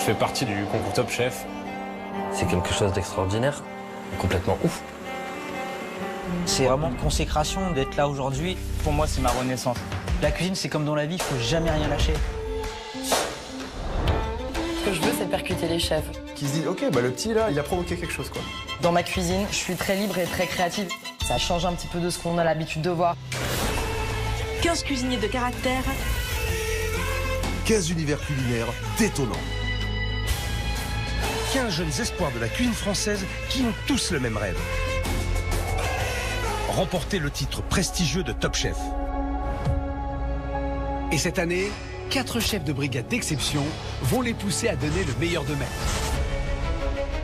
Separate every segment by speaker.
Speaker 1: fais partie du concours Top Chef.
Speaker 2: C'est quelque chose d'extraordinaire, complètement ouf.
Speaker 3: C'est vraiment une consécration d'être là aujourd'hui. Pour moi, c'est ma renaissance. La cuisine, c'est comme dans la vie, il faut jamais rien lâcher.
Speaker 4: Ce que je veux, c'est percuter les chefs.
Speaker 5: Qui se disent, ok, bah le petit là, il a provoqué quelque chose quoi.
Speaker 4: Dans ma cuisine, je suis très libre et très créative. Ça change un petit peu de ce qu'on a l'habitude de voir.
Speaker 6: 15 cuisiniers de caractère.
Speaker 7: 15 univers culinaires détonnants.
Speaker 8: 15 jeunes espoirs de la cuisine française qui ont tous le même rêve. Remporter le titre prestigieux de Top Chef.
Speaker 9: Et cette année, 4 chefs de brigade d'exception vont les pousser à donner le meilleur d'eux-mêmes.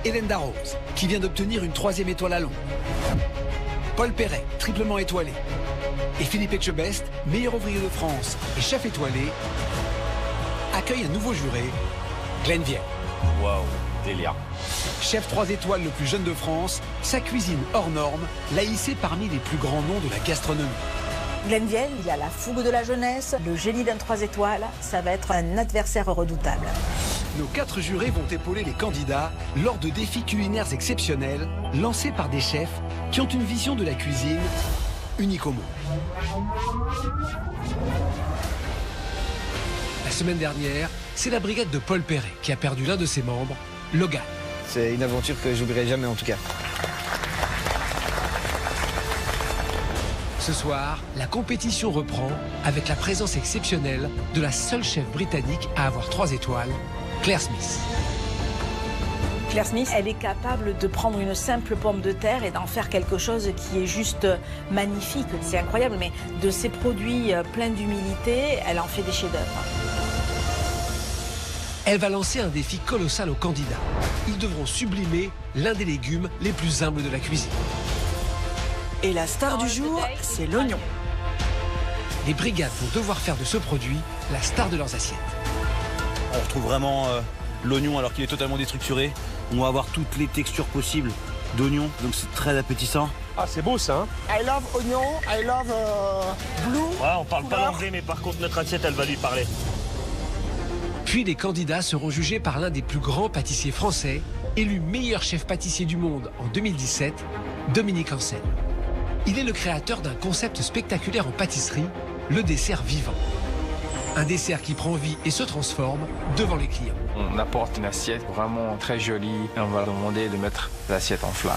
Speaker 9: Hélène Darroze, qui vient d'obtenir une 3e étoile à Londres. Paul Perret, triplement étoilé. Et Philippe Etchebest, meilleur ouvrier de France et chef étoilé, accueille un nouveau juré, Glenn Vielle.
Speaker 1: Waouh, délire.
Speaker 9: Chef 3 étoiles le plus jeune de France, sa cuisine hors norme l'a hissé parmi les plus grands noms de la gastronomie.
Speaker 6: Glenn Vielle, il a la fougue de la jeunesse, le génie d'un 3 étoiles. Ça va être un adversaire redoutable.
Speaker 9: Nos 4 jurés vont épauler les candidats lors de défis culinaires exceptionnels lancés par des chefs qui ont une vision de la cuisine unique au monde. La semaine dernière, c'est la brigade de Paul Perret qui a perdu l'un de ses membres, Logan.
Speaker 10: C'est une aventure que j'oublierai jamais en tout cas.
Speaker 9: Ce soir, la compétition reprend avec la présence exceptionnelle de la seule chef britannique à avoir 3 étoiles, Claire Smith.
Speaker 6: Claire Smith, elle est capable de prendre une simple pomme de terre et d'en faire quelque chose qui est juste magnifique. C'est incroyable, mais de ces produits pleins d'humilité, elle en fait des chefs-d'œuvre.
Speaker 9: Elle va lancer un défi colossal aux candidats. Ils devront sublimer l'un des légumes les plus humbles de la cuisine.
Speaker 6: Et la star du jour, c'est l'oignon.
Speaker 9: Les brigades vont devoir faire de ce produit la star de leurs assiettes.
Speaker 11: On retrouve vraiment l'oignon alors qu'il est totalement déstructuré. On va avoir toutes les textures possibles d'oignon, donc c'est très appétissant.
Speaker 8: Ah, c'est beau ça, hein?
Speaker 5: I love oignon, I love blue.
Speaker 11: Ouais, on parle pas l'anglais, mais par contre notre assiette, elle va lui parler.
Speaker 9: Puis les candidats seront jugés par l'un des plus grands pâtissiers français, élu meilleur chef pâtissier du monde en 2017, Dominique Ansel. Il est le créateur d'un concept spectaculaire en pâtisserie, le dessert vivant. Un dessert qui prend vie et se transforme devant les clients.
Speaker 12: On apporte une assiette vraiment très jolie et on va leur demander de mettre l'assiette en flamme.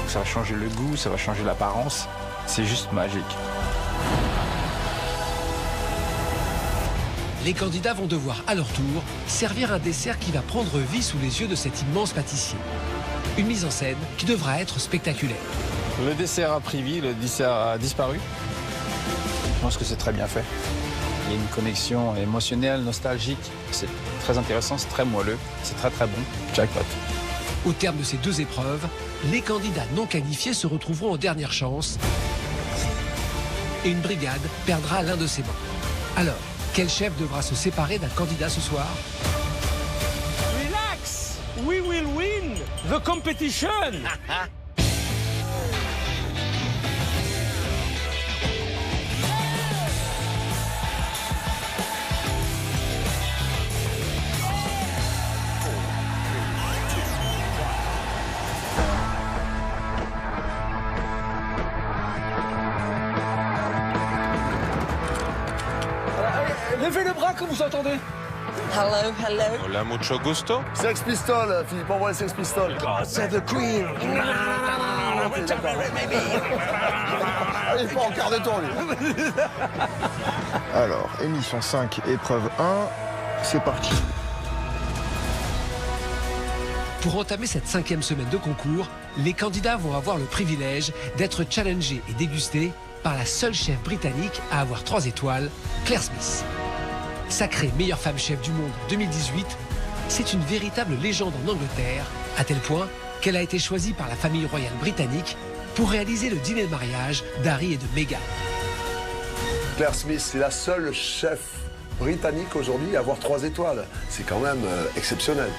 Speaker 12: Ça va changer le goût, ça va changer l'apparence. C'est juste magique.
Speaker 9: Les candidats vont devoir à leur tour servir un dessert qui va prendre vie sous les yeux de cet immense pâtissier. Une mise en scène qui devra être spectaculaire.
Speaker 12: Le dessert a pris vie, le dessert a disparu. Je pense que c'est très bien fait. Il y a une connexion émotionnelle, nostalgique. C'est très intéressant, c'est très moelleux, c'est très très bon. Jackpot.
Speaker 9: Au terme de ces 2 épreuves, les candidats non qualifiés se retrouveront en dernière chance et une brigade perdra l'un de ses membres. Alors, quel chef devra se séparer d'un candidat ce soir?
Speaker 8: Relax! We will win the competition!
Speaker 5: Levez le bras que vous entendez.
Speaker 4: Hello, hello.
Speaker 1: Hola, mucho gusto.
Speaker 5: Sex Pistols, Philippe, envoie les Sex Pistols.
Speaker 8: C'est the Queen!
Speaker 5: Il est pas en quart de tour, lui.
Speaker 7: Alors, émission 5, épreuve 1, c'est parti.
Speaker 9: Pour entamer cette 5e semaine de concours, les candidats vont avoir le privilège d'être challengés et dégustés par la seule chef britannique à avoir 3 étoiles, Claire Smith. Sacrée meilleure femme chef du monde en 2018, c'est une véritable légende en Angleterre, à tel point qu'elle a été choisie par la famille royale britannique pour réaliser le dîner de mariage d'Harry et de Meghan.
Speaker 13: Claire Smith, c'est la seule chef britannique aujourd'hui à avoir 3 étoiles. C'est quand même exceptionnel.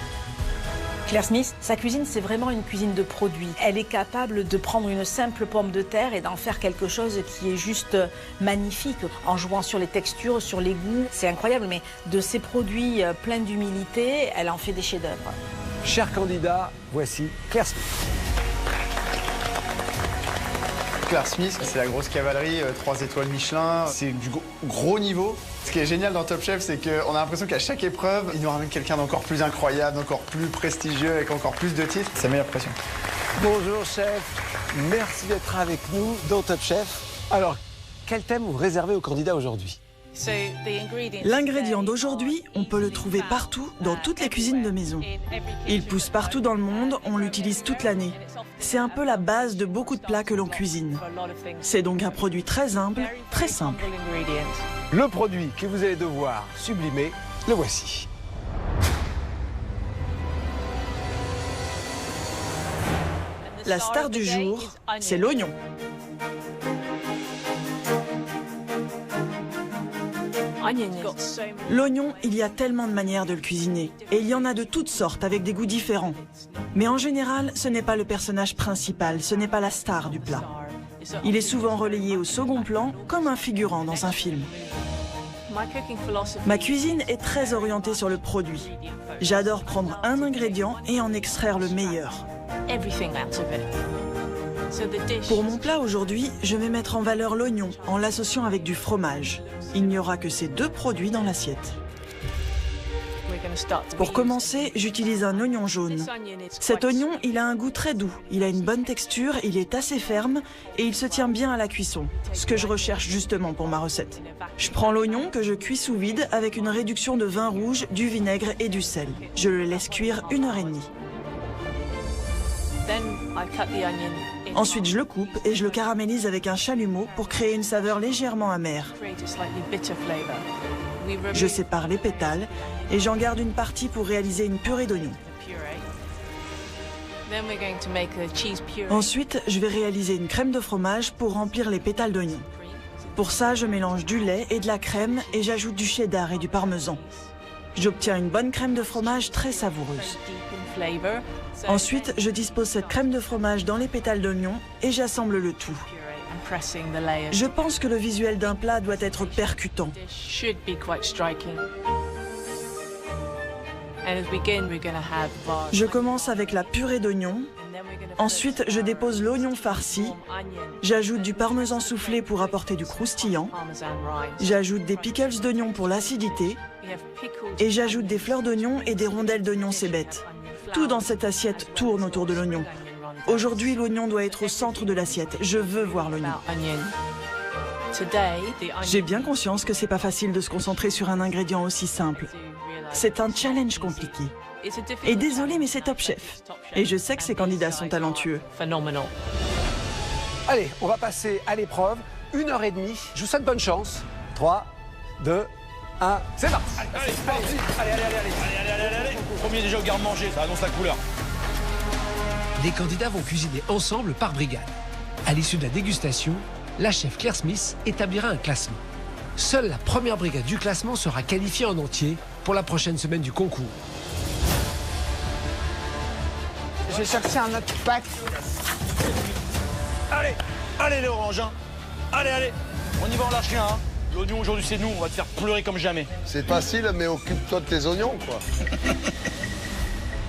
Speaker 6: Claire Smith, sa cuisine, c'est vraiment une cuisine de produits. Elle est capable de prendre une simple pomme de terre et d'en faire quelque chose qui est juste magnifique, en jouant sur les textures, sur les goûts. C'est incroyable, mais de ces produits pleins d'humilité, elle en fait des chefs-d'œuvre.
Speaker 9: Chers candidats, voici Claire Smith.
Speaker 14: Claire Smith, c'est la grosse cavalerie, 3 étoiles Michelin, c'est du gros niveau. Ce qui est génial dans Top Chef, c'est qu'on a l'impression qu'à chaque épreuve, il nous ramène quelqu'un d'encore plus incroyable, d'encore plus prestigieux, avec encore plus de titres. Ça met la pression.
Speaker 9: Bonjour chef, merci d'être avec nous dans Top Chef. Alors, quel thème vous réservez aux candidats aujourd'hui?
Speaker 15: L'ingrédient d'aujourd'hui, on peut le trouver partout, dans toutes les cuisines de maison. Il pousse partout dans le monde, on l'utilise toute l'année. C'est un peu la base de beaucoup de plats que l'on cuisine. C'est donc un produit très humble, très simple.
Speaker 9: Le produit que vous allez devoir sublimer, le voici.
Speaker 15: La star du jour, c'est l'oignon. L'oignon, il y a tellement de manières de le cuisiner. Et il y en a de toutes sortes, avec des goûts différents. Mais en général, ce n'est pas le personnage principal, ce n'est pas la star du plat. Il est souvent relayé au second plan, comme un figurant dans un film. Ma cuisine est très orientée sur le produit. J'adore prendre un ingrédient et en extraire le meilleur. Pour mon plat aujourd'hui, je vais mettre en valeur l'oignon en l'associant avec du fromage. Il n'y aura que ces deux produits dans l'assiette. Pour commencer, j'utilise un oignon jaune. Cet oignon, il a un goût très doux, il a une bonne texture, il est assez ferme et il se tient bien à la cuisson, ce que je recherche justement pour ma recette. Je prends l'oignon que je cuis sous vide avec une réduction de vin rouge, du vinaigre et du sel. Je le laisse cuire 1h30. Ensuite, je le coupe et je le caramélise avec un chalumeau pour créer une saveur légèrement amère. Je sépare les pétales et j'en garde une partie pour réaliser une purée d'oignons. Ensuite, je vais réaliser une crème de fromage pour remplir les pétales d'oignon. Pour ça, je mélange du lait et de la crème et j'ajoute du cheddar et du parmesan. J'obtiens une bonne crème de fromage très savoureuse. Ensuite, je dispose cette crème de fromage dans les pétales d'oignon et j'assemble le tout. Je pense que le visuel d'un plat doit être percutant. Je commence avec la purée d'oignon. Ensuite, je dépose l'oignon farci. J'ajoute du parmesan soufflé pour apporter du croustillant. J'ajoute des pickles d'oignon pour l'acidité. Et j'ajoute des fleurs d'oignon et des rondelles d'oignon cébette. Tout dans cette assiette tourne autour de l'oignon. Aujourd'hui, l'oignon doit être au centre de l'assiette. Je veux voir l'oignon. J'ai bien conscience que c'est pas facile de se concentrer sur un ingrédient aussi simple. C'est un challenge compliqué. Et désolé, mais c'est Top Chef. Et je sais que ces candidats sont talentueux.
Speaker 9: Allez, on va passer à l'épreuve. 1h30. Je vous souhaite bonne chance. 3, 2, 1, c'est parti.
Speaker 11: Allez, c'est parti. Allez. Premier déjà au garde-manger, ça annonce la couleur.
Speaker 9: Les candidats vont cuisiner ensemble par brigade. À l'issue de la dégustation, la chef Claire Smith établira un classement. Seule la première brigade du classement sera qualifiée en entier pour la prochaine semaine du concours.
Speaker 10: Je vais chercher un autre pack.
Speaker 11: Allez les oranges, hein. Allez, on y va en lâche rien, hein. L'oignon aujourd'hui c'est nous, on va te faire pleurer comme jamais.
Speaker 13: C'est facile, mais occupe-toi de tes oignons, quoi.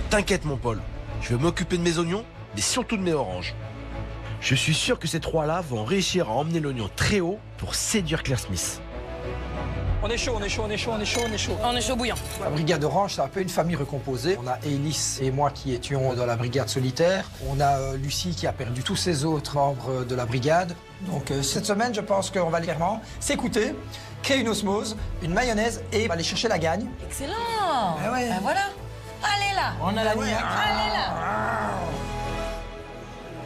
Speaker 16: T'inquiète mon Paul, je vais m'occuper de mes oignons, mais surtout de mes oranges. Je suis sûr que ces trois-là vont réussir à emmener l'oignon très haut pour séduire Claire Smith.
Speaker 3: On est chaud.
Speaker 4: On est chaud bouillant.
Speaker 17: La brigade orange, c'est un peu une famille recomposée. On a Élise et moi qui étions dans la brigade solitaire. On a Lucie qui a perdu tous ses autres membres de la brigade. Donc cette semaine, je pense qu'on va clairement s'écouter, créer une osmose, une mayonnaise et aller chercher la gagne.
Speaker 4: Excellent.
Speaker 17: Ouais.
Speaker 4: Ben voilà. Allez là.
Speaker 3: On a la nuit.
Speaker 4: Allez là.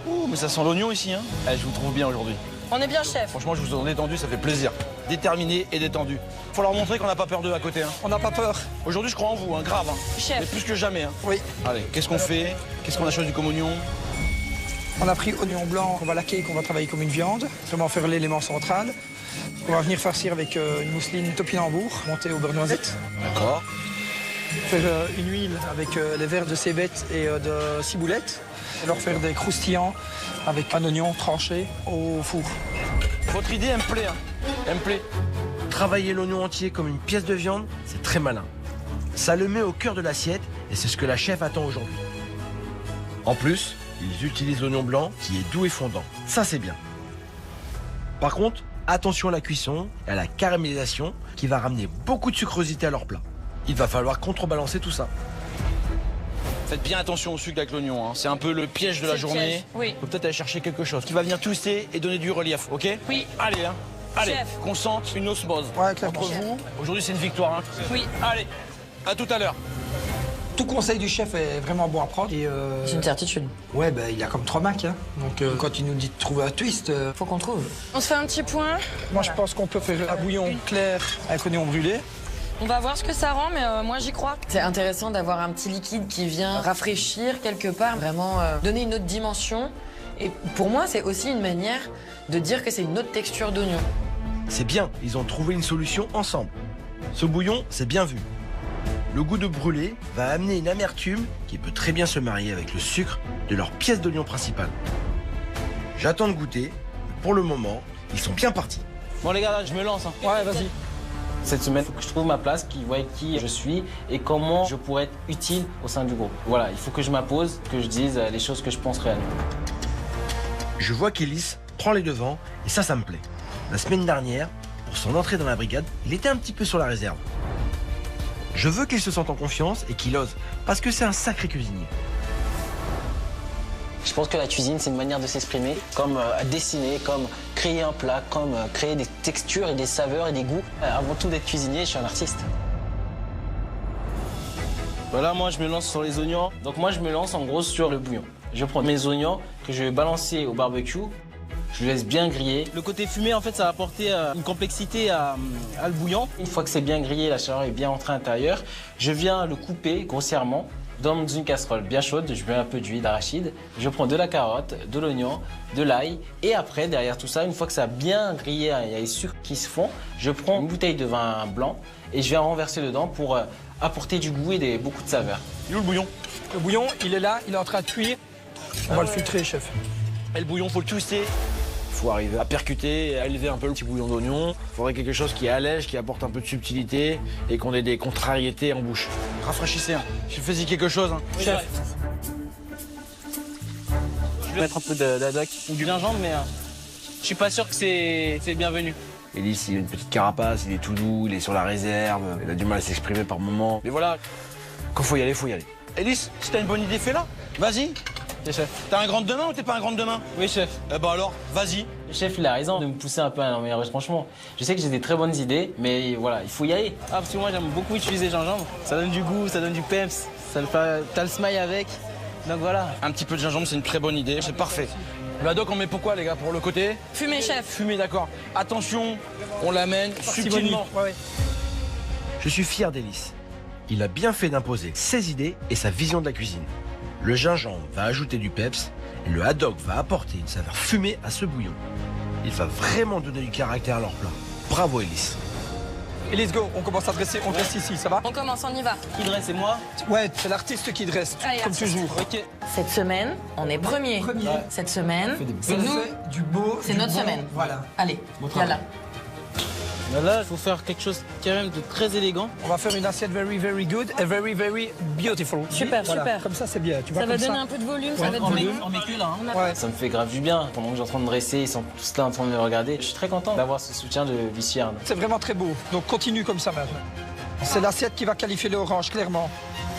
Speaker 11: Ouh, mais ça sent l'oignon ici, hein. Je vous trouve bien aujourd'hui.
Speaker 4: On est bien chef.
Speaker 11: Franchement, je vous en ai détendu, ça fait plaisir. Déterminé et détendu. Faut leur montrer qu'on n'a pas peur d'eux à côté, hein.
Speaker 17: On n'a pas peur.
Speaker 11: Aujourd'hui, je crois en vous, hein, grave. Hein.
Speaker 4: Chef.
Speaker 11: Mais plus que jamais, hein.
Speaker 17: Oui.
Speaker 11: Allez, qu'est-ce qu'on fait? Qu'est-ce qu'on a choisi comme oignon?
Speaker 17: On a pris oignon blanc qu'on va laquer, qu'on va travailler comme une viande, vraiment faire l'élément central. On va venir farcir avec une mousseline topinambour montée au beurre noisette.
Speaker 11: D'accord.
Speaker 17: Faire une huile avec les verres de cébettes et de ciboulette. Et leur faire des croustillants avec un oignon tranché au four.
Speaker 16: Votre idée, elle me plaît. Elle me plaît. Travailler l'oignon entier comme une pièce de viande, c'est très malin. Ça le met au cœur de l'assiette et c'est ce que la chef attend aujourd'hui. En plus, ils utilisent l'oignon blanc qui est doux et fondant. Ça, c'est bien. Par contre, attention à la cuisson et à la caramélisation qui va ramener beaucoup de sucrosité à leur plat. Il va falloir contrebalancer tout ça.
Speaker 11: Faites bien attention au sucre avec l'oignon, hein. C'est un peu le piège de la journée.
Speaker 4: Oui.
Speaker 11: Faut peut-être aller chercher quelque chose qui va venir toaster et donner du relief, ok?
Speaker 4: Oui.
Speaker 11: Allez, hein. Allez,
Speaker 4: Chef.
Speaker 11: qu'on sente une osmose entre
Speaker 4: Chef.
Speaker 11: vous. Aujourd'hui, c'est une victoire, hein.
Speaker 4: Oui.
Speaker 11: Allez, à tout à l'heure.
Speaker 17: Tout conseil du chef est vraiment bon à prendre.
Speaker 4: C'est une certitude.
Speaker 17: Ouais, ben, il a comme 3 Macs. Hein. Donc quand il nous dit de trouver un twist...
Speaker 4: Faut qu'on trouve. On se fait un petit point.
Speaker 17: Moi, je pense qu'on peut faire un bouillon clair avec oignon brûlé.
Speaker 4: On va voir ce que ça rend, mais moi j'y crois. C'est intéressant d'avoir un petit liquide qui vient rafraîchir quelque part, vraiment donner une autre dimension. Et pour moi, c'est aussi une manière de dire que c'est une autre texture d'oignon.
Speaker 16: C'est bien, ils ont trouvé une solution ensemble. Ce bouillon, c'est bien vu. Le goût de brûlé va amener une amertume qui peut très bien se marier avec le sucre de leur pièce d'oignon principale. J'attends de goûter, mais pour le moment, ils sont bien partis.
Speaker 3: Bon les gars, là, je me lance. Hein.
Speaker 17: Ouais, vas-y.
Speaker 3: Cette semaine, il faut que je trouve ma place, qui voit qui je suis et comment je pourrais être utile au sein du groupe. Voilà, il faut que je m'impose, que je dise les choses que je pense réellement.
Speaker 16: Je vois qu'Ellis prend les devants et ça me plaît. La semaine dernière, pour son entrée dans la brigade, il était un petit peu sur la réserve. Je veux qu'il se sente en confiance et qu'il ose, parce que c'est un sacré cuisinier.
Speaker 3: Je pense que la cuisine, c'est une manière de s'exprimer, comme dessiner, comme créer un plat, comme créer des textures et des saveurs et des goûts. Avant tout d'être cuisinier, je suis un artiste. Voilà, moi je me lance sur les oignons. Donc moi je me lance en gros sur le bouillon. Je prends mes oignons que je vais balancer au barbecue. Je le laisse bien griller. Le côté fumé, en fait, ça va apporter une complexité à le bouillon. Une fois que c'est bien grillé, la chaleur est bien entrée à l'intérieur, je viens le couper grossièrement dans une casserole bien chaude. Je mets un peu d'huile d'arachide. Je prends de la carotte, de l'oignon, de l'ail. Et après, derrière tout ça, une fois que ça a bien grillé, il y a les sucres qui se font, je prends une bouteille de vin blanc et je viens renverser dedans pour apporter du goût et beaucoup de saveur.
Speaker 11: Il est où le bouillon?
Speaker 17: Le bouillon, il est là, il est en train de cuire. On va le filtrer, chef.
Speaker 11: Et le bouillon, faut le twister. Il faut arriver à percuter, à élever un peu le petit bouillon d'oignon. Il faudrait quelque chose qui allège, qui apporte un peu de subtilité et qu'on ait des contrariétés en bouche. Rafraîchissez, hein. Fais-y quelque chose, hein.
Speaker 3: Oui, chef. Je vais mettre un peu d'haddock ou du gingembre, mais je suis pas sûr que c'est bienvenu.
Speaker 11: Ellis, il a une petite carapace, il est tout doux, il est sur la réserve, il a du mal à s'exprimer par moments. Mais voilà, quand faut y aller, faut y aller. Ellis, si t'as une bonne idée, fais-la. Vas-y.
Speaker 3: Chef.
Speaker 11: T'as un grand demain ou t'es pas un grand demain?
Speaker 3: Oui, chef.
Speaker 11: Eh ben alors, vas-y.
Speaker 3: Le chef, il a raison de me pousser un peu à l'envers. Franchement, je sais que j'ai des très bonnes idées, mais voilà, il faut y aller. Ah, parce que moi, j'aime beaucoup utiliser le gingembre. Ça donne du goût, ça donne du peps, ça le fait, t'as le smile avec. Donc voilà.
Speaker 11: Un petit peu de gingembre, c'est une très bonne idée, c'est parfait. Le haddock, on met pourquoi, les gars? Pour le côté?
Speaker 4: Fumé, chef.
Speaker 11: Fumé, d'accord. Attention, on l'amène subtilement.
Speaker 17: Ouais.
Speaker 16: Je suis fier d'Ellis. Il a bien fait d'imposer ses idées et sa vision de la cuisine. Le gingembre va ajouter du peps et le haddock va apporter une saveur fumée à ce bouillon. Il va vraiment donner du caractère à leur plat. Bravo Ellis.
Speaker 17: Et let's go, on commence à dresser, on dresse ici, ça va?
Speaker 4: On commence, on y va.
Speaker 3: Qui dresse, c'est moi?
Speaker 17: Ouais, c'est l'artiste qui dresse,
Speaker 4: Allez,
Speaker 17: comme
Speaker 4: artiste.
Speaker 17: toujours.
Speaker 3: Ok.
Speaker 4: Cette semaine, on est premier. Cette semaine, c'est
Speaker 17: On
Speaker 4: nous.
Speaker 17: fait du beau.
Speaker 4: C'est
Speaker 17: du
Speaker 4: notre
Speaker 17: bon.
Speaker 4: semaine.
Speaker 17: Voilà.
Speaker 4: Allez, yalla.
Speaker 3: Là, il faut faire quelque chose quand même de très élégant.
Speaker 17: On va faire une assiette very, very good et very, very beautiful.
Speaker 4: Super,
Speaker 17: Voilà.
Speaker 4: super.
Speaker 17: Comme ça, c'est bien. Tu vois,
Speaker 4: Ça va
Speaker 17: comme
Speaker 4: donner un peu de volume, ça va être
Speaker 3: On met
Speaker 4: volume.
Speaker 3: que là. Hein.
Speaker 17: Ouais.
Speaker 3: Ça me fait grave du bien. Pendant que je suis en train de dresser, ils sont tous là en train de me regarder. Je suis très content d'avoir ce soutien de Vichy Arnaud.
Speaker 17: C'est vraiment très beau. Donc continue comme ça maintenant. C'est l'assiette qui va qualifier les oranges, clairement.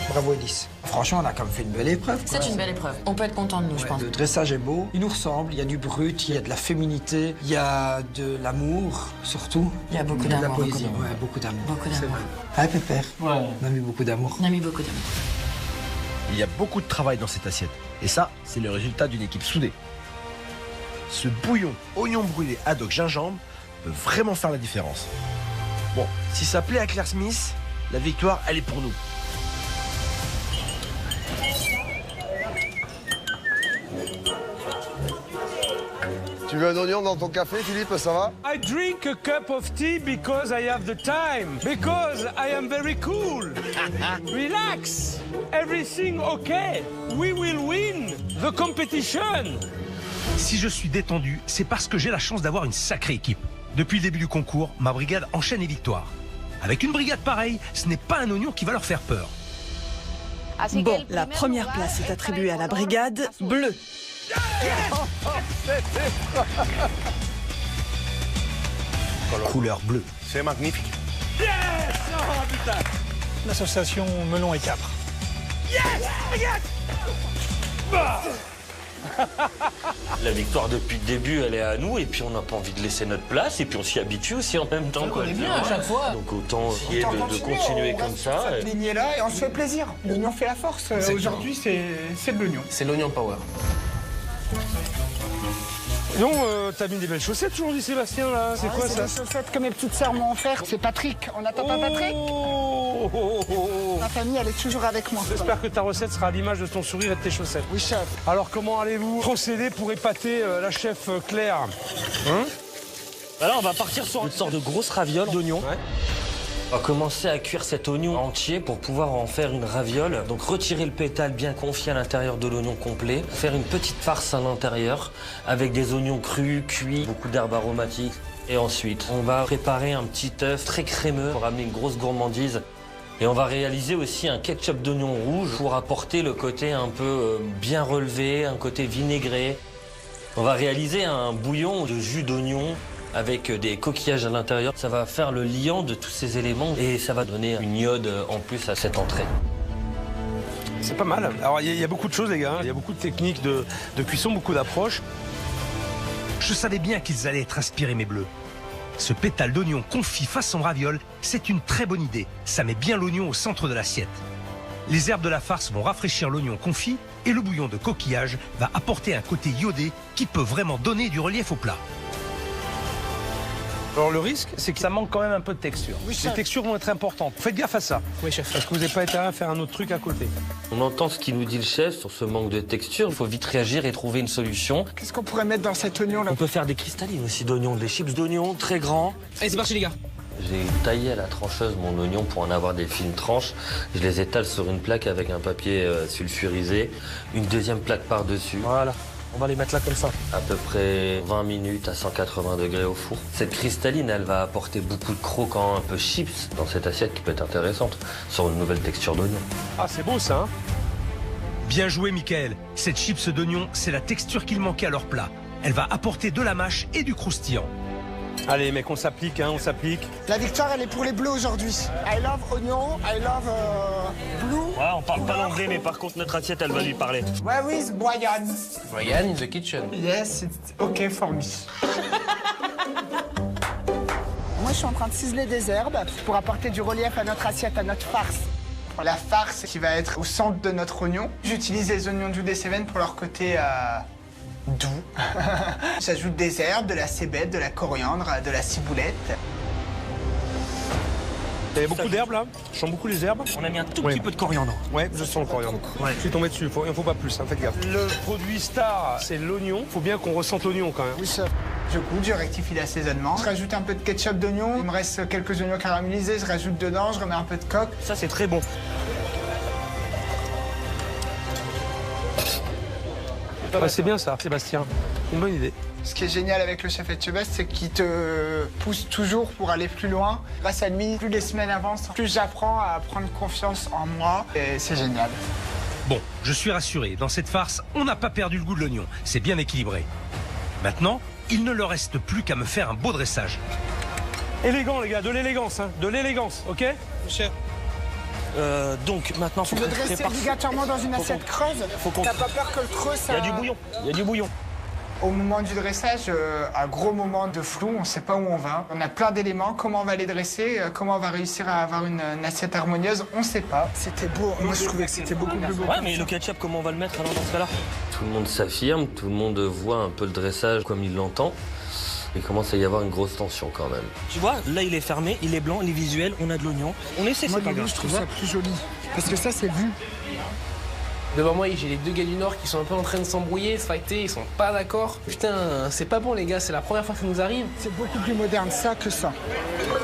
Speaker 17: Bravo Ellis. Franchement, on a quand même fait une belle épreuve.
Speaker 4: C'est une belle épreuve. On peut être content de nous, je pense.
Speaker 17: Le dressage est beau. Il nous ressemble. Il y a du brut, il y a de la féminité, il y a de l'amour, surtout.
Speaker 4: Il y a beaucoup
Speaker 17: De la
Speaker 4: d'amour.
Speaker 17: poésie. Ouais, beaucoup d'amour.
Speaker 4: Beaucoup
Speaker 17: C'est
Speaker 4: d'amour.
Speaker 17: vrai. Ah, Pépère.
Speaker 3: Ouais.
Speaker 17: On a mis beaucoup d'amour.
Speaker 4: On a mis beaucoup d'amour.
Speaker 16: Il y a beaucoup de travail dans cette assiette. Et ça, c'est le résultat d'une équipe soudée. Ce bouillon, oignon brûlé, haddock, gingembre peut vraiment faire la différence. Bon, si ça plaît à Claire Smith, la victoire, elle est pour nous.
Speaker 13: Tu veux un oignon dans ton café, Philippe, ça va?
Speaker 18: I drink a cup of tea because I have the time. Because I am very cool. Relax. Everything okay. We will win the competition.
Speaker 8: Si je suis détendu, c'est parce que j'ai la chance d'avoir une sacrée équipe. Depuis le début du concours, ma brigade enchaîne les victoires. Avec une brigade pareille, ce n'est pas un oignon qui va leur faire peur.
Speaker 15: Bon, la première place est attribuée à la brigade bleue.
Speaker 8: Couleur bleue.
Speaker 13: C'est magnifique.
Speaker 18: Yes! Oh putain!
Speaker 19: L'association Melon et Capre.
Speaker 18: Yes! Yes! Bah!
Speaker 2: La victoire depuis le début, elle est à nous et puis on n'a pas envie de laisser notre place et puis on s'y habitue aussi en même temps.
Speaker 3: On est bien à chaque fois.
Speaker 2: Donc autant essayer de continuer comme ça.
Speaker 10: Cette lignée-là et on se fait plaisir. L'oignon fait la force. Aujourd'hui, c'est de l'oignon.
Speaker 3: C'est l'oignon power.
Speaker 18: Non, t'as mis des belles chaussettes aujourd'hui, Sébastien, là. C'est quoi ça?
Speaker 10: C'est des chaussettes que mes petites sœurs m'ont offert. C'est Patrick. On n'attend pas Patrick? Ma famille, elle est toujours avec moi.
Speaker 18: J'espère que ta recette sera à l'image de ton sourire et de tes chaussettes.
Speaker 10: Oui, chef.
Speaker 18: Alors, comment allez-vous procéder pour épater la chef Claire? Hein?
Speaker 2: Alors, on va partir sur une sorte de grosse raviole d'oignon. Ouais. On va commencer à cuire cet oignon entier pour pouvoir en faire une raviole. Donc retirer le pétale bien confié à l'intérieur de l'oignon complet. Faire une petite farce à l'intérieur avec des oignons crus, cuits, beaucoup d'herbes aromatiques. Et ensuite, on va préparer un petit œuf très crémeux pour amener une grosse gourmandise. Et on va réaliser aussi un ketchup d'oignon rouge pour apporter le côté un peu bien relevé, un côté vinaigré. On va réaliser un bouillon de jus d'oignon avec des coquillages à l'intérieur. Ça va faire le liant de tous ces éléments et ça va donner une iode en plus à cette entrée.
Speaker 18: C'est pas mal. Alors, il y a beaucoup de choses, les gars. Il y a beaucoup de techniques de cuisson, beaucoup d'approches.
Speaker 8: Je savais bien qu'ils allaient être inspirés, mes bleus. Ce pétale d'oignon confit façon raviole, c'est une très bonne idée. Ça met bien l'oignon au centre de l'assiette. Les herbes de la farce vont rafraîchir l'oignon confit et le bouillon de coquillage va apporter un côté iodé qui peut vraiment donner du relief au plat.
Speaker 18: Alors le risque, c'est que ça manque quand même un peu de texture. Oui, les textures vont être importantes. Faites gaffe à ça.
Speaker 3: Oui, chef.
Speaker 18: Parce que vous n'avez pas intérêt à faire un autre truc à côté.
Speaker 2: On entend ce qu'il nous dit le chef sur ce manque de texture. Il faut vite réagir et trouver une solution.
Speaker 10: Qu'est-ce qu'on pourrait mettre dans cet oignon-là?
Speaker 2: On peut faire des cristallines aussi d'oignons, des chips d'oignons très grands.
Speaker 3: Allez, c'est parti les gars.
Speaker 2: J'ai taillé à la trancheuse mon oignon pour en avoir des fines tranches. Je les étale sur une plaque avec un papier sulfurisé. Une deuxième plaque par-dessus.
Speaker 18: Voilà. On va les mettre là comme ça.
Speaker 2: À peu près 20 minutes à 180 degrés au four. Cette cristalline, elle va apporter beaucoup de croquants, un peu chips dans cette assiette qui peut être intéressante sur une nouvelle texture d'oignon.
Speaker 18: Ah, c'est beau ça, hein?
Speaker 8: Bien joué, Michael. Cette chips d'oignon, c'est la texture qu'il manquait à leur plat. Elle va apporter de la mâche et du croustillant.
Speaker 18: Allez, mec, on s'applique, hein, on s'applique.
Speaker 10: La victoire, elle est pour les bleus aujourd'hui. I love oignon, I love blue.
Speaker 2: Ouais, on parle pas l'anglais, mais par contre, notre assiette, elle va lui parler.
Speaker 10: Where is Brian?
Speaker 3: Brian in the kitchen.
Speaker 10: Yes, it's okay for me. Moi, je suis en train de ciseler des herbes pour apporter du relief à notre assiette, à notre farce. La farce qui va être au centre de notre oignon. J'utilise les oignons doux des Cévennes pour leur côté doux. J'ajoute des herbes, de la cébette, de la coriandre, de la ciboulette.
Speaker 18: Il y a beaucoup d'herbes là. Je sens beaucoup les herbes.
Speaker 2: On a mis un tout petit peu de coriandre.
Speaker 18: Ouais, je sens le coriandre. Ouais. Je suis tombé dessus, il ne faut pas plus, hein, faites gaffe. Le produit star, c'est l'oignon. Il faut bien qu'on ressente l'oignon quand même.
Speaker 10: Oui, chef. Je goûte, je rectifie l'assaisonnement. Je rajoute un peu de ketchup d'oignon. Il me reste quelques oignons caramélisés, je rajoute dedans, je remets un peu de coque.
Speaker 2: Ça, c'est très bon.
Speaker 18: Ouais, c'est bien ça, Sébastien. Une bonne idée.
Speaker 10: Ce qui est génial avec le chef Etchebest, c'est qu'il te pousse toujours pour aller plus loin. Grâce à lui, plus les semaines avancent, plus j'apprends à prendre confiance en moi. Et c'est génial.
Speaker 8: Bon, je suis rassuré. Dans cette farce, on n'a pas perdu le goût de l'oignon. C'est bien équilibré. Maintenant, il ne leur reste plus qu'à me faire un beau dressage.
Speaker 18: Élégant, les gars, de l'élégance, hein. De l'élégance, ok, chef?
Speaker 2: Donc maintenant,
Speaker 10: tu veux dresser obligatoirement dans une assiette creuse? T'as pas peur que le creux, ça...
Speaker 2: Il y a du bouillon, il y a du bouillon.
Speaker 10: Au moment du dressage, un gros moment de flou, on ne sait pas où on va. On a plein d'éléments, comment on va les dresser, comment on va réussir à avoir une assiette harmonieuse, on ne sait pas. C'était beau, moi je trouvais que c'était beaucoup plus beau.
Speaker 2: Ouais, mais le ketchup, comment on va le mettre alors dans ce cas-là? Tout le monde s'affirme, tout le monde voit un peu le dressage comme il l'entend. Il commence à y avoir une grosse tension quand même.
Speaker 3: Tu vois, là il est fermé, il est blanc, il est visuel, on a de l'oignon. On essaie, c'est pas grave.
Speaker 10: Moi je trouve ça plus joli, parce que ça c'est vu.
Speaker 9: Devant moi, j'ai les deux gars du Nord qui sont un peu en train de s'embrouiller, de fighter, ils sont pas d'accord. Putain, c'est pas bon les gars, c'est la première fois que ça nous arrive.
Speaker 10: C'est beaucoup plus moderne ça que ça.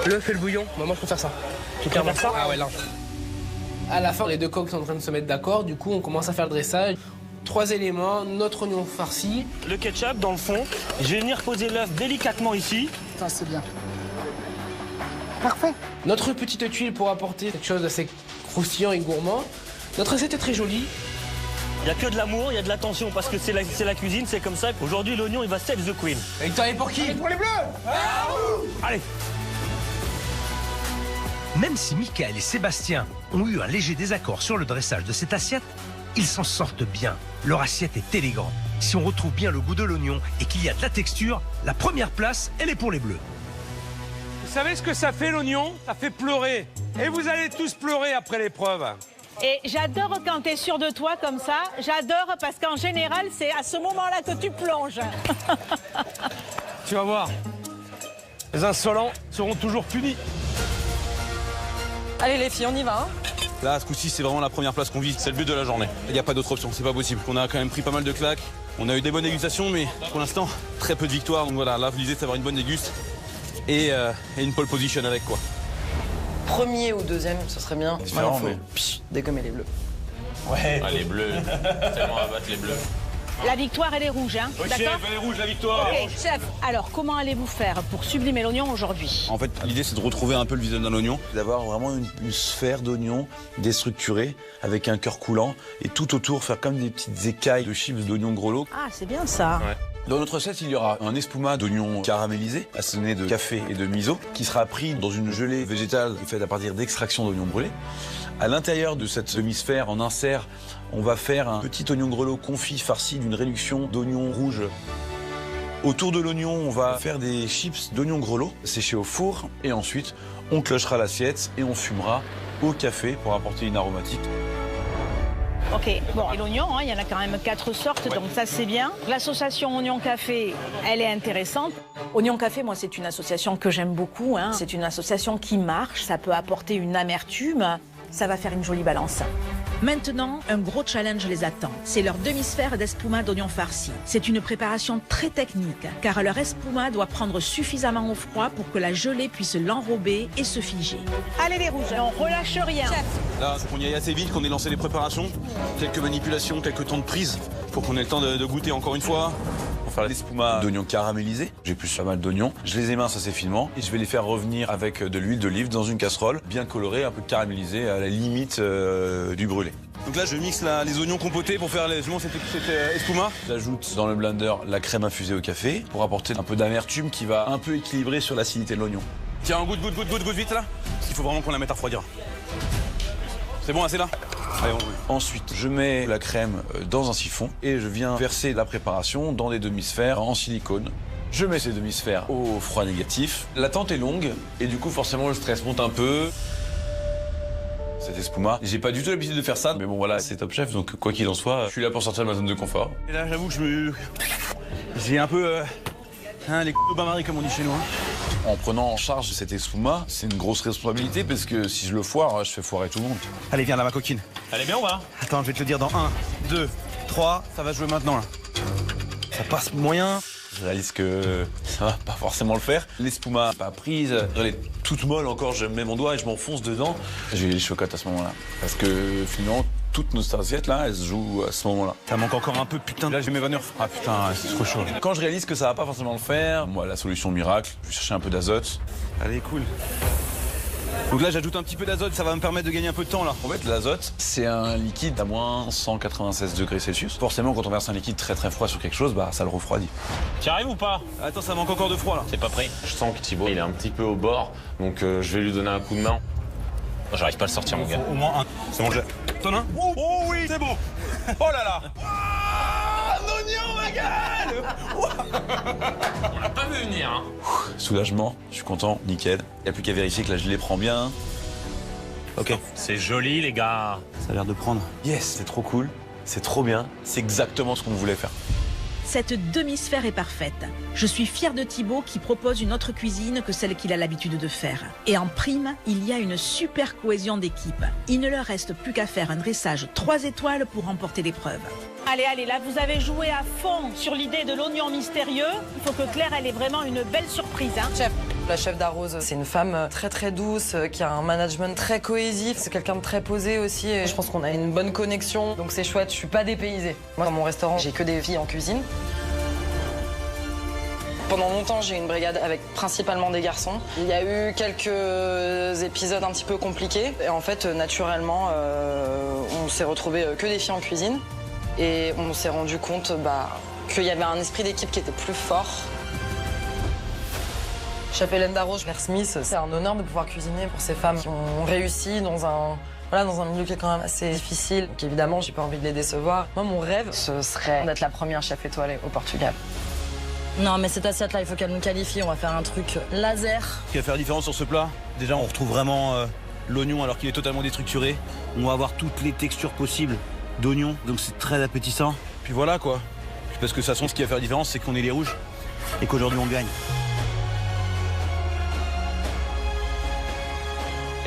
Speaker 9: L'œuf et le bouillon, moi je préfère ça. Tu préfères ça? Ah ouais, large. À la fin, les deux coqs sont en train de se mettre d'accord, du coup on commence à faire le dressage. 3 éléments, notre oignon farci.
Speaker 2: Le ketchup dans le fond. Je vais venir poser l'œuf délicatement ici.
Speaker 10: Ça c'est bien. Parfait.
Speaker 9: Notre petite tuile pour apporter quelque chose d'assez croustillant et gourmand. Notre recette est très jolie.
Speaker 2: Il n'y a que de l'amour, il y a de l'attention parce que c'est la cuisine, c'est comme ça. Aujourd'hui, l'oignon, il va save the queen.
Speaker 9: Et toi, et pour qui?
Speaker 10: Pour les bleus.
Speaker 2: Allez.
Speaker 8: Même si Michael et Sébastien ont eu un léger désaccord sur le dressage de cette assiette, ils s'en sortent bien. Leur assiette est élégante. Si on retrouve bien le goût de l'oignon et qu'il y a de la texture, la première place, elle est pour les bleus.
Speaker 18: Vous savez ce que ça fait l'oignon? Ça fait pleurer. Et vous allez tous pleurer après l'épreuve.
Speaker 6: Et j'adore quand tu es sûr de toi comme ça. J'adore parce qu'en général, c'est à ce moment-là que tu plonges.
Speaker 18: Tu vas voir. Les insolents seront toujours punis.
Speaker 4: Allez les filles, on y va. Hein.
Speaker 1: Là, ce coup-ci, c'est vraiment la première place qu'on vise. C'est le but de la journée. Il n'y a pas d'autre option, c'est pas possible. On a quand même pris pas mal de claques. On a eu des bonnes dégustations, mais pour l'instant, très peu de victoires. Donc voilà, là, l'idée, c'est d'avoir une bonne déguste et une pole position avec, quoi.
Speaker 4: Premier ou deuxième, ce serait bien.
Speaker 1: Différent,
Speaker 4: faut
Speaker 1: mais...
Speaker 4: dégommer les bleus.
Speaker 1: Ouais. Ah, les bleus. Tellement à battre les bleus.
Speaker 6: La victoire, elle est rouge, hein?
Speaker 1: Oui, chef, elle est rouge, la victoire.
Speaker 6: Ok, chef. Alors, comment allez-vous faire pour sublimer l'oignon aujourd'hui?
Speaker 20: En fait, l'idée, c'est de retrouver un peu le visage d'un oignon, d'avoir vraiment une sphère d'oignon déstructurée, avec un cœur coulant, et tout autour, faire comme des petites écailles de chips d'oignons grelots.
Speaker 6: Ah, c'est bien ça.
Speaker 20: Ouais. Dans notre recette, il y aura un espuma d'oignons caramélisés, assaisonné de café et de miso, qui sera pris dans une gelée végétale faite à partir d'extraction d'oignons brûlés. À l'intérieur de cette demi-sphère, en insert, on va faire un petit oignon grelot confit farci d'une réduction d'oignons rouges. Autour de l'oignon, on va faire des chips d'oignons grelots séchés au four. Et ensuite, on clochera l'assiette et on fumera au café pour apporter une aromatique.
Speaker 6: Ok, bon, et l'oignon, hein, il y en a quand même 4 sortes, donc ça c'est bien. L'association oignon-café, elle est intéressante. Oignon-café, moi, c'est une association que j'aime beaucoup. Hein. C'est une association qui marche, ça peut apporter une amertume, ça va faire une jolie balance. Maintenant, un gros challenge les attend. C'est leur demi-sphère d'espuma d'oignon farci. C'est une préparation très technique, car leur espuma doit prendre suffisamment au froid pour que la gelée puisse l'enrober et se figer. Allez les rouges, on relâche rien.
Speaker 1: Là, faut qu'on y aille assez vite, qu'on ait lancé les préparations. Quelques manipulations, quelques temps de prise, pour qu'on ait le temps de goûter encore une fois.
Speaker 20: On va faire l'espuma d'oignons caramélisés. J'ai plus pas mal d'oignons. Je les émince assez finement et je vais les faire revenir avec de l'huile d'olive dans une casserole, bien colorée, un peu caramélisée, à la limite du brûlé.
Speaker 1: Donc là, je mixe les oignons compotés pour faire justement cette espuma.
Speaker 20: J'ajoute dans le blender la crème infusée au café pour apporter un peu d'amertume qui va un peu équilibrer sur l'acidité de l'oignon.
Speaker 1: Tiens, goûte vite là. Il faut vraiment qu'on la mette à refroidir. C'est bon, assez là. Allez,
Speaker 20: Ensuite, je mets la crème dans un siphon et je viens verser la préparation dans des demi-sphères en silicone. Je mets ces demi-sphères au froid négatif. L'attente est longue et du coup, forcément, le stress monte un peu. Cet espuma, j'ai pas du tout l'habitude de faire ça, mais bon voilà, c'est Top Chef, donc quoi qu'il en soit, je suis là pour sortir de ma zone de confort.
Speaker 1: Et là, j'avoue que j'ai un peu les coups de bain-marie comme on dit chez nous.
Speaker 20: En prenant en charge cet espuma, c'est une grosse responsabilité parce que si je le foire, je fais foirer tout le monde.
Speaker 1: Allez, viens là, ma coquine. Allez, bien ou pas? Attends, je vais te le dire dans 1, 2, 3, ça va jouer maintenant là. Ça passe moyen.
Speaker 20: Je réalise que ça va pas forcément le faire. L'espuma pas prise, elle est toute molle encore, je mets mon doigt et je m'enfonce dedans. J'ai les chocottes à ce moment-là. Parce que finalement, toutes nos assiettes là, elles se jouent à ce moment-là.
Speaker 1: Ça manque encore un peu, putain. Là, j'ai mes vanneurs. Ah putain, c'est trop chaud.
Speaker 20: Quand je réalise que ça va pas forcément le faire, moi, la solution miracle, je vais chercher un peu d'azote.
Speaker 1: Allez, cool. Donc là, j'ajoute un petit peu d'azote, ça va me permettre de gagner un peu de temps là.
Speaker 20: En fait, l'azote, c'est un liquide à moins 196 degrés Celsius. Forcément, quand on verse un liquide très très froid sur quelque chose, bah ça le refroidit.
Speaker 1: Tu arrives ou pas? Attends, ça manque encore de froid là.
Speaker 21: C'est pas prêt. Je sens que Thibaut, il est un petit peu au bord, donc je vais lui donner un coup de main. J'arrive pas à le sortir, mon gars.
Speaker 1: Au moins un. C'est bon, t'en as un? Oh oui, c'est bon. Oh là là. Un oignon, ma gueule.
Speaker 21: On l'a pas vu venir, hein.
Speaker 20: Soulagement, je suis content, nickel. Il n'y a plus qu'à vérifier que là je les prends bien.
Speaker 1: Ok.
Speaker 21: C'est joli, les gars.
Speaker 1: Ça a l'air de prendre.
Speaker 20: Yes, c'est trop cool, c'est trop bien, c'est exactement ce qu'on voulait faire.
Speaker 6: Cette demi-sphère est parfaite. Je suis fière de Thibaut qui propose une autre cuisine que celle qu'il a l'habitude de faire. Et en prime, il y a une super cohésion d'équipe. Il ne leur reste plus qu'à faire un dressage 3 étoiles pour remporter l'épreuve.
Speaker 12: Allez, là vous avez joué à fond sur l'idée de l'oignon mystérieux. Il faut que Claire, elle ait vraiment une belle surprise. Hein.
Speaker 4: Chef. La chef d'Arrose, c'est une femme très très douce, qui a un management très cohésif. C'est quelqu'un de très posé aussi et je pense qu'on a une bonne connexion. Donc c'est chouette, je suis pas dépaysée. Moi, dans mon restaurant, j'ai que des filles en cuisine. Pendant longtemps, j'ai eu une brigade avec principalement des garçons. Il y a eu quelques épisodes un petit peu compliqués. Et en fait, naturellement, on s'est retrouvés que des filles en cuisine. Et on s'est rendu compte qu'il y avait un esprit d'équipe qui était plus fort. Chef Hélène Darroche, Claire Smith, c'est un honneur de pouvoir cuisiner pour ces femmes qui ont réussi dans un milieu qui est quand même assez difficile. Donc évidemment, j'ai pas envie de les décevoir. Moi, mon rêve, ce serait d'être la première chef étoilée au Portugal. Non, mais cette assiette-là, il faut qu'elle nous qualifie. On va faire un truc laser.
Speaker 1: Ce qui va faire la différence sur ce plat, déjà, on retrouve vraiment l'oignon alors qu'il est totalement déstructuré. On va avoir toutes les textures possibles d'oignon, donc c'est très appétissant. Puis voilà quoi. Parce que de toute façon, ce qui va faire la différence, c'est qu'on est les rouges et qu'aujourd'hui on gagne.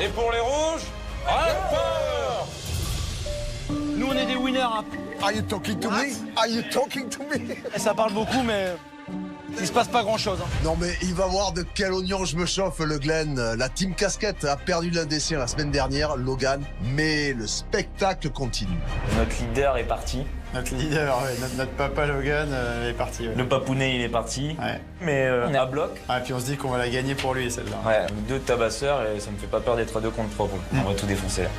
Speaker 11: Et pour les rouges, Alport. Nous, on est des winners. Hein.
Speaker 13: Are you talking to me? Are you talking to me?
Speaker 11: Et ça parle beaucoup, mais il se passe pas grand-chose. Hein.
Speaker 13: Non, mais il va voir de quel oignon je me chauffe, le Glen. La team casquette a perdu l'un des siens la semaine dernière, Logan. Mais le spectacle continue.
Speaker 22: Notre leader est parti.
Speaker 14: Notre leader, ouais, notre papa Logan est parti. Ouais.
Speaker 22: Le papounet, il est parti.
Speaker 14: Ouais.
Speaker 22: Mais on est à bloc.
Speaker 14: Ouais, puis on se dit qu'on va la gagner pour lui, celle-là.
Speaker 22: Ouais, 2 tabasseurs et ça me fait pas peur d'être à 2 contre 3. On va tout défoncer là.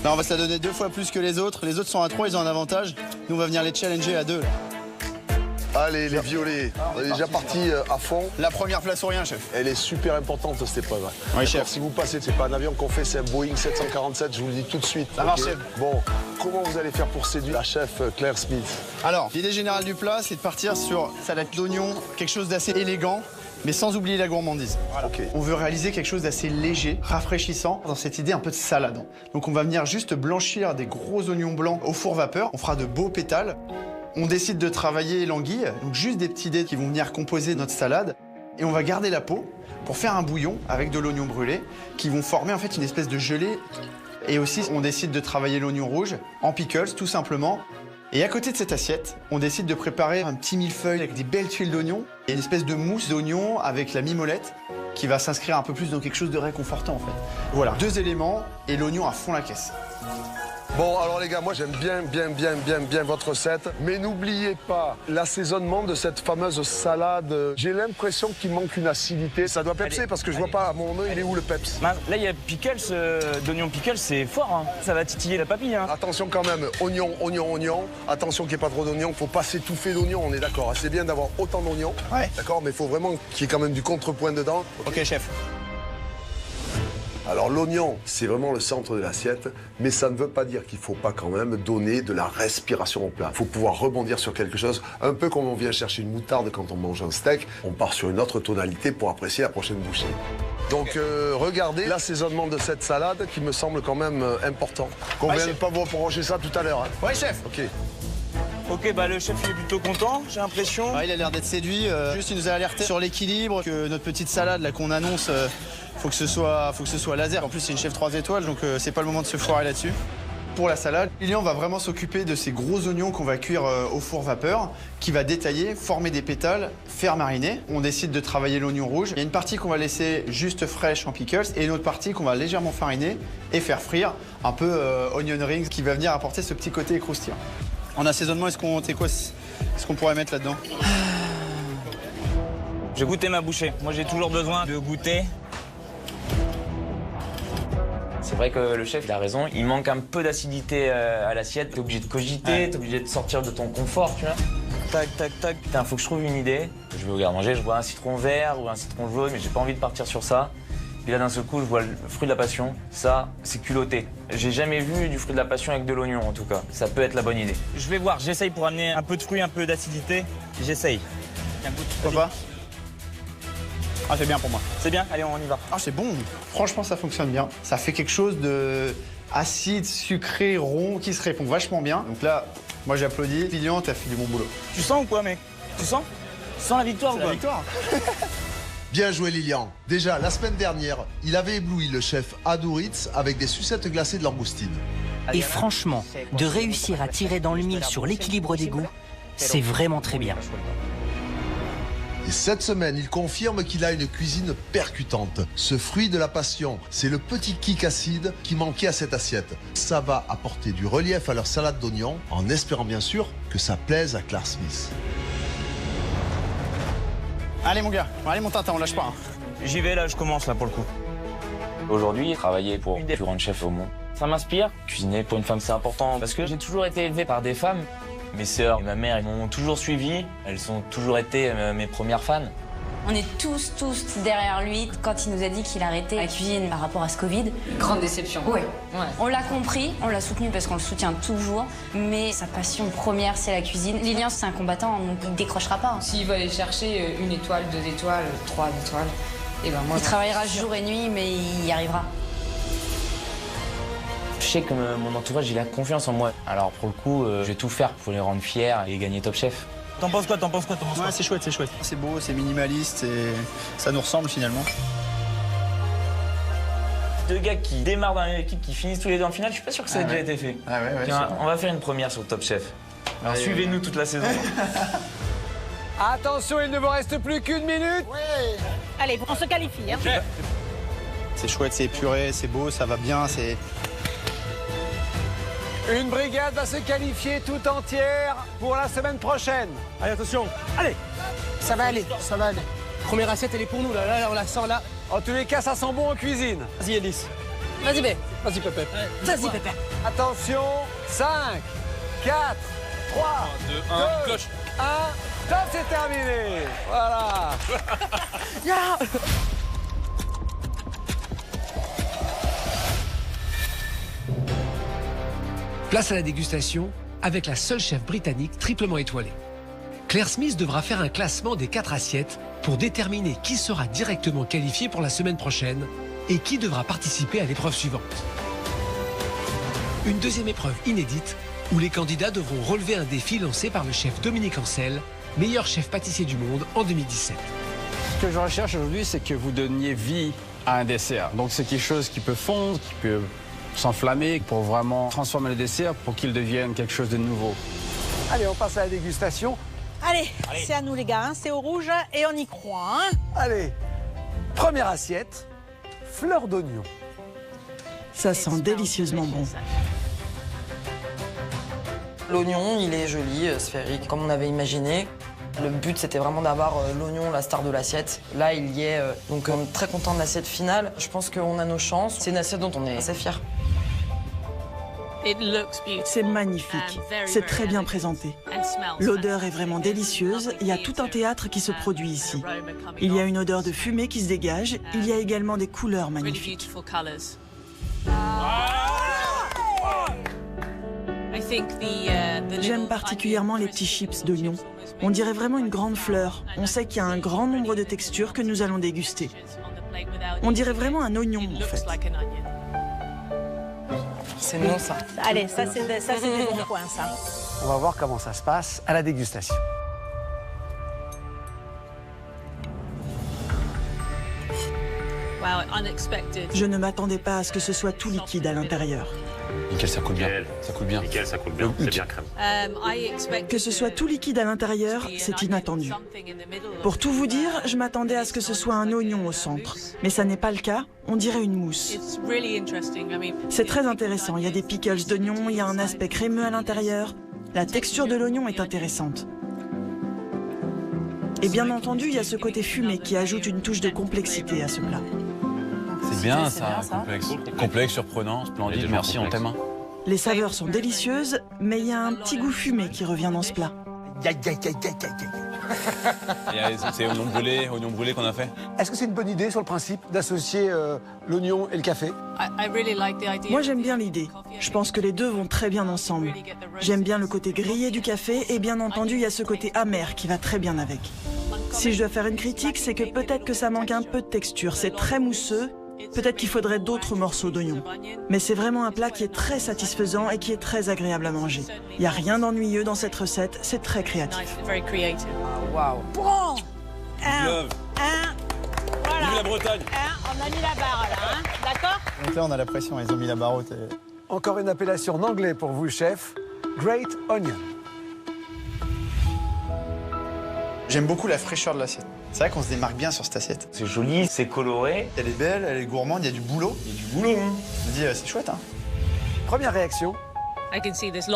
Speaker 14: Là, on va se la donner 2 fois plus que les autres. Les autres sont à 3, ils ont un avantage. Nous, on va venir les challenger à 2. Là.
Speaker 13: Allez, les violets, on est déjà parti à fond.
Speaker 14: La première place ou rien, chef.
Speaker 13: Elle est super importante, cette épreuve.
Speaker 14: Oui, chef.
Speaker 13: Si vous passez, c'est pas un avion qu'on fait, c'est un Boeing 747, je vous le dis tout de suite.
Speaker 14: Ça marche, chef.
Speaker 13: Bon, comment vous allez faire pour séduire la chef Claire Smith?
Speaker 14: Alors, l'idée générale du plat, c'est de partir sur salade d'oignon, quelque chose d'assez élégant, mais sans oublier la gourmandise. Voilà. Okay. On veut réaliser quelque chose d'assez léger, rafraîchissant, dans cette idée un peu de salade. Donc on va venir juste blanchir des gros oignons blancs au four vapeur. On fera de beaux pétales. On décide de travailler l'anguille, donc juste des petits dés qui vont venir composer notre salade. Et on va garder la peau pour faire un bouillon avec de l'oignon brûlé qui vont former en fait une espèce de gelée. Et aussi, on décide de travailler l'oignon rouge en pickles, tout simplement. Et à côté de cette assiette, on décide de préparer un petit millefeuille avec des belles tuiles d'oignon et une espèce de mousse d'oignon avec la mimolette qui va s'inscrire un peu plus dans quelque chose de réconfortant en fait. Voilà, 2 éléments et l'oignon à fond la caisse.
Speaker 13: Bon, alors les gars, moi j'aime bien votre recette. Mais n'oubliez pas l'assaisonnement de cette fameuse salade. J'ai l'impression qu'il manque une acidité. Ça doit pepser parce que je vois pas à mon œil, il est où le peps?
Speaker 22: Là, il y a pickles, d'oignon pickles, c'est fort. Hein. Ça va titiller la papille. Hein.
Speaker 13: Attention quand même, oignon. Attention qu'il n'y ait pas trop d'oignons. Faut pas s'étouffer d'oignons, on est d'accord. C'est bien d'avoir autant d'oignons.
Speaker 14: Ouais.
Speaker 13: D'accord, mais il faut vraiment qu'il y ait quand même du contrepoint dedans.
Speaker 14: Ok, chef.
Speaker 13: Alors l'oignon, c'est vraiment le centre de l'assiette, mais ça ne veut pas dire qu'il ne faut pas quand même donner de la respiration au plat. Il faut pouvoir rebondir sur quelque chose, un peu comme on vient chercher une moutarde quand on mange un steak, on part sur une autre tonalité pour apprécier la prochaine bouchée. Donc regardez l'assaisonnement de cette salade qui me semble quand même important. Qu'on vienne pas vous reprocher ça tout à l'heure. Hein.
Speaker 14: Ouais, chef.
Speaker 13: Ok.
Speaker 22: Ok, bah le chef il est plutôt content, j'ai l'impression.
Speaker 14: Ouais, il a l'air d'être séduit. Juste, il nous a alerté sur l'équilibre, que notre petite salade là qu'on annonce, faut que ce soit laser. En plus, c'est une chef 3 étoiles, donc c'est pas le moment de se foirer là-dessus. Pour la salade, Lilian va vraiment s'occuper de ces gros oignons qu'on va cuire au four vapeur, qui va détailler, former des pétales, faire mariner. On décide de travailler l'oignon rouge. Il y a une partie qu'on va laisser juste fraîche en pickles et une autre partie qu'on va légèrement fariner et faire frire, un peu onion rings, qui va venir apporter ce petit côté croustillant. En assaisonnement, est-ce qu'on pourrait mettre là-dedans?
Speaker 22: Je vais goûter ma bouchée. Moi, j'ai toujours besoin de goûter. C'est vrai que le chef, il a raison. Il manque un peu d'acidité à l'assiette. T'es obligé de cogiter, t'es obligé de sortir de ton confort, tu vois. Tac. Putain, faut que je trouve une idée. Je vais au garde-manger, je vois un citron vert ou un citron jaune, mais j'ai pas envie de partir sur ça. Puis là, d'un seul coup, je vois le fruit de la passion. Ça, c'est culotté. J'ai jamais vu du fruit de la passion avec de l'oignon, en tout cas. Ça peut être la bonne idée. Je vais voir, j'essaye pour amener un peu de fruit, un peu d'acidité. J'essaye.
Speaker 14: Pourquoi pas? Ah, c'est bien pour moi.
Speaker 22: C'est bien? Allez, on y va.
Speaker 14: Ah, c'est bon. Franchement, ça fonctionne bien. Ça fait quelque chose de acide, sucré, rond, qui se répond vachement bien. Donc là, Moi j'applaudis. Lilian, t'as fait du bon boulot.
Speaker 3: Tu sens ou quoi, mec? Tu sens la victoire ou
Speaker 14: C'est
Speaker 3: quoi?
Speaker 14: la victoire.
Speaker 13: Bien joué Lilian. Déjà, la semaine dernière, il avait ébloui le chef Adouritz avec des sucettes glacées de langoustine.
Speaker 5: Et franchement, de réussir à tirer dans le mille sur l'équilibre des goûts, c'est vraiment très bien.
Speaker 13: Et cette semaine, il confirme qu'il a une cuisine percutante. Ce fruit de la passion, c'est le petit kick acide qui manquait à cette assiette. Ça va apporter du relief à leur salade d'oignons, en espérant bien sûr que ça plaise à Claire Smith.
Speaker 14: Allez mon gars, allez mon Tintin, on lâche pas.
Speaker 22: J'y vais là, je commence là pour le coup. Aujourd'hui, travailler pour une des plus grandes chefs au monde, ça m'inspire. Cuisiner pour une femme, c'est important parce que j'ai toujours été élevé par des femmes. Mes sœurs et ma mère, ils m'ont toujours suivi. Elles ont toujours été mes premières fans.
Speaker 7: On est tous derrière lui. Quand il nous a dit qu'il arrêtait la cuisine par rapport à ce Covid.
Speaker 4: Grande déception.
Speaker 7: Oui. Ouais. On l'a compris, on l'a soutenu parce qu'on le soutient toujours. Mais sa passion première, c'est la cuisine. Lilian, c'est un combattant, donc il ne décrochera pas.
Speaker 4: S'il veut aller chercher 1 étoile, 2 étoiles, 3 étoiles, et ben moi,
Speaker 7: il travaillera jour et nuit, mais il y arrivera.
Speaker 22: Je sais que mon entourage, il a confiance en moi. Alors pour le coup, je vais tout faire pour les rendre fiers et gagner Top Chef.
Speaker 3: T'en penses quoi?
Speaker 14: Ouais, c'est chouette, c'est chouette. C'est beau, c'est minimaliste et ça nous ressemble finalement.
Speaker 22: 2 gars qui démarrent dans la même équipe, qui finissent tous les deux en finale, je suis pas sûr que ça ait déjà été fait.
Speaker 14: Ah ouais,
Speaker 22: Tiens, on va faire une première sur Top Chef. Alors suivez-nous toute la saison.
Speaker 9: Attention, il ne vous reste plus qu'1 minute.
Speaker 12: Allez, on se qualifie. Hein.
Speaker 14: C'est chouette, c'est épuré, c'est beau, ça va bien, c'est...
Speaker 9: Une brigade va se qualifier tout entière pour la semaine prochaine.
Speaker 18: Allez, attention. Allez.
Speaker 17: Ça va aller, ça va aller. Première assiette, elle est pour nous, là, on la sent là.
Speaker 9: En tous les cas, ça sent bon en cuisine.
Speaker 17: Vas-y, Elise.
Speaker 4: Vas-y, Bé.
Speaker 17: Vas-y, Pépé.
Speaker 4: Vas-y, Pépé.
Speaker 9: Attention, 5, 4, 3, 2, 1, 1, top, c'est terminé. Voilà. Place à la dégustation avec la seule chef britannique triplement étoilée. Claire Smith devra faire un classement des 4 assiettes pour déterminer qui sera directement qualifié pour la semaine prochaine et qui devra participer à l'épreuve suivante. Une deuxième épreuve inédite où les candidats devront relever un défi lancé par le chef Dominique Ancel, meilleur chef pâtissier du monde en 2017.
Speaker 23: Ce que je recherche aujourd'hui, c'est que vous donniez vie à un dessert. Donc c'est quelque chose qui peut fondre, qui peut s'enflammer pour vraiment transformer le dessert pour qu'il devienne quelque chose de nouveau.
Speaker 9: Allez, on passe à la dégustation.
Speaker 12: Allez. C'est à nous les gars, hein. C'est au rouge et on y croit. Hein.
Speaker 9: Allez, première assiette, fleur d'oignon.
Speaker 15: Ça sent délicieusement bon.
Speaker 4: L'oignon, il est joli, sphérique, comme on avait imaginé. Le but, c'était vraiment d'avoir l'oignon, la star de l'assiette. Là, il y est. Donc, on est très content de l'assiette finale. Je pense qu'on a nos chances. C'est une assiette dont on est assez fiers.
Speaker 15: C'est magnifique. C'est très bien présenté. L'odeur est vraiment délicieuse. Il y a tout un théâtre qui se produit ici. Il y a une odeur de fumée qui se dégage. Il y a également des couleurs magnifiques. J'aime particulièrement les petits chips d'oignons. On dirait vraiment une grande fleur. On sait qu'il y a un grand nombre de textures que nous allons déguster. On dirait vraiment un oignon, en fait.
Speaker 4: C'est non, ça.
Speaker 12: Allez, ça c'est des bons points, ça.
Speaker 9: On va voir comment ça se passe à la dégustation.
Speaker 15: Je ne m'attendais pas à ce que ce soit tout liquide à l'intérieur.
Speaker 20: Nickel, ça coule bien. Ça coule bien.
Speaker 21: Nickel, ça coule bien. C'est bien crème.
Speaker 15: Que ce soit tout liquide à l'intérieur, c'est inattendu. Pour tout vous dire, je m'attendais à ce que ce soit un oignon au centre. Mais ça n'est pas le cas, on dirait une mousse. C'est très intéressant, il y a des pickles d'oignon, il y a un aspect crémeux à l'intérieur. La texture de l'oignon est intéressante. Et bien entendu, il y a ce côté fumé qui ajoute une touche de complexité à ce plat.
Speaker 20: C'est bien ça, complexe. Complexe, surprenant, splendide, merci, on t'aime.
Speaker 15: Les saveurs sont délicieuses, mais il y a un petit goût fumé qui revient dans ce plat.
Speaker 20: C'est oignon brûlé qu'on a fait.
Speaker 9: Est-ce que c'est une bonne idée sur le principe d'associer l'oignon et le café?
Speaker 15: Moi j'aime bien l'idée. Je pense que les deux vont très bien ensemble. J'aime bien le côté grillé du café et bien entendu il y a ce côté amer qui va très bien avec. Si je dois faire une critique, c'est que peut-être que ça manque un peu de texture. C'est très mousseux Peut-être qu'il faudrait d'autres morceaux d'oignon. Mais c'est vraiment un plat qui est très satisfaisant et qui est très agréable à manger. Il n'y a rien d'ennuyeux dans cette recette, c'est très créatif.
Speaker 12: Wow. Bon,
Speaker 1: Love.
Speaker 12: Voilà.
Speaker 1: Vive la Bretagne.
Speaker 12: On a mis la barre là, hein. D'accord?
Speaker 14: Donc là, on a la pression, ils ont mis la barre haute.
Speaker 9: Encore une appellation en anglais pour vous, chef. Great Onion.
Speaker 14: J'aime beaucoup la fraîcheur de l'assiette. C'est vrai qu'on se démarque bien sur cette assiette.
Speaker 22: C'est joli, c'est coloré.
Speaker 14: Elle est belle, elle est gourmande, il y a du boulot.
Speaker 22: Il y a du boulot, hein.
Speaker 14: Je me dis, c'est chouette, hein.
Speaker 9: Première réaction.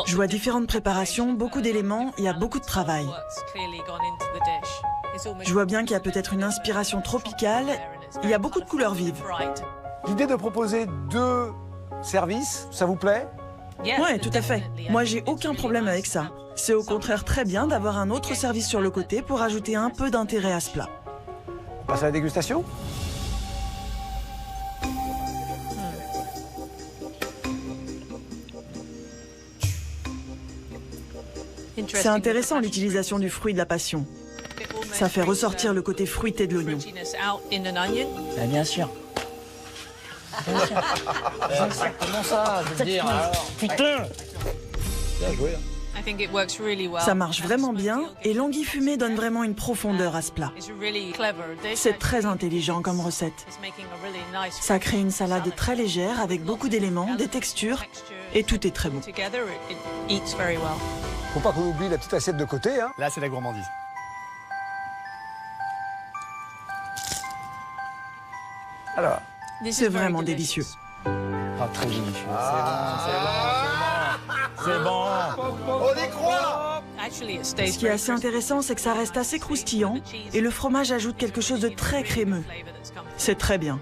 Speaker 15: Je vois différentes préparations, beaucoup d'éléments, il y a beaucoup de travail. Je vois bien qu'il y a peut-être une inspiration tropicale, il y a beaucoup de couleurs vives.
Speaker 9: L'idée de proposer 2 services, ça vous plaît?
Speaker 15: Ouais, tout à fait. Moi, j'ai aucun problème avec ça. C'est au contraire très bien d'avoir un autre service sur le côté pour ajouter un peu d'intérêt à ce plat.
Speaker 9: On passe à la dégustation?
Speaker 15: C'est intéressant l'utilisation du fruit de la passion. Ça fait ressortir le côté fruité de l'oignon.
Speaker 2: Bien sûr.
Speaker 11: Comment ça, je veux dire, alors?
Speaker 2: Putain!
Speaker 11: Bien joué.
Speaker 15: Ça marche vraiment bien et l'anguille fumée donne vraiment une profondeur à ce plat. C'est très intelligent comme recette. Ça crée une salade très légère avec beaucoup d'éléments, des textures et tout est très bon.
Speaker 9: Faut pas qu'on oublie la petite assiette de côté, hein.
Speaker 14: Là, c'est la gourmandise.
Speaker 9: Alors,
Speaker 15: c'est vraiment délicieux.
Speaker 22: Ah, très délicieux.
Speaker 11: C'est bon.
Speaker 14: On y croit.
Speaker 15: Ce qui est assez intéressant, c'est que ça reste assez croustillant et le fromage ajoute quelque chose de très crémeux. C'est très bien.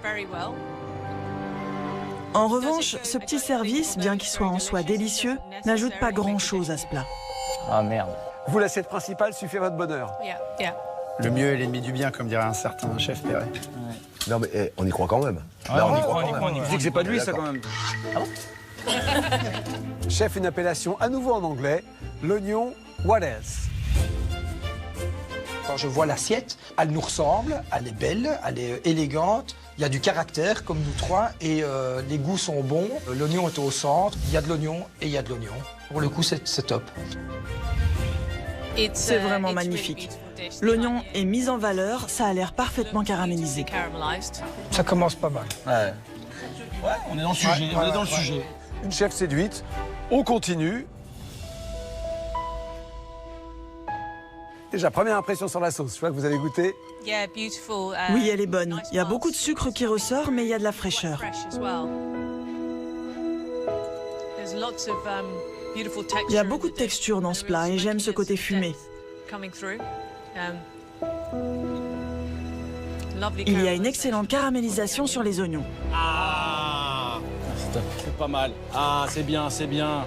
Speaker 15: En revanche, ce petit service, bien qu'il soit en soi délicieux, n'ajoute pas grand-chose à ce plat.
Speaker 22: Ah merde.
Speaker 9: vous, l'assiette principale suffit à votre bonheur.
Speaker 14: Le mieux est l'ennemi du bien, comme dirait un certain chef Perret.
Speaker 13: Non, mais on y croit quand même.
Speaker 14: Là,
Speaker 13: on y croit quand même.
Speaker 9: Je dis que c'est pas de lui, ça, quand même. Chef, une appellation à nouveau en anglais, l'oignon what else?
Speaker 17: Quand je vois l'assiette, elle nous ressemble, elle est belle, elle est élégante, il y a du caractère comme nous trois et les goûts sont bons. L'oignon est au centre, il y a de l'oignon et il y a de l'oignon. Pour le coup, c'est top.
Speaker 15: C'est vraiment magnifique. L'oignon est mis en valeur, ça a l'air parfaitement caramélisé.
Speaker 17: Ça commence pas mal.
Speaker 11: Ouais, on est dans le sujet, on est dans le sujet.
Speaker 9: Une chef séduite, on continue. Déjà, première impression sur la sauce, je vois que vous avez goûté.
Speaker 15: Oui, elle est bonne. Il y a beaucoup de sucre qui ressort, mais il y a de la fraîcheur. Il y a beaucoup de texture dans ce plat et j'aime ce côté fumé. Il y a une excellente caramélisation sur les oignons.
Speaker 11: Ah, c'est pas mal. Ah, c'est bien, c'est bien.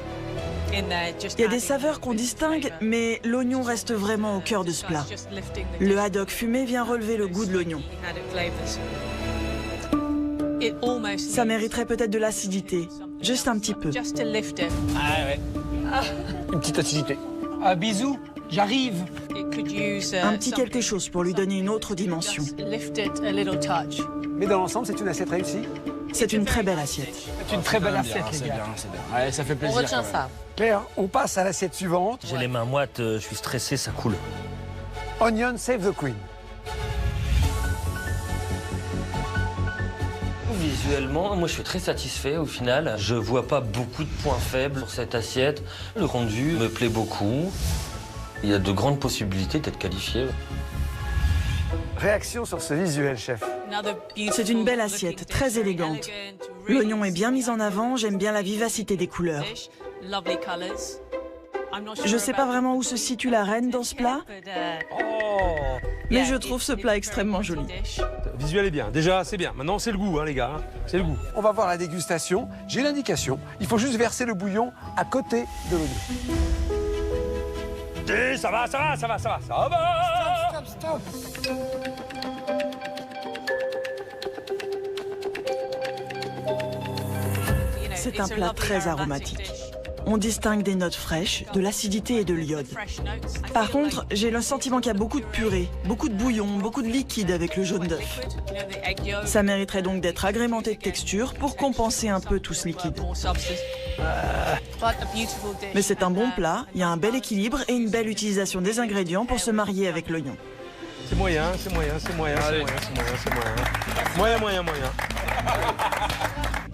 Speaker 15: Il y a des saveurs qu'on distingue, mais l'oignon reste vraiment au cœur de ce plat. Le haddock fumé vient relever le goût de l'oignon. Ça mériterait peut-être de l'acidité, juste un petit peu.
Speaker 11: Ah ouais. Une petite acidité.
Speaker 17: Ah, bisous, j'arrive.
Speaker 15: Un petit quelque chose pour lui donner une autre dimension.
Speaker 9: Mais dans l'ensemble, c'est une assiette réussie.
Speaker 15: C'est une très belle assiette.
Speaker 17: C'est une très belle assiette, les gars.
Speaker 11: C'est bien. Ouais, ça fait plaisir.
Speaker 4: On retient ça.
Speaker 9: Claire, on passe à l'assiette suivante.
Speaker 2: J'ai les mains moites, je suis stressé, ça coule.
Speaker 9: Onion Save the Queen.
Speaker 2: Visuellement, moi je suis très satisfait au final. Je vois pas beaucoup de points faibles sur cette assiette. Le rendu me plaît beaucoup. Il y a de grandes possibilités d'être qualifié.
Speaker 9: Réaction sur ce visuel, chef.
Speaker 15: C'est une belle assiette, très élégante. L'oignon est bien mis en avant, j'aime bien la vivacité des couleurs. Je sais pas vraiment où se situe la reine dans ce plat, mais je trouve ce plat extrêmement joli.
Speaker 18: Le visuel est bien. Déjà, c'est bien. Maintenant, c'est le goût, hein, les gars. C'est le goût.
Speaker 9: On va voir la dégustation. J'ai l'indication. Il faut juste verser le bouillon à côté de l'oignon.
Speaker 18: Ça va.
Speaker 17: Stop.
Speaker 15: C'est un plat très aromatique. on distingue des notes fraîches, de l'acidité et de l'iode. Par contre, j'ai le sentiment qu'il y a beaucoup de purée, beaucoup de bouillon, beaucoup de liquide avec le jaune d'œuf. Ça mériterait donc d'être agrémenté de texture pour compenser un peu tout ce liquide. Mais c'est un bon plat, il y a un bel équilibre et une belle utilisation des ingrédients pour se marier avec l'oignon.
Speaker 18: C'est moyen, c'est moyen, c'est moyen, c'est moyen, c'est moyen, c'est moyen. Moyen.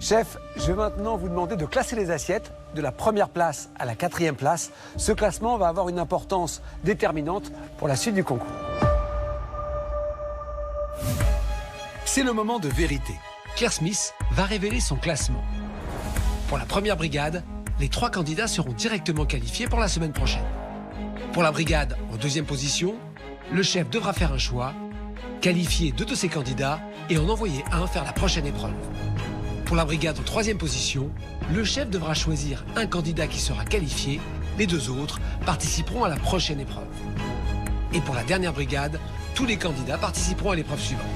Speaker 9: Chef, je vais maintenant vous demander de classer les assiettes de la première place à la 4e place. Ce classement va avoir une importance déterminante pour la suite du concours. C'est le moment de vérité. Claire Smith va révéler son classement. Pour la première brigade, les 3 candidats seront directement qualifiés pour la semaine prochaine. Pour la brigade en 2e position, le chef devra faire un choix, qualifier 2 de ses candidats et en envoyer un faire la prochaine épreuve. Pour la brigade en 3e position, le chef devra choisir un candidat qui sera qualifié, les 2 autres participeront à la prochaine épreuve. Et pour la dernière brigade, tous les candidats participeront à l'épreuve suivante.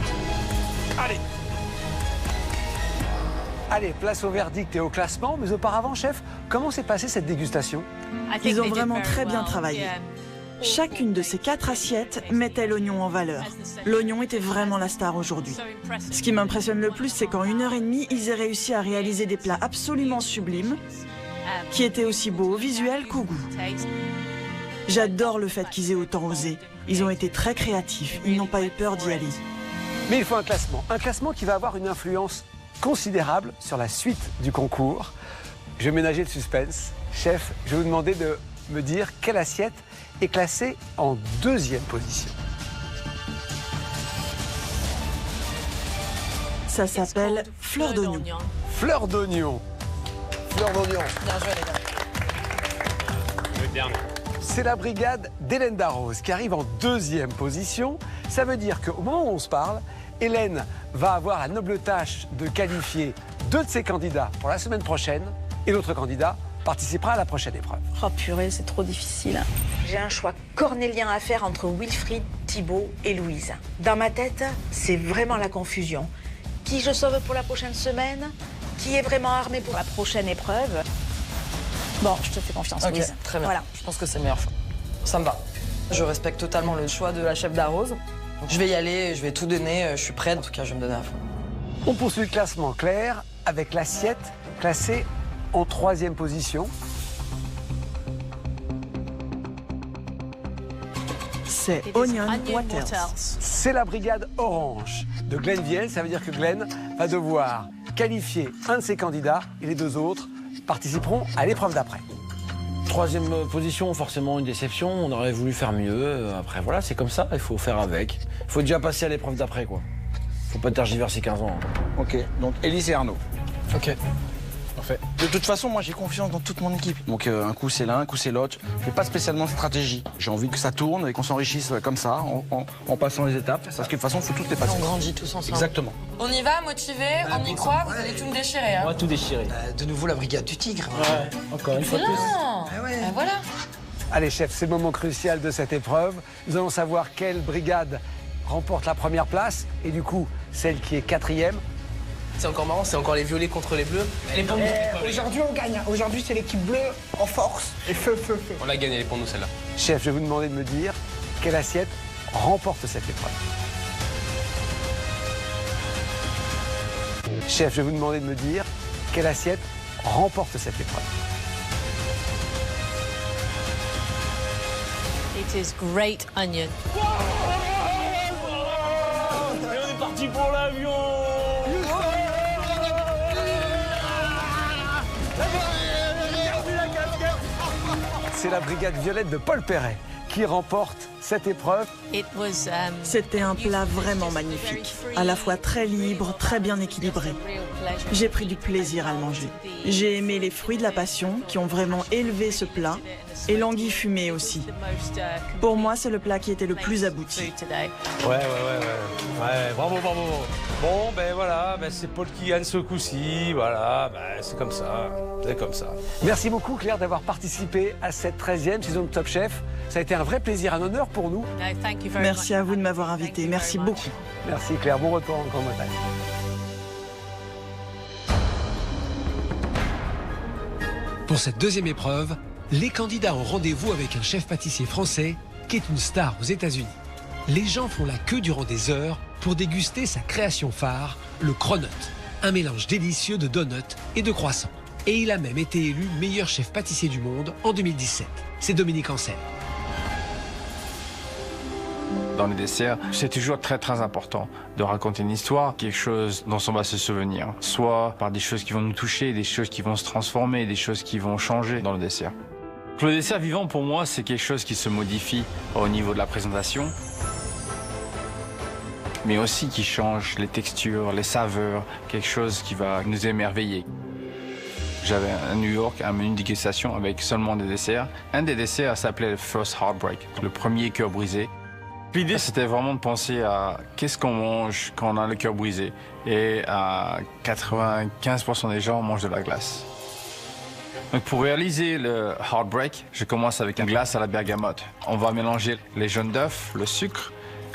Speaker 9: Allez, place au verdict et au classement, mais auparavant, chef, comment s'est passée cette dégustation?
Speaker 15: Ils ont vraiment très bien travaillé. Chacune de ces 4 assiettes mettait l'oignon en valeur. L'oignon était vraiment la star aujourd'hui. Ce qui m'impressionne le plus, c'est qu'en 1h30, ils aient réussi à réaliser des plats absolument sublimes, qui étaient aussi beaux au visuel qu'au goût. J'adore le fait qu'ils aient autant osé. Ils ont été très créatifs, ils n'ont pas eu peur d'y aller.
Speaker 9: Mais il faut un classement qui va avoir une influence considérable sur la suite du concours. Je vais ménager le suspense. Chef, je vais vous demander de me dire quelle assiette est classée en 2e position.
Speaker 15: Ça s'appelle fleur d'oignon.
Speaker 9: Fleur d'oignon. Fleur d'oignon.
Speaker 4: Bien joué, les gars.
Speaker 9: C'est la brigade d'Hélène Darroze qui arrive en 2e position. Ça veut dire qu'au moment où on se parle, Hélène va avoir la noble tâche de qualifier 2 de ses candidats pour la semaine prochaine et l'autre candidat participera à la prochaine épreuve.
Speaker 6: Oh purée, c'est trop difficile. J'ai un choix cornélien à faire entre Wilfried, Thibaut et Louise. Dans ma tête, c'est vraiment la confusion. Qui je sauve pour la prochaine semaine? Qui est vraiment armé pour la prochaine épreuve? Bon, je te fais confiance,
Speaker 4: Ok,
Speaker 6: Louise.
Speaker 4: très bien.
Speaker 6: Voilà.
Speaker 4: Je pense que c'est le meilleur choix. Ça me va. Je respecte totalement le choix de la chef Darroze. Je vais y aller, je vais tout donner, je suis prête. En tout cas, je vais me donner à fond.
Speaker 9: On poursuit le classement clair avec l'assiette classée en 3e position.
Speaker 15: C'est Onion Waters.
Speaker 9: C'est la brigade orange de Glenn Viel. Ça veut dire que Glenn va devoir qualifier un de ses candidats et les 2 autres participeront à l'épreuve d'après.
Speaker 11: 3e position, forcément une déception. On aurait voulu faire mieux. Après, voilà, c'est comme ça. Il faut faire avec. Il faut déjà passer à l'épreuve d'après, quoi. Faut pas tergiverser 15 ans.
Speaker 14: Ok, donc Élise et Arnaud.
Speaker 11: Ok.
Speaker 14: Parfait. De toute façon, moi j'ai confiance dans toute mon équipe. Donc un coup c'est l'un, un coup c'est l'autre. Je n'ai pas spécialement de stratégie. J'ai envie que ça tourne et qu'on s'enrichisse comme ça, en passant les étapes. Parce que de toute façon, il faut toutes les passer.
Speaker 4: On grandit tous ensemble.
Speaker 14: Exactement.
Speaker 4: On y va, motivé, on y croit, vous allez tout me déchirer. Hein.
Speaker 3: On va tout déchirer.
Speaker 17: De nouveau la brigade du tigre.
Speaker 3: Ouais, encore une fois plus.
Speaker 4: Ben voilà.
Speaker 9: Allez chef, c'est le moment crucial de cette épreuve. Nous allons savoir quelle brigade remporte la première place et du coup celle qui est 4e.
Speaker 2: C'est encore marrant, c'est encore les violets contre les bleus. Les ponts
Speaker 17: Aujourd'hui on gagne. Aujourd'hui c'est l'équipe bleue en force. Et feu.
Speaker 2: On l'a gagné les ponts nous celle-là.
Speaker 9: Chef, je vais vous demander de me dire quelle assiette remporte cette épreuve. Chef, je vais vous demander de me dire quelle assiette remporte cette épreuve.
Speaker 12: It is great onion.
Speaker 3: Et on est parti pour l'avion.
Speaker 9: C'est la brigade violette de Paul Perret qui remporte cette épreuve.
Speaker 15: C'était un plat vraiment magnifique, à la fois très libre, très bien équilibré. J'ai pris du plaisir à le manger. J'ai aimé les fruits de la passion qui ont vraiment élevé ce plat et l'anguille fumée aussi. Pour moi, c'est le plat qui était le plus abouti.
Speaker 18: Ouais, bravo. Bon, ben voilà, c'est Paul qui gagne ce coup-ci, voilà, c'est comme ça.
Speaker 9: Merci beaucoup Claire d'avoir participé à cette 13e saison de Top Chef. Ça a été un vrai plaisir, un honneur pour nous.
Speaker 15: Merci à vous de m'avoir invité, merci beaucoup.
Speaker 9: Merci Claire, bon retour en Grande-Bretagne. Pour cette deuxième épreuve, les candidats ont rendez-vous avec un chef pâtissier français qui est une star aux États-Unis. Les gens font la queue durant des heures pour déguster sa création phare, le cronut, un mélange délicieux de donuts et de croissants. Et il a même été élu meilleur chef pâtissier du monde en 2017. C'est Dominique Ansel.
Speaker 23: Dans les desserts, c'est toujours très important de raconter une histoire, quelque chose dont on va se souvenir. Soit par des choses qui vont nous toucher, des choses qui vont se transformer, des choses qui vont changer dans le dessert. Le dessert vivant, pour moi, c'est quelque chose qui se modifie au niveau de la présentation, mais aussi qui change les textures, les saveurs, quelque chose qui va nous émerveiller. J'avais à New York un menu de dégustation avec seulement des desserts. Un des desserts s'appelait le First Heartbreak, le premier cœur brisé. L'idée, c'était vraiment de penser à qu'est-ce qu'on mange quand on a le cœur brisé. Et à 95% des gens mangent de la glace. Donc pour réaliser le Heartbreak, je commence avec une glace à la bergamote. On va mélanger les jaunes d'œufs, le sucre,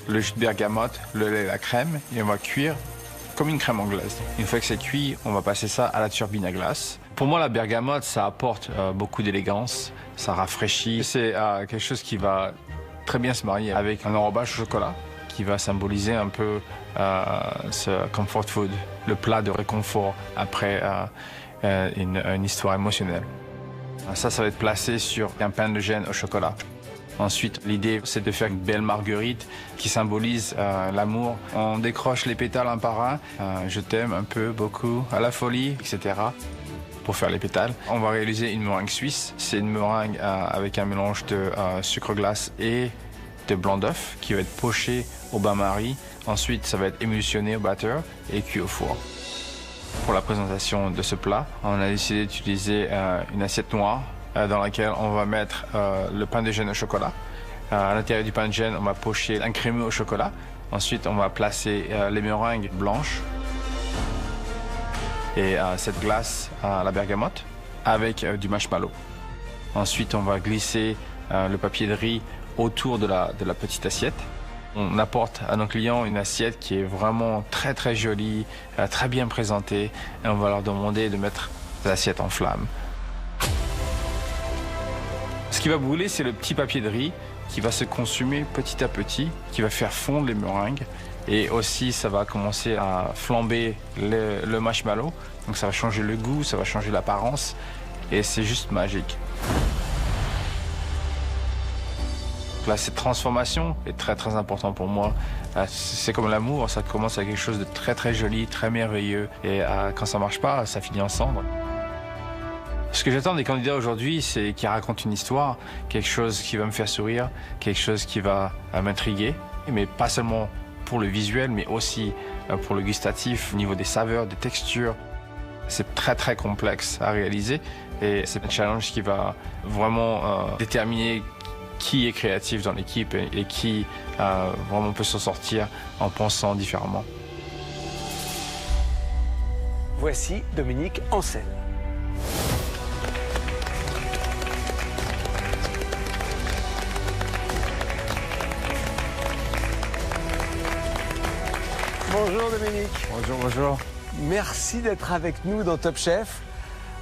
Speaker 23: le jus de bergamote, le lait et la crème, et on va cuire comme une crème anglaise. Une fois que c'est cuit, on va passer ça à la turbine à glace. Pour moi, la bergamote, ça apporte beaucoup d'élégance, ça rafraîchit. C'est quelque chose qui va très bien se marier avec un enrobage au chocolat qui va symboliser un peu ce comfort food, le plat de réconfort après une histoire émotionnelle. Ça va être placé sur un pain de gêne au chocolat. Ensuite, l'idée, c'est de faire une belle marguerite qui symbolise l'amour. On décroche les pétales un par un. Je t'aime un peu, beaucoup, à la folie, etc. Pour faire les pétales. On va réaliser une meringue suisse. C'est une meringue avec un mélange de sucre glace et de blanc d'œuf qui va être poché au bain-marie. Ensuite, ça va être émulsionné au batteur et cuit au four. Pour la présentation de ce plat, on a décidé d'utiliser une assiette noire dans laquelle on va mettre le pain de gêne au chocolat. À l'intérieur du pain de gêne, on va pocher un crémeux au chocolat. Ensuite, on va placer les meringues blanches et cette glace à la bergamote avec du marshmallow. Ensuite, on va glisser le papier de riz autour de la petite assiette. On apporte à nos clients une assiette qui est vraiment très jolie, très bien présentée, et on va leur demander de mettre l'assiette en flamme. Ce qui va brûler, c'est le petit papier de riz qui va se consumer petit à petit, qui va faire fondre les meringues. Et aussi, ça va commencer à flamber le marshmallow. Donc ça va changer le goût, ça va changer l'apparence. Et c'est juste magique. Là, cette transformation est très importante pour moi. C'est comme l'amour, ça commence avec quelque chose de très joli, très merveilleux. Et quand ça marche pas, ça finit en cendres. Ce que j'attends des candidats aujourd'hui, c'est qu'ils racontent une histoire, quelque chose qui va me faire sourire, quelque chose qui va m'intriguer, mais pas seulement pour le visuel, mais aussi pour le gustatif, au niveau des saveurs, des textures. C'est très complexe à réaliser et c'est un challenge qui va vraiment déterminer qui est créatif dans l'équipe et qui vraiment peut s'en sortir en pensant différemment.
Speaker 10: Voici Dominique Ansel. Bonjour Dominique.
Speaker 23: Bonjour.
Speaker 10: Merci d'être avec nous dans Top Chef.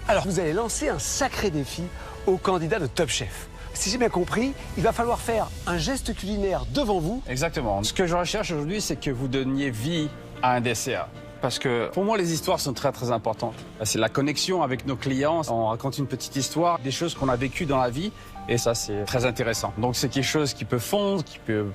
Speaker 10: Alors, vous allez lancer un sacré défi aux candidats de Top Chef. Si j'ai bien compris, il va falloir faire un geste culinaire devant vous.
Speaker 23: Exactement. Ce que je recherche aujourd'hui, c'est que vous donniez vie à un dessert. Parce que pour moi, les histoires sont très importantes. C'est la connexion avec nos clients. On raconte une petite histoire, des choses qu'on a vécues dans la vie. Et ça, c'est très intéressant. Donc, c'est quelque chose qui peut fondre, qui peut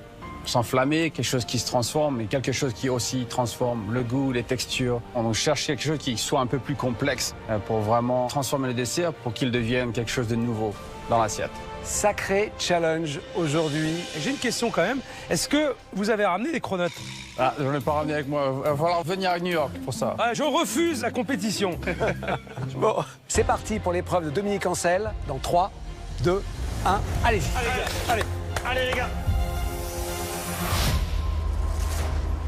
Speaker 23: s'enflammer, quelque chose qui se transforme, mais quelque chose qui aussi transforme le goût, les textures. On cherche quelque chose qui soit un peu plus complexe pour vraiment transformer le dessert pour qu'il devienne quelque chose de nouveau dans l'assiette.
Speaker 10: Sacré challenge aujourd'hui.
Speaker 18: J'ai une question quand même. Est-ce que vous avez ramené des cronuts?
Speaker 23: Ah, je ne l'ai pas ramené avec moi. Il va falloir venir à New York pour ça.
Speaker 18: Ah, je refuse la compétition.
Speaker 10: Bon, c'est parti pour l'épreuve de Dominique Ansel. Dans 3, 2, 1, allez-y.
Speaker 18: Allez les gars.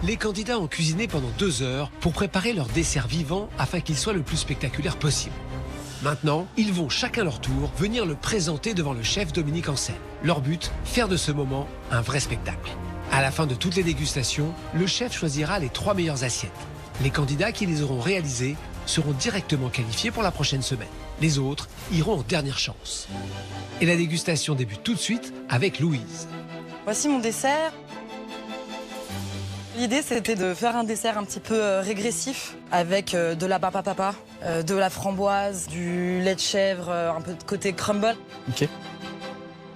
Speaker 9: Les candidats ont cuisiné pendant 2 heures pour préparer leur dessert vivant afin qu'il soit le plus spectaculaire possible. Maintenant, ils vont chacun leur tour venir le présenter devant le chef Dominique Ansel. Leur but, faire de ce moment un vrai spectacle. À la fin de toutes les dégustations, le chef choisira les 3 meilleures assiettes. Les candidats qui les auront réalisées seront directement qualifiés pour la prochaine semaine. Les autres iront en dernière chance. Et la dégustation débute tout de suite avec Louise.
Speaker 8: Voici mon dessert. L'idée, c'était de faire un dessert un petit peu régressif avec de la barbe à papa, de la framboise, du lait de chèvre, un peu de côté crumble.
Speaker 11: Ok.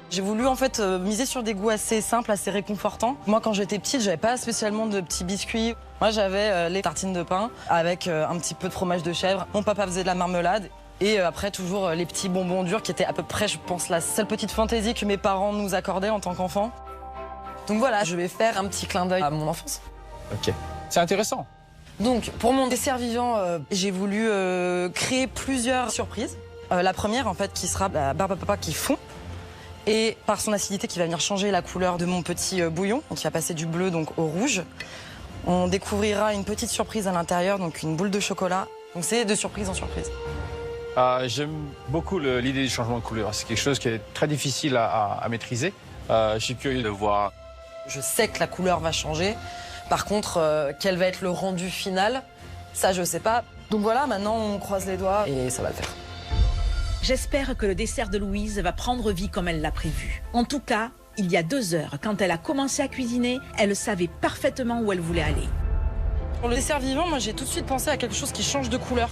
Speaker 8: J'ai voulu en fait miser sur des goûts assez simples, assez réconfortants. Moi, quand j'étais petite, j'avais pas spécialement de petits biscuits. Moi, j'avais les tartines de pain avec un petit peu de fromage de chèvre. Mon papa faisait de la marmelade. Et après, toujours les petits bonbons durs qui étaient à peu près, je pense, la seule petite fantaisie que mes parents nous accordaient en tant qu'enfants. Donc voilà, je vais faire un petit clin d'œil à mon enfance.
Speaker 11: Ok. C'est intéressant.
Speaker 8: Donc, pour mon dessert vivant, j'ai voulu créer plusieurs surprises. La première, en fait, qui sera la barbe à papa qui fond. Et par son acidité qui va venir changer la couleur de mon petit bouillon, qui va passer du bleu donc au rouge. On découvrira une petite surprise à l'intérieur, donc une boule de chocolat. Donc c'est de surprise en surprise.
Speaker 23: J'aime beaucoup l'idée du changement de couleur. C'est quelque chose qui est très difficile à maîtriser. Je suis curieux de voir.
Speaker 8: Je sais que la couleur va changer. Par contre, quel va être le rendu final, ça je sais pas. Donc voilà, maintenant on croise les doigts et ça va le faire.
Speaker 6: J'espère que le dessert de Louise va prendre vie comme elle l'a prévu. En tout cas, il y a 2 heures, quand elle a commencé à cuisiner, elle savait parfaitement où elle voulait aller.
Speaker 8: Pour le dessert vivant, moi j'ai tout de suite pensé à quelque chose qui change de couleur.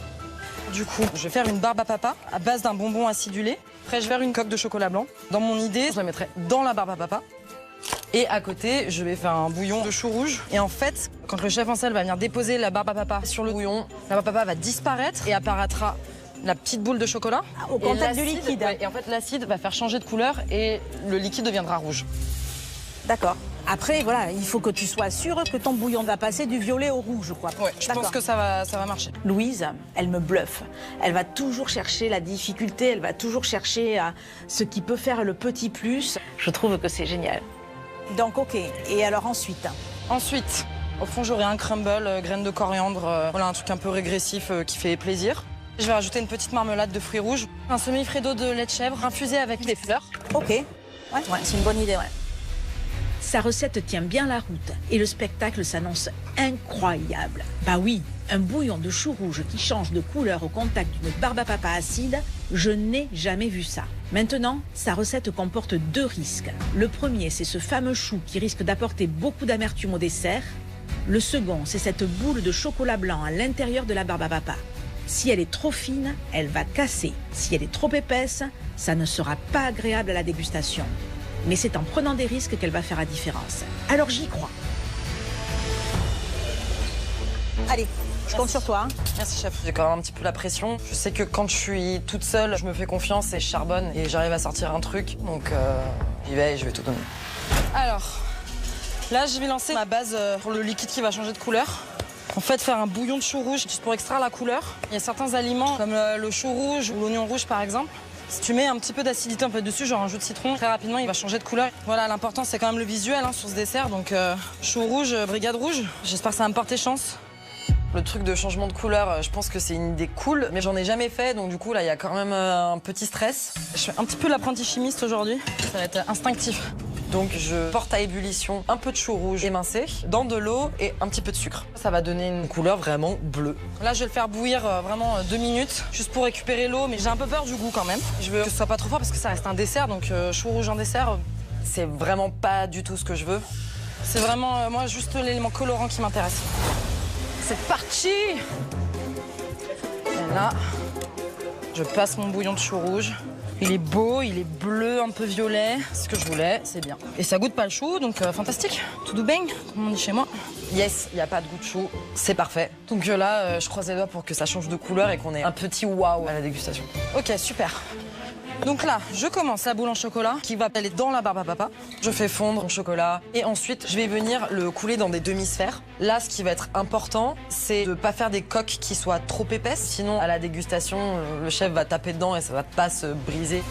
Speaker 8: Du coup, je vais faire une barbe à papa à base d'un bonbon acidulé. Après, je vais faire une coque de chocolat blanc. Dans mon idée, je la mettrai dans la barbe à papa. Et à côté, je vais faire un bouillon de chou rouge. Et en fait, quand le chef en salle va venir déposer la barbe à papa sur le bouillon, la barbe à papa va disparaître et apparaîtra la petite boule de chocolat.
Speaker 12: Au contact du liquide.
Speaker 8: Ouais, et en fait, l'acide va faire changer de couleur et le liquide deviendra rouge.
Speaker 12: D'accord. Après, voilà, il faut que tu sois sûre que ton bouillon va passer du violet au rouge, quoi.
Speaker 8: Ouais, je pense que ça va marcher.
Speaker 6: Louise, elle me bluffe. Elle va toujours chercher la difficulté, elle va toujours chercher ce qui peut faire le petit plus. Je trouve que c'est génial.
Speaker 12: Donc, ok. Et alors ensuite?
Speaker 8: Ensuite, au fond, j'aurai un crumble, graines de coriandre, voilà, un truc un peu régressif qui fait plaisir. Je vais rajouter une petite marmelade de fruits rouges, un semi-freddo de lait de chèvre infusé avec des fleurs.
Speaker 12: Ok. Ouais, c'est une bonne idée, ouais.
Speaker 6: Sa recette tient bien la route et le spectacle s'annonce incroyable. Bah oui, un bouillon de chou rouge qui change de couleur au contact d'une barbe à papa acide, je n'ai jamais vu ça. Maintenant, sa recette comporte 2 risques. Le premier, c'est ce fameux chou qui risque d'apporter beaucoup d'amertume au dessert. Le second, c'est cette boule de chocolat blanc à l'intérieur de la barbe à papa. Si elle est trop fine, elle va casser. Si elle est trop épaisse, ça ne sera pas agréable à la dégustation. Mais c'est en prenant des risques qu'elle va faire la différence. Alors j'y crois.
Speaker 12: Allez, je compte sur toi.
Speaker 8: Merci chef. J'ai quand même un petit peu la pression. Je sais que quand je suis toute seule, je me fais confiance et je charbonne et j'arrive à sortir un truc. Donc j'y vais et je vais tout donner. Alors, là je vais lancer ma base pour le liquide qui va changer de couleur. En fait, faire un bouillon de chou rouge juste pour extraire la couleur. Il y a certains aliments comme le chou rouge ou l'oignon rouge par exemple. Si tu mets un petit peu d'acidité un peu dessus, genre un jus de citron, très rapidement il va changer de couleur. Voilà, l'important c'est quand même le visuel sur ce dessert. Donc chou rouge, brigade rouge. J'espère que ça va me porter chance. Le truc de changement de couleur, je pense que c'est une idée cool, mais j'en ai jamais fait, donc du coup là il y a quand même un petit stress. Je fais un petit peu l'apprenti chimiste aujourd'hui, ça va être instinctif. Donc je porte à ébullition un peu de chou rouge émincé dans de l'eau et un petit peu de sucre. Ça va donner une couleur vraiment bleue. Là je vais le faire bouillir vraiment 2 minutes, juste pour récupérer l'eau, mais j'ai un peu peur du goût quand même. Je veux que ce soit pas trop fort parce que ça reste un dessert, donc chou rouge en dessert, c'est vraiment pas du tout ce que je veux. C'est vraiment, moi, juste l'élément colorant qui m'intéresse. C'est parti! Et là, je passe mon bouillon de chou rouge. Il est beau, il est bleu, un peu violet. Ce que je voulais, c'est bien. Et ça goûte pas le chou, donc fantastique. Tout bang, comme on dit chez moi. Yes, il n'y a pas de goût de chou, c'est parfait. Donc là, je croise les doigts pour que ça change de couleur et qu'on ait un petit waouh à la dégustation. Ok, super. Donc là, je commence la boule en chocolat qui va aller dans la barbe à papa. Je fais fondre mon chocolat et ensuite, je vais venir le couler dans des demi-sphères. Là, ce qui va être important, c'est de ne pas faire des coques qui soient trop épaisses. Sinon, à la dégustation, le chef va taper dedans et ça va pas se briser.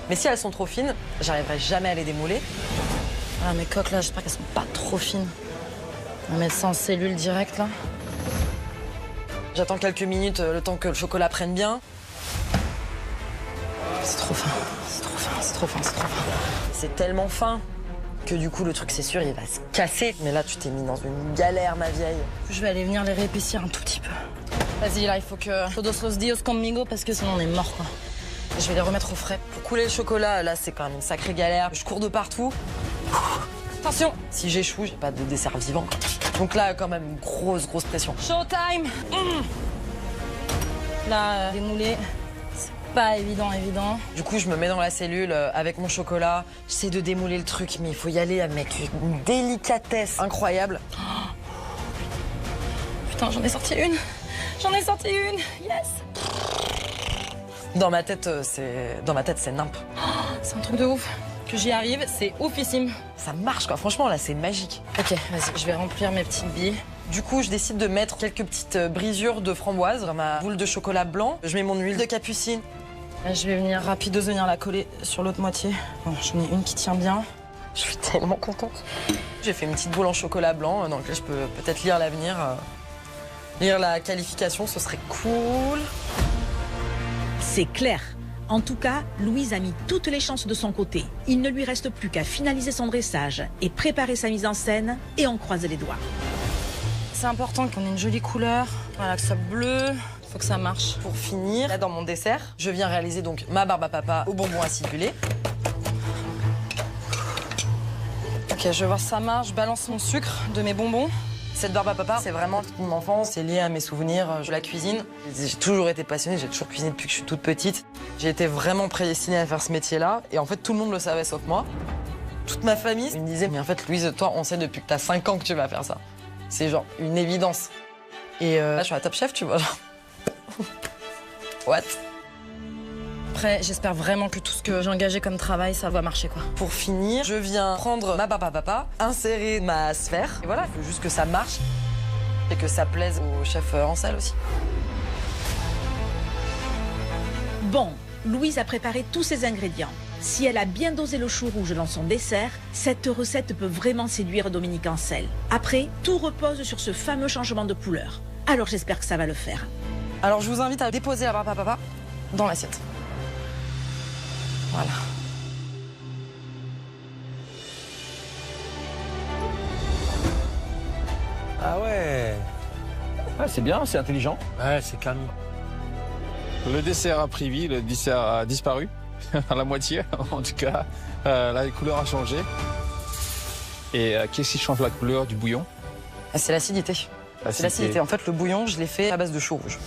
Speaker 8: Mais si elles sont trop fines, j'arriverai jamais à les démouler. Voilà, mes coques là, j'espère qu'elles sont pas trop fines. On va mettre ça en cellule directe là. J'attends quelques minutes, le temps que le chocolat prenne bien. C'est trop fin, c'est trop fin, c'est trop fin, c'est trop fin. C'est tellement fin que du coup le truc c'est sûr il va se casser. Mais là tu t'es mis dans une galère ma vieille. Je vais aller venir les réépaissir un tout petit peu. Vas-y, là, il faut que todos los días conmigo parce que sinon on est mort, quoi. Je vais les remettre au frais. Pour couler le chocolat, là, c'est quand même une sacrée galère. Je cours de partout. Attention, si j'échoue, j'ai pas de dessert vivant. Donc là, quand même, grosse pression. Showtime. Là, démouler, c'est pas évident. Du coup, je me mets dans la cellule avec mon chocolat. J'essaie de démouler le truc, mais il faut y aller avec une délicatesse incroyable. Putain, j'en ai sorti une. Yes. Dans ma tête, c'est nimp. C'est un truc de ouf. Que j'y arrive, c'est oufissime. Ça marche, quoi. Franchement, là, c'est magique. Ok, vas-y, je vais remplir mes petites billes. Du coup, je décide de mettre quelques petites brisures de framboise dans ma boule de chocolat blanc. Je mets mon huile de capucine. Là, je vais venir venir la coller sur l'autre moitié. Bon, j'en ai une qui tient bien. Je suis tellement contente. J'ai fait une petite boule en chocolat blanc dans laquelle je peux peut-être lire l'avenir. Lire la qualification, ce serait cool.
Speaker 6: C'est clair. En tout cas, Louise a mis toutes les chances de son côté. Il ne lui reste plus qu'à finaliser son dressage et préparer sa mise en scène, et on croise les doigts.
Speaker 8: C'est important qu'on ait une jolie couleur, voilà, que ça bleu, faut que ça marche. Pour finir, là dans mon dessert, je viens réaliser donc ma barbe à papa au bonbon acidulé. Ok, je vais voir si ça marche, je balance mon sucre de mes bonbons. Cette barbe à papa, c'est vraiment toute mon enfance, c'est lié à mes souvenirs de la cuisine. J'ai toujours été passionnée, j'ai toujours cuisiné depuis que je suis toute petite. J'ai été vraiment prédestinée à faire ce métier-là, et en fait tout le monde le savait sauf moi. Toute ma famille me disait, mais en fait Louise, toi on sait depuis que t'as 5 ans que tu vas faire ça. C'est genre une évidence. Et là je suis à Top Chef, tu vois, genre... What? Après, j'espère vraiment que tout ce que j'ai engagé comme travail, ça va marcher, quoi. Pour finir, je viens prendre ma barbe à papa, insérer ma sphère. Et voilà, il faut juste que ça marche et que ça plaise au chef en salle aussi.
Speaker 6: Bon, Louise a préparé tous ses ingrédients. Si elle a bien dosé le chou rouge dans son dessert, cette recette peut vraiment séduire Dominique Ansel. Après, tout repose sur ce fameux changement de couleur. Alors j'espère que ça va le faire.
Speaker 8: Alors je vous invite à déposer la barbe à papa dans l'assiette. Voilà.
Speaker 18: Ah ouais.
Speaker 11: Ah, c'est bien, c'est intelligent.
Speaker 2: Ouais, c'est calme.
Speaker 23: Le dessert a pris vie, le dessert a disparu, à la moitié en tout cas. La couleur a changé. Et qu'est-ce qui change la couleur du bouillon?
Speaker 8: C'est l'acidité. C'est l'acidité. En fait, le bouillon, je l'ai fait à base de chou rouge.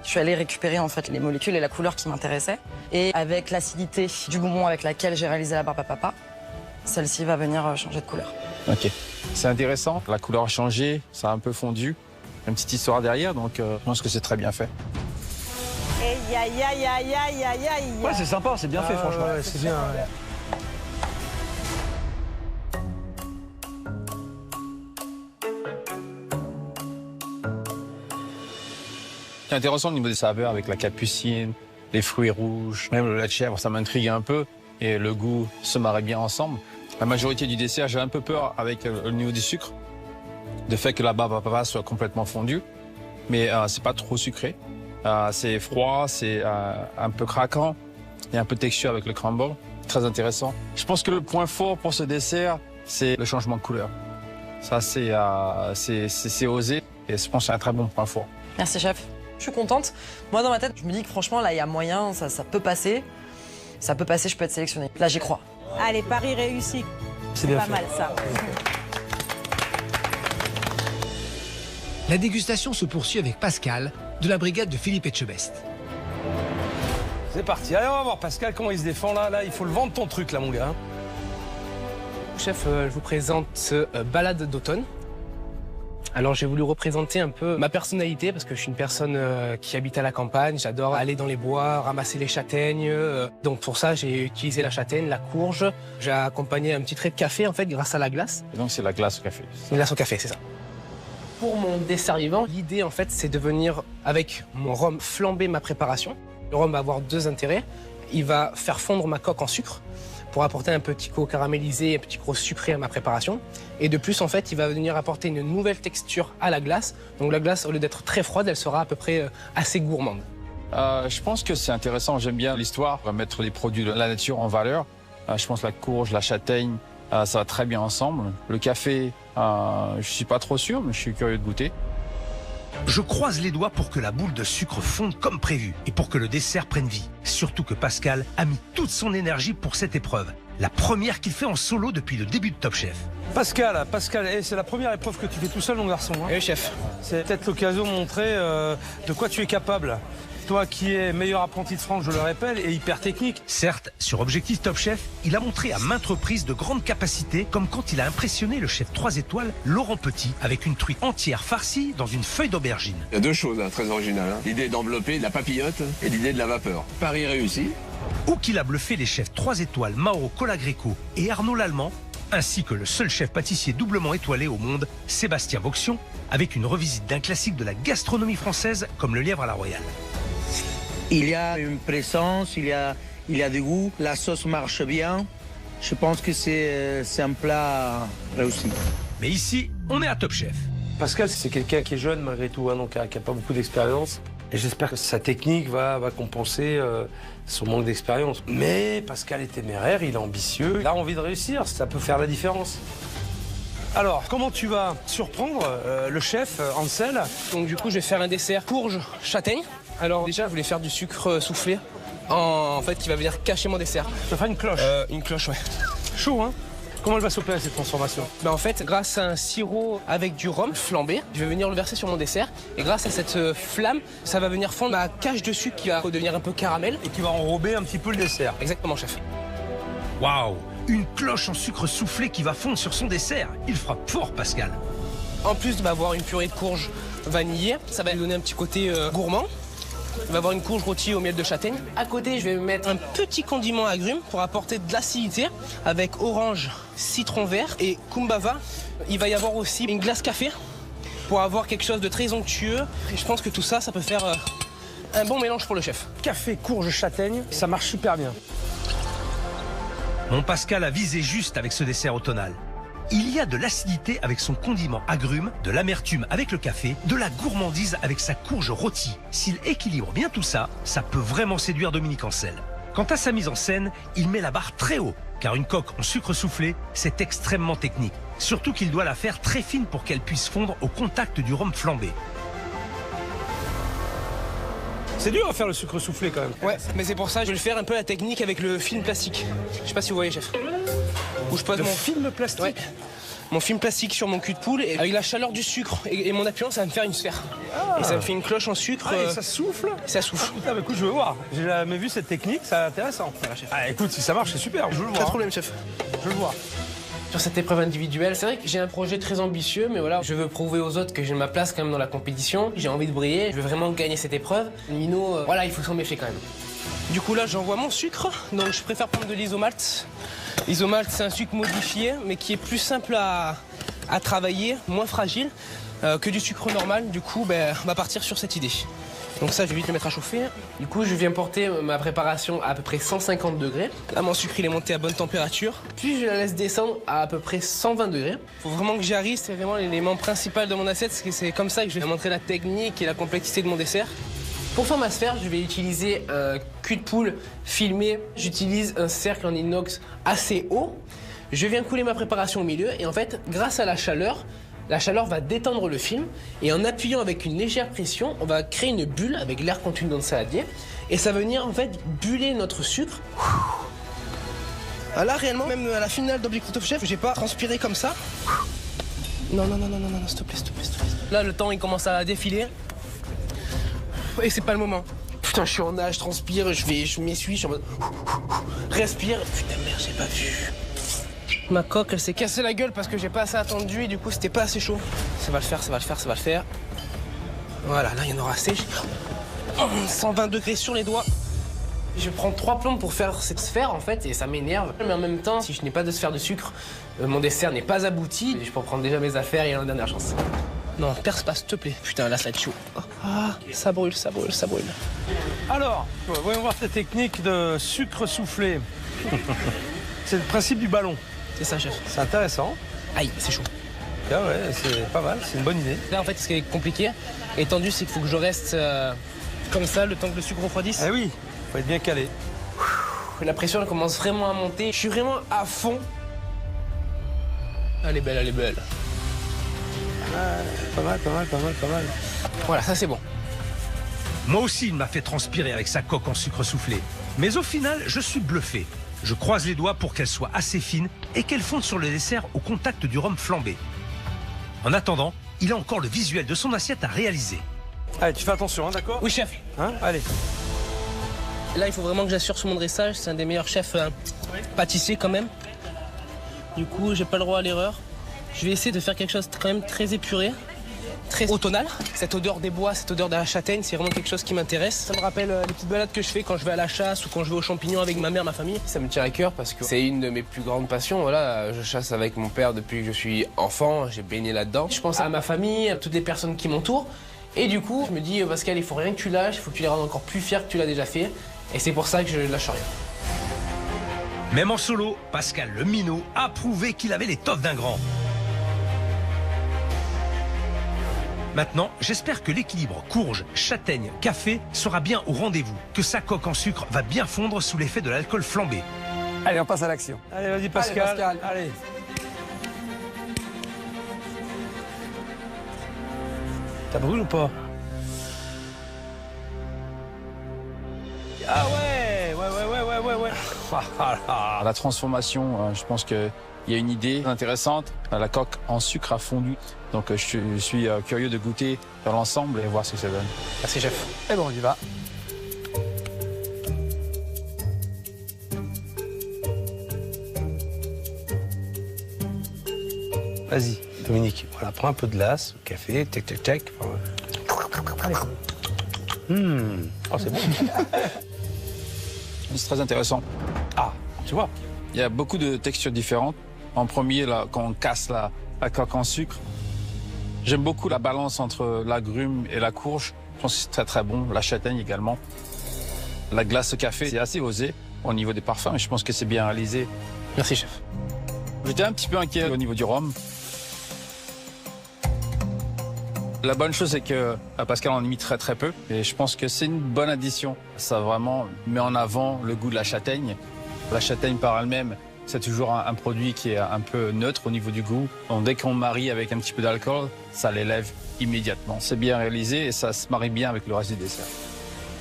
Speaker 8: Je suis allée récupérer en fait les molécules et la couleur qui m'intéressaient. Et avec l'acidité du bonbon avec laquelle j'ai réalisé la barbe à papa, celle-ci va venir changer de couleur.
Speaker 23: Ok. C'est intéressant. La couleur a changé, ça a un peu fondu. Une petite histoire derrière, donc je pense que c'est très bien fait.
Speaker 11: Ouais, c'est sympa, c'est bien fait, franchement.
Speaker 18: Ouais, c'est bien. Ouais.
Speaker 23: C'est intéressant au niveau des saveurs avec la capucine, les fruits rouges, même le lait de chèvre, ça m'intrigue un peu. Et le goût se marie bien ensemble. La majorité du dessert, j'ai un peu peur avec le niveau du sucre. Le fait que la barbe à papa soit complètement fondue. Mais c'est pas trop sucré. C'est froid, c'est un peu craquant. Il y a un peu de texture avec le crumble. Très intéressant. Je pense que le point fort pour ce dessert, c'est le changement de couleur. Ça, c'est osé. Et je pense que c'est un très bon point fort.
Speaker 8: Merci, chef. Je suis contente. Moi, dans ma tête, je me dis que franchement, là, il y a moyen, ça peut passer. Ça peut passer, je peux être sélectionnée. Là, j'y crois.
Speaker 12: Allez, pari réussi.
Speaker 18: C'est bien
Speaker 12: pas
Speaker 18: fait.
Speaker 12: mal, ça.
Speaker 9: La dégustation se poursuit avec Pascal, de la brigade de Philippe Etchebest.
Speaker 18: C'est parti. Allez, on va voir Pascal comment il se défend là. Là, il faut le vendre ton truc là, mon gars.
Speaker 5: Chef, je vous présente Balade d'automne. Alors j'ai voulu représenter un peu ma personnalité parce que je suis une personne qui habite à la campagne. J'adore aller dans les bois, ramasser les châtaignes. Donc pour ça, j'ai utilisé la châtaigne, la courge. J'ai accompagné un petit trait de café en fait grâce à la glace.
Speaker 23: Et donc c'est la glace au café.
Speaker 5: La glace au café, c'est ça. Pour mon dessert vivant, l'idée en fait c'est de venir avec mon rhum flamber ma préparation. Le rhum va avoir deux intérêts. Il va faire fondre ma coque en sucre pour apporter un petit goût caramélisé, un petit goût sucré à ma préparation. Et de plus, en fait, il va venir apporter une nouvelle texture à la glace. Donc la glace, au lieu d'être très froide, elle sera à peu près assez gourmande.
Speaker 23: Je pense que c'est intéressant. J'aime bien l'histoire. On va mettre les produits de la nature en valeur. Je pense que la courge, la châtaigne, ça va très bien ensemble. Le café, je suis pas trop sûr, mais je suis curieux de goûter.
Speaker 7: Je croise les doigts pour que la boule de sucre fonde comme prévu et pour que le dessert prenne vie. Surtout que Pascal a mis toute son énergie pour cette épreuve. La première qu'il fait en solo depuis le début de Top Chef.
Speaker 18: Pascal, c'est la première épreuve que tu fais tout seul, mon garçon. Hein.
Speaker 5: Oui, chef.
Speaker 18: C'est peut-être l'occasion de montrer de quoi tu es capable. Toi qui es meilleur apprenti de France, je le répète, et hyper technique.
Speaker 7: Certes, sur Objectif Top Chef, il a montré à maintes reprises de grandes capacités, comme quand il a impressionné le chef 3 étoiles Laurent Petit avec une truite entière farcie dans une feuille d'aubergine.
Speaker 16: Il y a deux choses très originales. L'idée d'envelopper la papillote et l'idée de la vapeur. Pari réussi.
Speaker 7: Ou qu'il a bluffé les chefs 3 étoiles Mauro Colagreco et Arnaud Lallemand, ainsi que le seul chef pâtissier doublement étoilé au monde, Sébastien Vauxion, avec une revisite d'un classique de la gastronomie française comme le lièvre à la royale.
Speaker 19: Il y a une présence, il y a du goût, la sauce marche bien. Je pense que c'est un plat réussi.
Speaker 7: Mais ici, on est à Top Chef.
Speaker 18: Pascal, c'est quelqu'un qui est jeune malgré tout, hein, donc qui n'a pas beaucoup d'expérience. Et j'espère que sa technique va compenser son manque d'expérience. Mais Pascal est téméraire, il est ambitieux, il a envie de réussir, ça peut faire la différence. Alors, comment tu vas surprendre le chef Ansel?
Speaker 5: Donc du coup, je vais faire un dessert courge châtaigne. Alors déjà, je voulais faire du sucre soufflé, en fait, qui va venir cacher mon dessert.
Speaker 18: Tu vas faire une cloche?
Speaker 5: Une cloche, ouais.
Speaker 18: Chaud, hein? Comment elle va s'opérer cette transformation?
Speaker 5: En fait, grâce à un sirop avec du rhum flambé, je vais venir le verser sur mon dessert. Et grâce à cette flamme, ça va venir fondre ma cache de sucre qui va devenir un peu caramel.
Speaker 18: Et qui va enrober un petit peu le dessert.
Speaker 5: Exactement, chef.
Speaker 7: Waouh! Une cloche en sucre soufflé qui va fondre sur son dessert. Il frappe fort, Pascal.
Speaker 5: En plus d'avoir une purée de courge vanillée, ça va lui donner un petit côté gourmand. Il va avoir une courge rôtie au miel de châtaigne. À côté, je vais mettre un petit condiment agrume pour apporter de l'acidité avec orange, citron vert et kumbava. Il va y avoir aussi une glace café pour avoir quelque chose de très onctueux. Et je pense que tout ça, ça peut faire un bon mélange pour le chef.
Speaker 18: Café, courge, châtaigne, ça marche super bien.
Speaker 7: Mon Pascal a visé juste avec ce dessert automnal. Il y a de l'acidité avec son condiment agrume, de l'amertume avec le café, de la gourmandise avec sa courge rôtie. S'il équilibre bien tout ça, ça peut vraiment séduire Dominique Ansel. Quant à sa mise en scène, il met la barre très haut, car une coque en sucre soufflé, c'est extrêmement technique. Surtout qu'il doit la faire très fine pour qu'elle puisse fondre au contact du rhum flambé.
Speaker 18: C'est dur à faire le sucre soufflé quand même.
Speaker 5: Ouais, mais c'est pour ça que je vais le faire un peu la technique avec le film plastique. Je sais pas si vous voyez, chef. Où je pose
Speaker 18: mon film plastique.
Speaker 5: Ouais. Mon film plastique sur mon cul de poule et avec la chaleur du sucre et mon appuyant, ça va me faire une sphère. Et ça me fait une cloche en sucre.
Speaker 18: Et ça souffle?
Speaker 5: Ça souffle.
Speaker 18: Putain, bah écoute, je veux voir. J'ai jamais vu cette technique, c'est intéressant.
Speaker 5: Voilà, chef.
Speaker 18: Ah, écoute, si ça marche, c'est super. Je veux le voir.
Speaker 5: Pas de problème, chef.
Speaker 18: Je veux le voir.
Speaker 5: Sur cette épreuve individuelle, c'est vrai que j'ai un projet très ambitieux, mais voilà, je veux prouver aux autres que j'ai ma place quand même dans la compétition. J'ai envie de briller, je veux vraiment gagner cette épreuve. Mino, voilà, il faut s'en méfier quand même. Du coup là, j'envoie mon sucre, donc je préfère prendre de l'isomalt. L'isomalt, c'est un sucre modifié, mais qui est plus simple à travailler, moins fragile que du sucre normal. Du coup, on va partir sur cette idée. Donc ça, je vais vite le mettre à chauffer. Du coup, je viens porter ma préparation à peu près 150 degrés. Là, mon sucre, il est monté à bonne température. Puis, je la laisse descendre à peu près 120 degrés. Il faut vraiment que j'y arrive. C'est vraiment l'élément principal de mon assiette. Parce que c'est comme ça que je vais montrer la technique et la complexité de mon dessert. Pour faire ma sphère, je vais utiliser un cul de poule filmé. J'utilise un cercle en inox assez haut. Je viens couler ma préparation au milieu. Et en fait, grâce à la chaleur va détendre le film et en appuyant avec une légère pression, on va créer une bulle avec l'air contenu dans le saladier et ça va venir en fait buller notre sucre. Là réellement, même à la finale d'Objectif Top Chef, j'ai pas transpiré comme ça. Non, s'il te plaît. Là le temps il commence à défiler et c'est pas le moment. Putain, je suis en nage, je transpire, je m'essuie, je suis en mode respire. Putain merde, j'ai pas vu. Ma coque, elle s'est cassée la gueule parce que j'ai pas assez attendu et du coup, c'était pas assez chaud. Ça va le faire. Voilà, là, il y en aura assez. 120 degrés sur les doigts. Je prends 3 plombes pour faire cette sphère, en fait, et ça m'énerve. Mais en même temps, si je n'ai pas de sphère de sucre, mon dessert n'est pas abouti. Je peux prendre déjà mes affaires et il y a une dernière chance. Non, perce pas, s'il te plaît. Putain, là, ça va être chaud. Ah, ça brûle.
Speaker 18: Alors, voyons voir cette technique de sucre soufflé. C'est le principe du ballon.
Speaker 5: C'est ça, chef.
Speaker 18: C'est intéressant.
Speaker 5: Aïe, c'est chaud.
Speaker 18: Ah ouais, c'est pas mal, c'est une bonne idée.
Speaker 5: Là, en fait, ce qui est compliqué, étendu, c'est qu'il faut que je reste comme ça le temps que le sucre refroidisse.
Speaker 18: Eh oui, faut être bien calé.
Speaker 5: La pression, elle commence vraiment à monter. Je suis vraiment à fond. Elle est belle.
Speaker 10: Pas mal, pas mal, pas mal, pas mal.
Speaker 5: Voilà, ça c'est bon.
Speaker 7: Moi aussi, il m'a fait transpirer avec sa coque en sucre soufflé. Mais au final, je suis bluffé. Je croise les doigts pour qu'elle soit assez fine et qu'elle fonde sur le dessert au contact du rhum flambé. En attendant, il a encore le visuel de son assiette à réaliser.
Speaker 10: Allez, tu fais attention, hein, d'accord?
Speaker 5: Oui, chef.
Speaker 10: Hein? Allez.
Speaker 5: Là, il faut vraiment que j'assure sur mon dressage. C'est un des meilleurs chefs pâtissiers quand même. Du coup, j'ai pas le droit à l'erreur. Je vais essayer de faire quelque chose quand même très épuré, très automnal. Cette odeur des bois, cette odeur de la châtaigne, c'est vraiment quelque chose qui m'intéresse. Ça me rappelle les petites balades que je fais quand je vais à la chasse ou quand je vais aux champignons avec ma mère, ma famille. Ça me tient à cœur parce que c'est une de mes plus grandes passions. Voilà, je chasse avec mon père depuis que je suis enfant, j'ai baigné là-dedans. Je pense à ma famille, à toutes les personnes qui m'entourent. Et du coup, je me dis, Pascal, il faut rien que tu lâches, il faut que tu les rendes encore plus fiers que tu l'as déjà fait. Et c'est pour ça que je lâche rien.
Speaker 7: Même en solo, Pascal le minot a prouvé qu'il avait l'étoffe d'un grand. Maintenant, j'espère que l'équilibre courge, châtaigne, café sera bien au rendez-vous, que sa coque en sucre va bien fondre sous l'effet de l'alcool flambé.
Speaker 10: Allez, on passe à l'action. Allez, vas-y Pascal.
Speaker 5: Allez, Pascal.
Speaker 10: Allez. Ça brûle ou pas? Ah ouais, ouais.
Speaker 23: La transformation, je pense qu'il y a une idée intéressante. La coque en sucre a fondu. Donc je suis curieux de goûter dans l'ensemble et voir ce que ça donne.
Speaker 5: Merci chef.
Speaker 10: Eh bon, on y va. Vas-y, Dominique. Voilà, prends un peu de glace, café, tac, tac, tac. Allez. Oh, c'est bon.
Speaker 23: C'est très intéressant.
Speaker 10: Ah, tu vois.
Speaker 23: Il y a beaucoup de textures différentes. En premier, là, quand on casse la coque en sucre, j'aime beaucoup la balance entre l'agrume et la courge. Je pense que c'est très très bon. La châtaigne également. La glace au café, c'est assez osé au niveau des parfums, mais je pense que c'est bien réalisé.
Speaker 5: Merci chef.
Speaker 23: J'étais un petit peu inquiet au niveau du rhum. La bonne chose, c'est que Pascal en a mis très très peu. Et je pense que c'est une bonne addition. Ça vraiment met en avant le goût de la châtaigne. La châtaigne par elle-même, c'est toujours un produit qui est un peu neutre au niveau du goût. Donc dès qu'on marie avec un petit peu d'alcool, ça l'élève immédiatement. C'est bien réalisé et ça se marie bien avec le reste du dessert.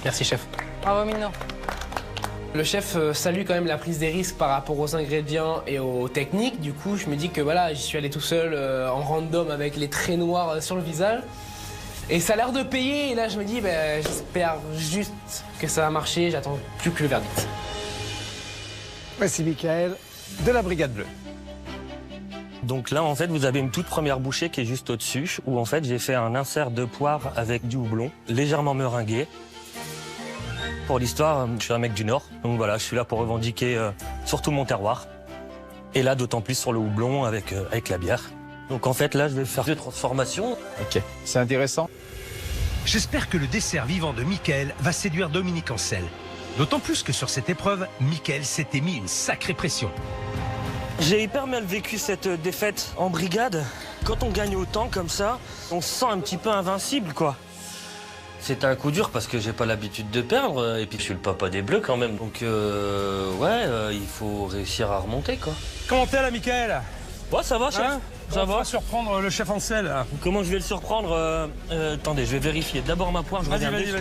Speaker 5: Merci chef.
Speaker 8: Bravo Mino.
Speaker 5: Le chef salue quand même la prise des risques par rapport aux ingrédients et aux techniques. Du coup, je me dis que voilà, j'y suis allé tout seul en random avec les traits noirs sur le visage. Et ça a l'air de payer. Et là, je me dis, j'espère juste que ça va marcher. J'attends plus que le verdict.
Speaker 10: Voici Michael de la Brigade Bleue.
Speaker 2: Donc là, en fait, vous avez une toute première bouchée qui est juste au-dessus, où en fait, j'ai fait un insert de poire avec du houblon, légèrement meringué. Pour l'histoire, je suis un mec du Nord, donc voilà, je suis là pour revendiquer surtout mon terroir. Et là, d'autant plus sur le houblon avec la bière. Donc en fait, là, je vais faire deux transformations.
Speaker 23: Ok, c'est intéressant.
Speaker 7: J'espère que le dessert vivant de Michael va séduire Dominique Ancel. D'autant plus que sur cette épreuve, Michael s'était mis une sacrée pression.
Speaker 2: J'ai hyper mal vécu cette défaite en brigade. Quand on gagne autant comme ça, on se sent un petit peu invincible, quoi. C'était un coup dur parce que j'ai pas l'habitude de perdre et puis je suis le papa des Bleus quand même. Donc il faut réussir à remonter, quoi.
Speaker 10: Comment t'es là, Michael?
Speaker 2: Ouais, ça va, chef.
Speaker 10: Hein? Ça va surprendre le chef Ancel.
Speaker 2: Comment je vais le surprendre attendez, je vais vérifier. D'abord ma poire, je reviens.
Speaker 10: Vas-y.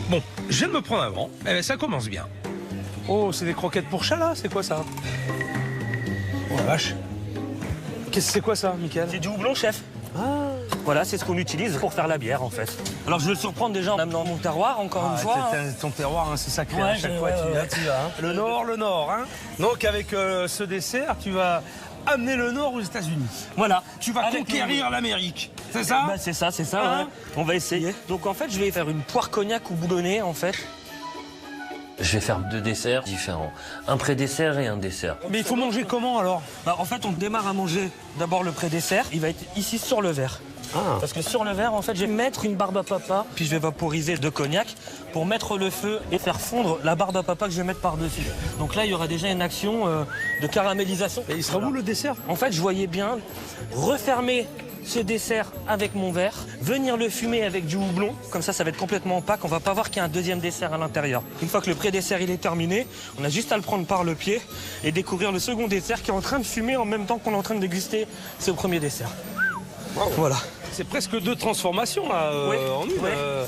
Speaker 7: Bon, je viens de me prendre un vent. Eh ben, ça commence bien.
Speaker 10: Oh, c'est des croquettes pour chat, là? C'est quoi ça? Oh la vache. C'est quoi ça, Michael?
Speaker 2: C'est du houblon, chef. Ah. Voilà, c'est ce qu'on utilise pour faire la bière, en fait. Alors, je vais le surprendre déjà en amenant mon terroir, encore une fois.
Speaker 10: Ton terroir, hein, c'est sacré.
Speaker 2: Ouais,
Speaker 10: à chaque fois, tu vas. Hein. Le Nord, hein. Donc, avec ce dessert, tu vas amener le Nord aux États-Unis.
Speaker 2: Voilà.
Speaker 10: Tu vas conquérir l'Amérique. C'est ça?
Speaker 2: Bah, c'est ça, hein? Ouais. On va essayer. Donc, en fait, je vais faire une poire cognac ou boulonnais, en fait. Je vais faire deux desserts différents. Un pré-dessert et un dessert.
Speaker 10: Mais il faut manger comment, alors?
Speaker 2: Bah, en fait, on démarre à manger d'abord le pré-dessert. Il va être ici sur le verre. Ah. Parce que sur le verre, en fait, je vais mettre une barbe à papa, puis je vais vaporiser de cognac pour mettre le feu et faire fondre la barbe à papa que je vais mettre par-dessus. Donc là, il y aura déjà une action de caramélisation.
Speaker 10: Et il sera où le dessert?
Speaker 2: En fait, je voyais bien refermer ce dessert avec mon verre, venir le fumer avec du houblon, comme ça va être complètement opaque, on va pas voir qu'il y a un deuxième dessert à l'intérieur. Une fois que le pré-dessert il est terminé, on a juste à le prendre par le pied et découvrir le second dessert qui est en train de fumer en même temps qu'on est en train de déguster ce premier dessert.
Speaker 18: Wow. Voilà. C'est presque 2 transformations là, en une.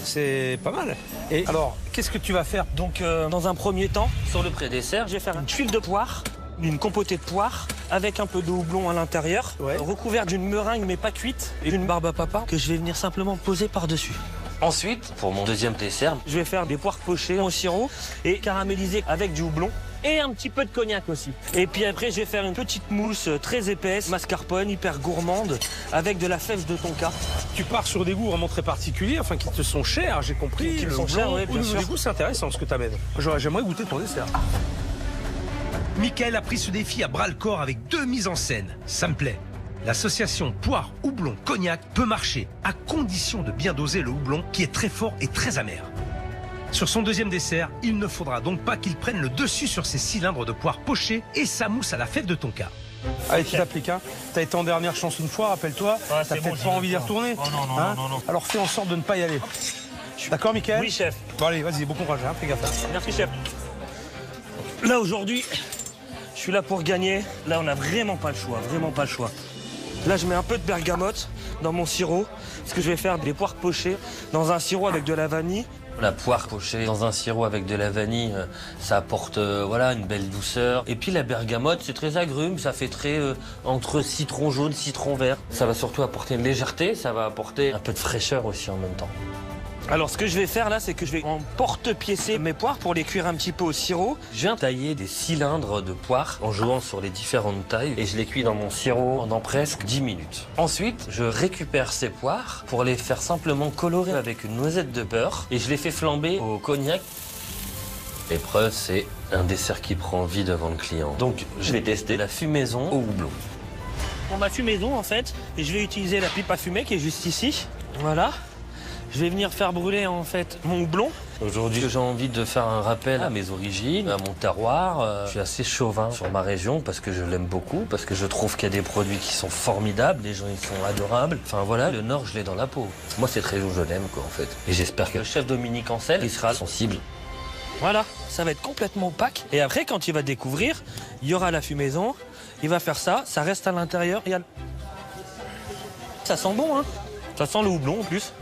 Speaker 18: C'est pas mal. Et alors, qu'est-ce que tu vas faire?
Speaker 2: Donc, dans un premier temps, sur le pré-dessert, je vais faire une tuile de poire, une compotée de poire, avec un peu de houblon à l'intérieur, recouvert d'une meringue mais pas cuite, et une barbe à papa que je vais venir simplement poser par-dessus. Ensuite, pour mon deuxième dessert, je vais faire des poires pochées au sirop et caramélisées avec du houblon. Et un petit peu de cognac aussi. Et puis après, je vais faire une petite mousse très épaisse, mascarpone, hyper gourmande, avec de la fève de tonka.
Speaker 18: Tu pars sur des goûts vraiment très particuliers, enfin qui te sont chers, j'ai compris.
Speaker 2: Qui me sont chers, oui, bien sûr.
Speaker 18: Les goûts, c'est intéressant ce que tu amènes. J'aimerais goûter ton dessert.
Speaker 7: Michael a pris ce défi à bras-le-corps avec 2 mises en scène. Ça me plaît. L'association poire, houblon, cognac peut marcher, à condition de bien doser le houblon qui est très fort et très amer. Sur son deuxième dessert, il ne faudra donc pas qu'il prenne le dessus sur ses cylindres de poire pochés et sa mousse à la fève de tonka.
Speaker 18: Allez, tu t'appliques, hein. T'as été en dernière chance une fois, rappelle-toi. T'as peut-être pas envie d'y retourner.
Speaker 2: Non.
Speaker 18: Alors fais en sorte de ne pas y aller. D'accord, Michael?
Speaker 2: Oui, chef.
Speaker 18: Bon, allez, vas-y, bon courage, hein, fais gaffe.
Speaker 2: Merci, chef. Là, aujourd'hui, je suis là pour gagner. Là, on n'a vraiment pas le choix, Là, je mets un peu de bergamote dans mon sirop, parce que je vais faire des poires pochées dans un sirop avec de la vanille. La poire pochée dans un sirop avec de la vanille, ça apporte une belle douceur. Et puis la bergamote, c'est très agrume, ça fait très entre citron jaune, citron vert. Ça va surtout apporter une légèreté, ça va apporter un peu de fraîcheur aussi en même temps. Alors ce que je vais faire là, c'est que je vais en porte-piécer mes poires pour les cuire un petit peu au sirop. Je viens tailler des cylindres de poires en jouant sur les différentes tailles et je les cuis dans mon sirop pendant presque 10 minutes. Ensuite, je récupère ces poires pour les faire simplement colorer avec une noisette de beurre et je les fais flamber au cognac. L'épreuve, c'est un dessert qui prend vie devant le client. Donc je vais tester la fumaison au houblon. Pour ma fumaison en fait, je vais utiliser la pipe à fumer qui est juste ici. Voilà. Je vais venir faire brûler en fait mon houblon. Aujourd'hui, j'ai envie de faire un rappel à mes origines, à mon terroir. Je suis assez chauvin sur ma région parce que je l'aime beaucoup, parce que je trouve qu'il y a des produits qui sont formidables, les gens ils sont adorables. Enfin voilà, le Nord, je l'ai dans la peau. Moi, cette région, je l'aime quoi en fait. Et j'espère que le chef Dominique Ancel, il sera sensible. Voilà, ça va être complètement opaque. Et après, quand il va découvrir, il y aura la fumaison, il va faire ça, ça reste à l'intérieur. Ça sent bon, hein. Ça sent le houblon en plus.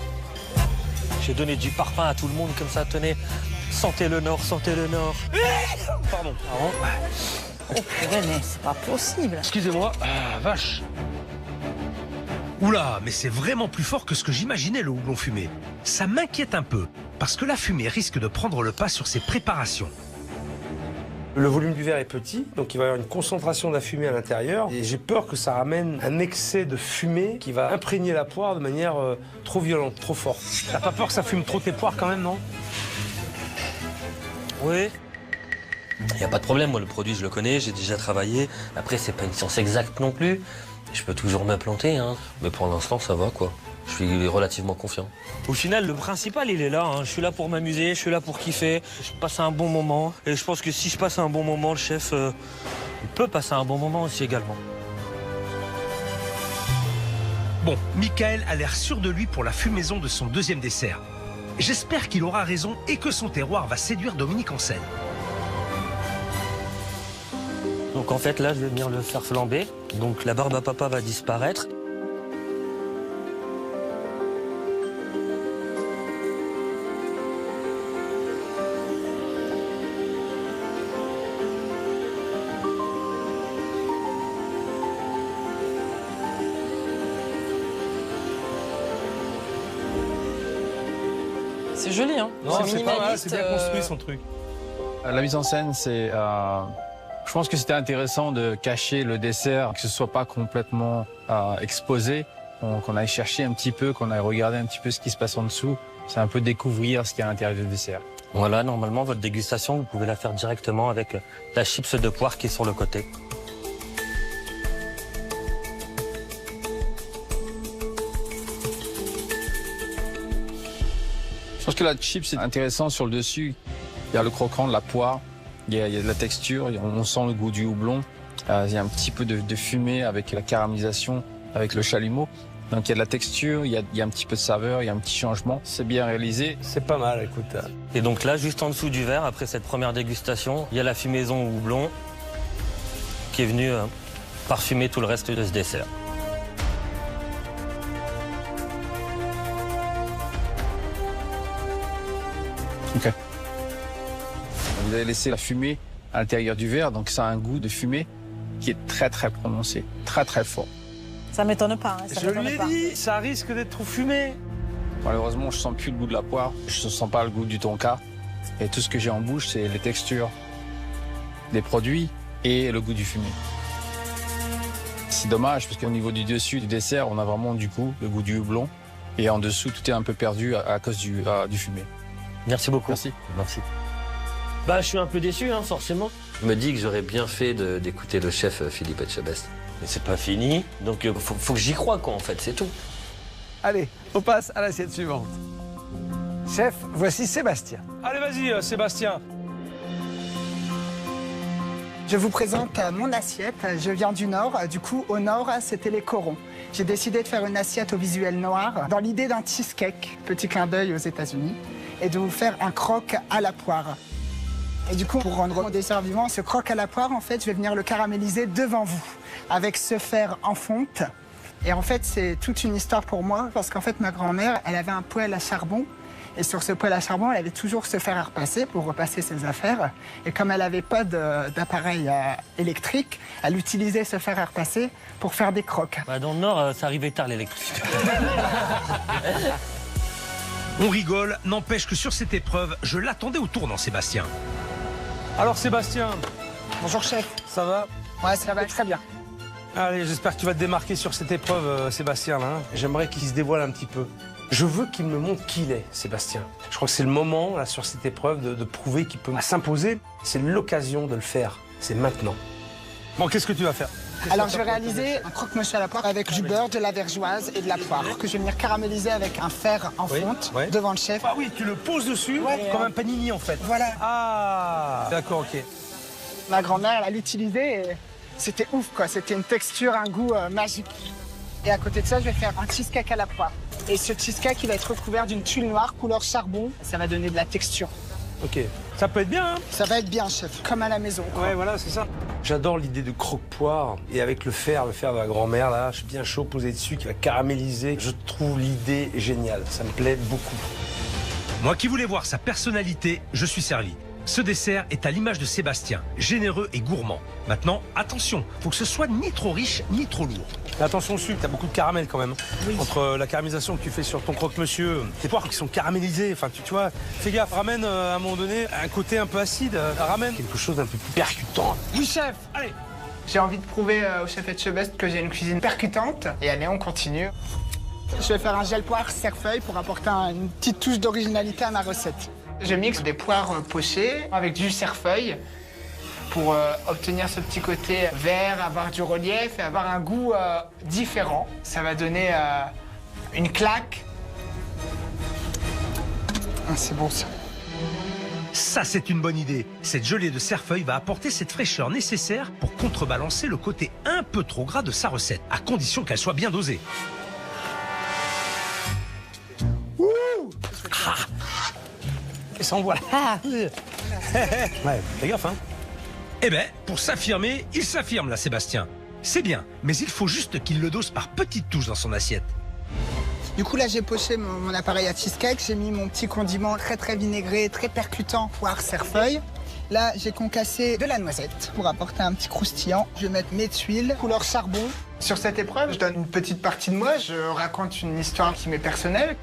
Speaker 2: J'ai donné du parfum à tout le monde comme ça, tenez, sentez le Nord, sentez le Nord. Pardon.
Speaker 6: Oh purée, mais c'est pas possible.
Speaker 18: Excusez-moi, vache.
Speaker 7: Oula, mais c'est vraiment plus fort que ce que j'imaginais le houblon fumé. Ça m'inquiète un peu, parce que la fumée risque de prendre le pas sur ces préparations.
Speaker 18: Le volume du verre est petit, donc il va y avoir une concentration de la fumée à l'intérieur. Et j'ai peur que ça ramène un excès de fumée qui va imprégner la poire de manière trop violente, trop forte. T'as pas peur que ça fume trop tes poires quand même, non?
Speaker 2: Oui. Il n'y a pas de problème, moi le produit je le connais, j'ai déjà travaillé. Après c'est pas une science exacte non plus. Je peux toujours me planter, hein. Mais pour l'instant ça va quoi. Je suis relativement confiant. Au final, le principal, il est là. Hein. Je suis là pour m'amuser, je suis là pour kiffer. Je passe un bon moment. Et je pense que si je passe un bon moment, le chef, il peut passer un bon moment aussi également.
Speaker 7: Bon, Michael a l'air sûr de lui pour la fumaison de son deuxième dessert. J'espère qu'il aura raison et que son terroir va séduire Dominique Ancel.
Speaker 2: Donc en fait, là, je vais venir le faire flamber. Donc la barbe à papa va disparaître.
Speaker 8: C'est joli, hein.
Speaker 18: C'est pas mal, c'est bien construit son truc.
Speaker 23: La mise en scène, c'est... je pense que c'était intéressant de cacher le dessert, que ce soit pas complètement exposé, qu'on aille chercher un petit peu, qu'on aille regarder un petit peu ce qui se passe en dessous. C'est un peu découvrir ce qu'il y a à l'intérieur du dessert.
Speaker 2: Voilà, normalement, votre dégustation, vous pouvez la faire directement avec la chips de poire qui est sur le côté.
Speaker 23: Je pense que la chips, c'est intéressant sur le dessus. Il y a le croquant de la poire, il y a de la texture, on sent le goût du houblon. Il y a un petit peu de fumée avec la caramélisation, avec le chalumeau. Donc il y a de la texture, il y a un petit peu de saveur, il y a un petit changement. C'est bien réalisé.
Speaker 18: C'est pas mal, écoute.
Speaker 2: Et donc là, juste en dessous du verre, après cette première dégustation, il y a la fumaison au houblon qui est venue parfumer tout le reste de ce dessert.
Speaker 23: Ok. Vous avez laissé la fumée à l'intérieur du verre, donc ça a un goût de fumée qui est très très prononcé, très très fort.
Speaker 12: Ça m'étonne pas. Hein,
Speaker 18: je lui ai dit, ça risque d'être trop fumé.
Speaker 23: Malheureusement, je sens plus le goût de la poire, je ne sens pas le goût du tonka. Et tout ce que j'ai en bouche, c'est les textures des produits et le goût du fumé. C'est dommage, parce qu'au niveau du dessus du dessert, on a vraiment du coup le goût du houblon. Et en dessous, tout est un peu perdu à cause du fumé.
Speaker 2: Merci beaucoup.
Speaker 23: Merci.
Speaker 2: Merci. Bah, je suis un peu déçu, hein, forcément. Je me dis que j'aurais bien fait d'écouter le chef Philippe Etchebest. Mais c'est pas fini, donc faut que j'y croie, quoi, en fait, c'est tout.
Speaker 10: Allez, on passe à l'assiette suivante. Chef, voici Sébastien.
Speaker 18: Allez, vas-y, Sébastien.
Speaker 1: Je vous présente mon assiette. Je viens du Nord. Du coup, au Nord, c'était les corons. J'ai décidé de faire une assiette au visuel noir dans l'idée d'un cheesecake, petit clin d'œil aux États-Unis, et de vous faire un croque à la poire. Et du coup, pour rendre mon dessert vivant, ce croque à la poire, en fait, je vais venir le caraméliser devant vous, avec ce fer en fonte. Et en fait, c'est toute une histoire pour moi, parce qu'en fait, ma grand-mère, elle avait un poêle à charbon. Et sur ce poêle à charbon, elle avait toujours ce fer à repasser pour repasser ses affaires. Et comme elle n'avait pas d'appareil électrique, elle utilisait ce fer à repasser pour faire des croques.
Speaker 2: Bah, dans le Nord, ça arrivait tard, l'électricité.
Speaker 7: On rigole, n'empêche que sur cette épreuve, je l'attendais au tournant, Sébastien.
Speaker 18: Alors, Sébastien.
Speaker 1: Bonjour, chef.
Speaker 18: Ça va?
Speaker 1: Ouais, ça va très bien.
Speaker 18: Allez, j'espère que tu vas te démarquer sur cette épreuve, Sébastien. Là. J'aimerais qu'il se dévoile un petit peu. Je veux qu'il me montre qui il est, Sébastien. Je crois que c'est le moment, là, sur cette épreuve, de prouver qu'il peut s'imposer. C'est l'occasion de le faire. C'est maintenant. Bon, qu'est-ce que tu vas faire?
Speaker 1: Alors, je vais réaliser un croque-monsieur à la poire avec du beurre, de la vergeoise et de la poire que je vais venir caraméliser avec un fer en fonte devant le chef.
Speaker 18: Ah oui, tu le poses dessus comme un panini, en fait.
Speaker 1: Voilà.
Speaker 18: Ah, d'accord, ok.
Speaker 1: Ma grand-mère, elle l'utilisait et c'était ouf, quoi. C'était une texture, un goût magique. Et à côté de ça, je vais faire un cheesecake à la poire. Et ce cheesecake, il va être recouvert d'une tuile noire couleur charbon. Ça va donner de la texture.
Speaker 18: Ok. Ça peut être bien, hein?
Speaker 1: Ça va être bien, chef. Comme à la maison.
Speaker 18: Ouais, voilà, c'est ça. J'adore l'idée de croque-poire. Et avec le fer de la grand-mère, là, je suis bien chaud, posé dessus, qui va caraméliser. Je trouve l'idée géniale. Ça me plaît beaucoup.
Speaker 7: Moi qui voulais voir sa personnalité, je suis servi. Ce dessert est à l'image de Sébastien, généreux et gourmand. Maintenant, attention, faut que ce soit ni trop riche, ni trop lourd.
Speaker 18: Attention au sucre, t'as beaucoup de caramel quand même. Oui. Entre la caramélisation que tu fais sur ton croque-monsieur, tes poires qui sont caramélisées, enfin tu vois, fais gaffe, ramène à un moment donné un côté un peu acide, ramène quelque chose d'un peu plus percutant.
Speaker 1: Oui, chef.
Speaker 18: Allez.
Speaker 1: J'ai envie de prouver au chef Etchebest que j'ai une cuisine percutante. Et allez, on continue. Je vais faire un gel poire cerfeuil pour apporter une petite touche d'originalité à ma recette. Je mixe des poires pochées avec du cerfeuil pour obtenir ce petit côté vert, avoir du relief et avoir un goût différent. Ça va donner une claque. Ah, c'est bon ça.
Speaker 7: Ça, c'est une bonne idée. Cette gelée de cerfeuil va apporter cette fraîcheur nécessaire pour contrebalancer le côté un peu trop gras de sa recette, à condition qu'elle soit bien dosée.
Speaker 18: Et ça envoie. Ouais, fais gaffe, hein.
Speaker 7: Eh ben, pour s'affirmer, il s'affirme là, Sébastien. C'est bien, mais il faut juste qu'il le dose par petites touches dans son assiette.
Speaker 1: Du coup, là, j'ai poché mon appareil à cheesecake. J'ai mis mon petit condiment très vinaigré, très percutant, poire cerfeuil. Là, j'ai concassé de la noisette pour apporter un petit croustillant. Je vais mettre mes tuiles, couleur charbon. Sur cette épreuve, je donne une petite partie de moi. Je raconte une histoire qui m'est personnelle.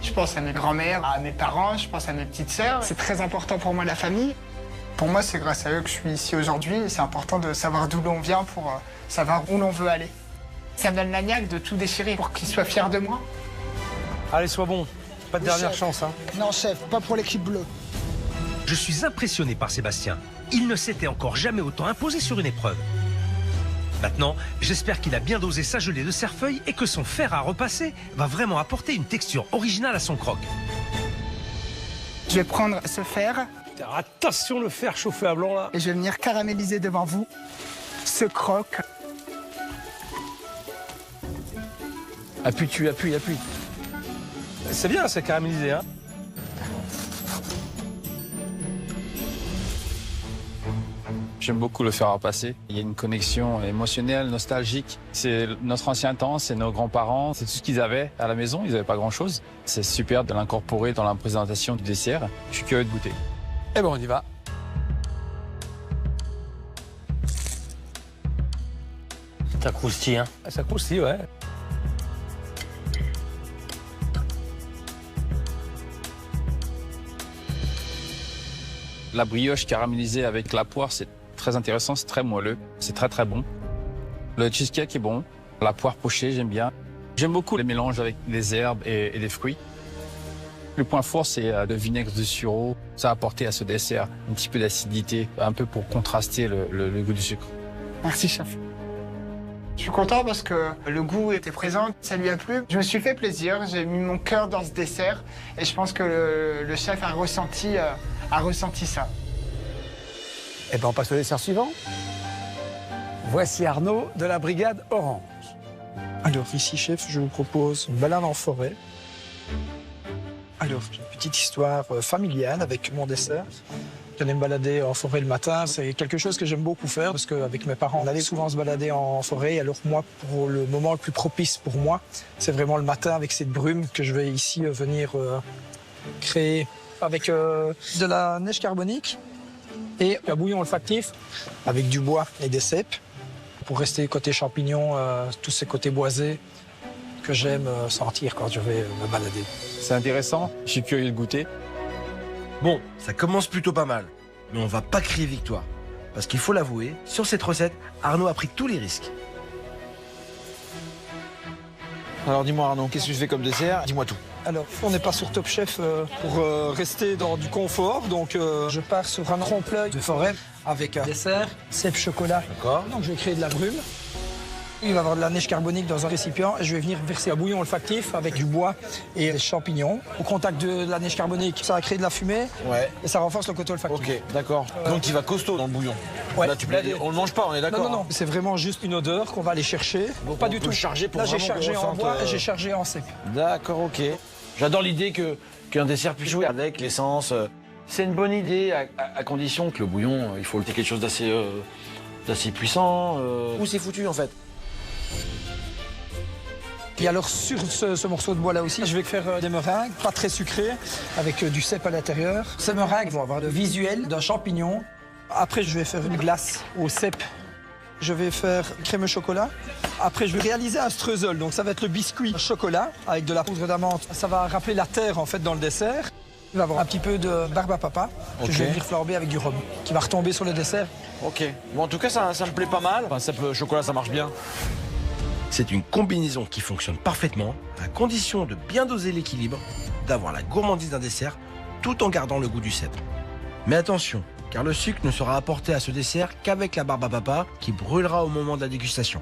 Speaker 1: Je pense à mes grands-mères, à mes parents, je pense à mes petites sœurs. C'est très important pour moi, la famille. Pour moi, c'est grâce à eux que je suis ici aujourd'hui. C'est important de savoir d'où l'on vient pour savoir où l'on veut aller. Ça me donne la niaque de tout déchirer pour qu'ils soient fiers de moi.
Speaker 18: Allez, sois bon. Pas de dernière chance, hein.
Speaker 1: Non, chef, pas pour l'équipe bleue.
Speaker 7: Je suis impressionné par Sébastien. Il ne s'était encore jamais autant imposé sur une épreuve. Maintenant, j'espère qu'il a bien dosé sa gelée de cerfeuil et que son fer à repasser va vraiment apporter une texture originale à son croque.
Speaker 1: Je vais prendre ce fer.
Speaker 18: Attention le fer chauffé à blanc là.
Speaker 1: Et je vais venir caraméliser devant vous ce croque.
Speaker 11: Appuie dessus, appuie.
Speaker 18: C'est bien, c'est caramélisé, hein.
Speaker 23: J'aime beaucoup le fer à repasser. Il y a une connexion émotionnelle, nostalgique. C'est notre ancien temps, c'est nos grands-parents, c'est tout ce qu'ils avaient à la maison. Ils n'avaient pas grand-chose. C'est super de l'incorporer dans la présentation du dessert. Je suis curieux de goûter.
Speaker 9: Eh ben, on y va.
Speaker 2: Ça croustille, hein?
Speaker 9: Ça croustille, ouais.
Speaker 23: La brioche caramélisée avec la poire, c'est très intéressant, c'est très moelleux, c'est très très bon. Le cheesecake est bon, la poire pochée, j'aime bien. J'aime beaucoup les mélanges avec des herbes et des fruits. Le point fort, c'est le vinaigre de sureau. Ça a apporté à ce dessert un petit peu d'acidité, un peu pour contraster le goût du sucre.
Speaker 1: Merci, chef. Je suis content parce que le goût était présent, ça lui a plu. Je me suis fait plaisir, j'ai mis mon cœur dans ce dessert et je pense que le chef a ressenti ça.
Speaker 10: Eh bien, on passe au dessert suivant. Voici Arnaud de la brigade Orange.
Speaker 17: Alors ici, chef, je vous propose une balade en forêt. Alors, j'ai une petite histoire familiale avec mon dessert. J'allais me balader en forêt le matin. C'est quelque chose que j'aime beaucoup faire parce qu'avec mes parents, on allait souvent se balader en forêt. Alors moi, pour le moment le plus propice pour moi, c'est vraiment le matin avec cette brume que je vais ici venir créer avec de la neige carbonique et un bouillon olfactif avec du bois et des cèpes pour rester côté champignons, tous ces côtés boisés que j'aime sentir quand je vais me balader.
Speaker 23: C'est intéressant, je suis curieux de goûter.
Speaker 20: Bon, ça commence plutôt pas mal, mais on va pas crier victoire. Parce qu'il faut l'avouer, sur cette recette, Arnaud a pris tous les risques.
Speaker 11: Alors dis-moi Arnaud, qu'est-ce que je fais comme dessert? Dis-moi tout.
Speaker 17: Alors, on n'est pas sur Top Chef pour rester dans du confort, donc je pars sur un trompe-l'œil de forêt avec un dessert, cèpe chocolat.
Speaker 20: D'accord.
Speaker 17: Donc je vais créer de la brume. Il va y avoir de la neige carbonique dans un récipient et je vais venir verser un bouillon olfactif avec du bois et des champignons. Au contact de la neige carbonique, ça va créer de la fumée et ça renforce le côté olfactif.
Speaker 11: Ok, d'accord. Donc il va costaud dans le bouillon.
Speaker 17: Ouais.
Speaker 11: Là, on le mange pas, on est d'accord?
Speaker 17: Non, c'est vraiment juste une odeur qu'on va aller chercher.
Speaker 11: Donc
Speaker 17: pas
Speaker 11: on
Speaker 17: du
Speaker 11: peut
Speaker 17: tout.
Speaker 11: Charger pour
Speaker 17: là, j'ai
Speaker 11: vraiment
Speaker 17: chargé
Speaker 11: qu'on
Speaker 17: en
Speaker 11: ressente,
Speaker 17: bois et j'ai chargé en cèpe.
Speaker 11: D'accord, ok. J'adore l'idée qu'un dessert puisse jouer avec l'essence. C'est une bonne idée à condition que le bouillon, il faut quelque chose d'assez puissant. Où c'est foutu en fait?
Speaker 17: Et alors sur ce morceau de bois là aussi, je vais faire des meringues, pas très sucrées, avec du cèpe à l'intérieur. Ces meringues vont avoir le visuel d'un champignon. Après, je vais faire une glace au cèpe. Je vais faire crème au chocolat. Après, je vais réaliser un streusel. Donc ça va être le biscuit au chocolat avec de la poudre d'amande. Ça va rappeler la terre en fait dans le dessert. Il va y avoir un petit peu de barbe à papa que je vais venir flamber avec du rhum qui va retomber sur le dessert.
Speaker 11: Ok. Bon, en tout cas, ça me plaît pas mal. Enfin, cèpe au chocolat, ça marche bien.
Speaker 20: C'est une combinaison qui fonctionne parfaitement, à condition de bien doser l'équilibre, d'avoir la gourmandise d'un dessert, tout en gardant le goût du cèpe. Mais attention, car le sucre ne sera apporté à ce dessert qu'avec la barbe à papa qui brûlera au moment de la dégustation.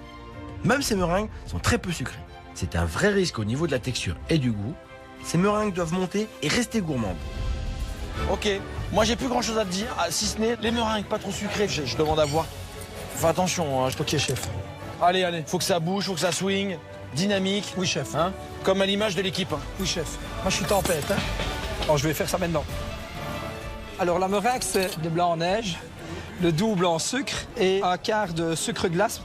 Speaker 20: Même ces meringues sont très peu sucrées. C'est un vrai risque au niveau de la texture et du goût. Ces meringues doivent monter et rester gourmandes.
Speaker 11: Ok, moi j'ai plus grand chose à te dire, si ce n'est les meringues pas trop sucrées. Je demande à voir. Fais attention.
Speaker 17: Ok, chef.
Speaker 11: Allez, faut que ça bouge, faut que ça swing, dynamique.
Speaker 17: Oui, chef.
Speaker 11: Hein, comme à l'image de l'équipe.
Speaker 17: Oui, chef. Moi, je suis tempête. Alors, je vais faire ça maintenant. Alors, la meringue, c'est de blanc en neige, le double en sucre et un quart de sucre glace.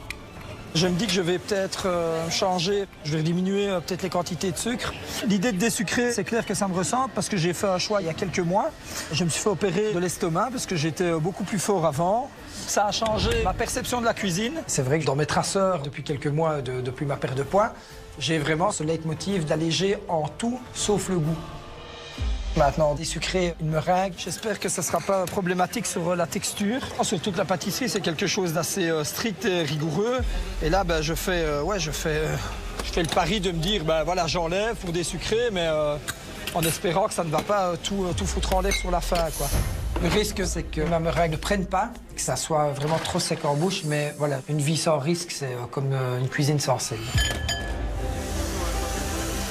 Speaker 17: Je me dis que je vais peut-être changer, je vais diminuer peut-être les quantités de sucre. L'idée de désucrer, c'est clair que ça me ressemble parce que j'ai fait un choix il y a quelques mois. Je me suis fait opérer de l'estomac parce que j'étais beaucoup plus fort avant. Ça a changé ma perception de la cuisine. C'est vrai que dans mes traceurs, depuis quelques mois, depuis ma perte de poids, j'ai vraiment ce leitmotiv d'alléger en tout sauf le goût. Maintenant, désucrer une meringue, j'espère que ça ne sera pas problématique sur la texture. Sur toute la pâtisserie, c'est quelque chose d'assez strict et rigoureux. Et là, je fais le pari de me dire, voilà, j'enlève pour désucrer, mais en espérant que ça ne va pas tout foutre en l'air sur la fin, quoi. Le risque, c'est que ma meringue ne prenne pas, que ça soit vraiment trop sec en bouche, mais voilà, une vie sans risque, c'est comme une cuisine sans sel.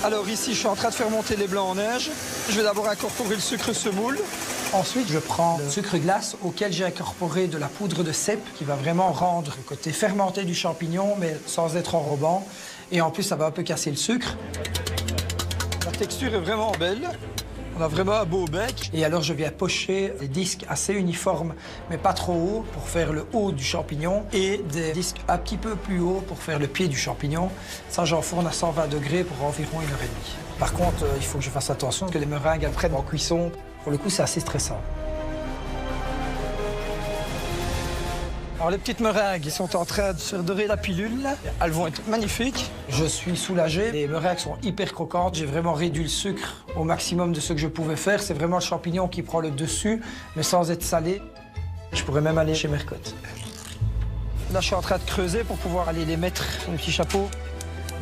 Speaker 17: Alors ici, je suis en train de faire monter les blancs en neige. Je vais d'abord incorporer le sucre semoule. Ensuite, je prends le sucre glace auquel j'ai incorporé de la poudre de cèpe qui va vraiment rendre le côté fermenté du champignon, mais sans être enrobant. Et en plus, ça va un peu casser le sucre. La texture est vraiment belle. On a vraiment un beau bec. Et alors, je viens pocher des disques assez uniformes, mais pas trop hauts, pour faire le haut du champignon, et des disques un petit peu plus hauts pour faire le pied du champignon. Ça, j'enfourne à 120 degrés pour environ 1h30. Par contre, il faut que je fasse attention que les meringues apprennent en cuisson. Pour le coup, c'est assez stressant. Alors les petites meringues, ils sont en train de se dorer la pilule. Elles vont être magnifiques. Je suis soulagé. Les meringues sont hyper croquantes. J'ai vraiment réduit le sucre au maximum de ce que je pouvais faire. C'est vraiment le champignon qui prend le dessus, mais sans être salé. Je pourrais même aller chez Mercotte. Là, je suis en train de creuser pour pouvoir aller les mettre dans le petit chapeau.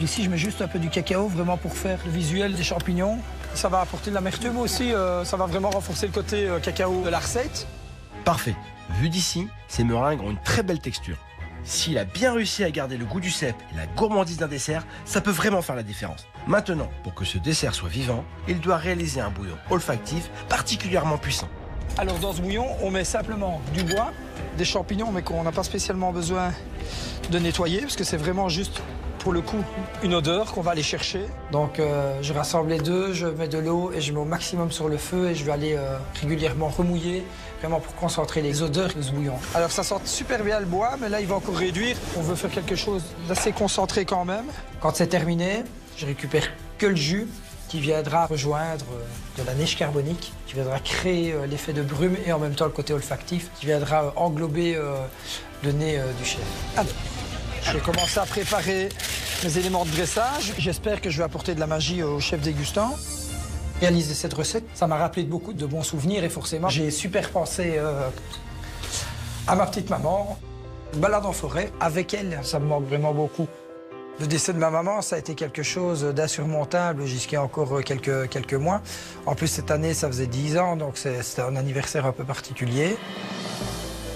Speaker 17: Ici, je mets juste un peu du cacao, vraiment pour faire le visuel des champignons. Ça va apporter de l'amertume aussi. Ça va vraiment renforcer le côté cacao de la recette.
Speaker 20: Parfait. Vu d'ici, ces meringues ont une très belle texture. S'il a bien réussi à garder le goût du cèpe et la gourmandise d'un dessert, ça peut vraiment faire la différence. Maintenant, pour que ce dessert soit vivant, il doit réaliser un bouillon olfactif particulièrement puissant.
Speaker 17: Alors dans ce bouillon, on met simplement du bois, des champignons, mais qu'on n'a pas spécialement besoin de nettoyer, parce que c'est vraiment juste, pour le coup, une odeur qu'on va aller chercher. Donc je rassemble les deux, je mets de l'eau et je mets au maximum sur le feu et je vais aller régulièrement remouiller, vraiment pour concentrer les odeurs de ce bouillon. Alors ça sent super bien le bois, mais là il va encore réduire. On veut faire quelque chose d'assez concentré quand même. Quand c'est terminé, je récupère que le jus qui viendra rejoindre de la neige carbonique, qui viendra créer l'effet de brume et en même temps le côté olfactif, qui viendra englober le nez du chef. Alors, je vais commencer à préparer mes éléments de dressage. J'espère que je vais apporter de la magie au chef dégustant. Réaliser cette recette, ça m'a rappelé beaucoup de bons souvenirs et forcément, j'ai super pensé à ma petite maman. Une balade en forêt, avec elle, ça me manque vraiment beaucoup. Le décès de ma maman, ça a été quelque chose d'insurmontable jusqu'à encore quelques mois. En plus, cette année, ça faisait 10 ans, donc c'était un anniversaire un peu particulier.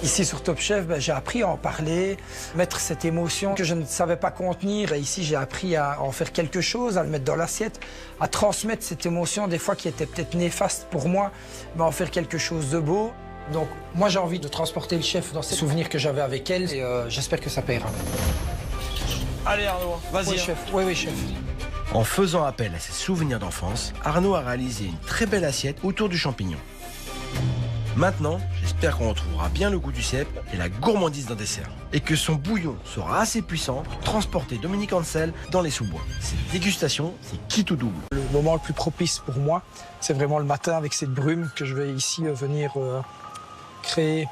Speaker 17: Ici, sur Top Chef, j'ai appris à en parler, mettre cette émotion que je ne savais pas contenir. Et ici, j'ai appris à en faire quelque chose, à le mettre dans l'assiette, à transmettre cette émotion, des fois qui était peut-être néfaste pour moi, mais en faire quelque chose de beau. Donc, moi, j'ai envie de transporter le chef dans ces souvenirs que j'avais avec elle et j'espère que ça paiera.
Speaker 11: Allez Arnaud, vas-y.
Speaker 17: Oui, chef. Oui, chef.
Speaker 20: En faisant appel à ses souvenirs d'enfance, Arnaud a réalisé une très belle assiette autour du champignon. Maintenant, j'espère qu'on retrouvera bien le goût du cèpe et la gourmandise d'un dessert. Et que son bouillon sera assez puissant pour transporter Dominique Ansel dans les sous-bois. Cette dégustation, c'est qui tout double.
Speaker 17: Le moment le plus propice pour moi, c'est vraiment le matin avec cette brume que je vais ici venir créer,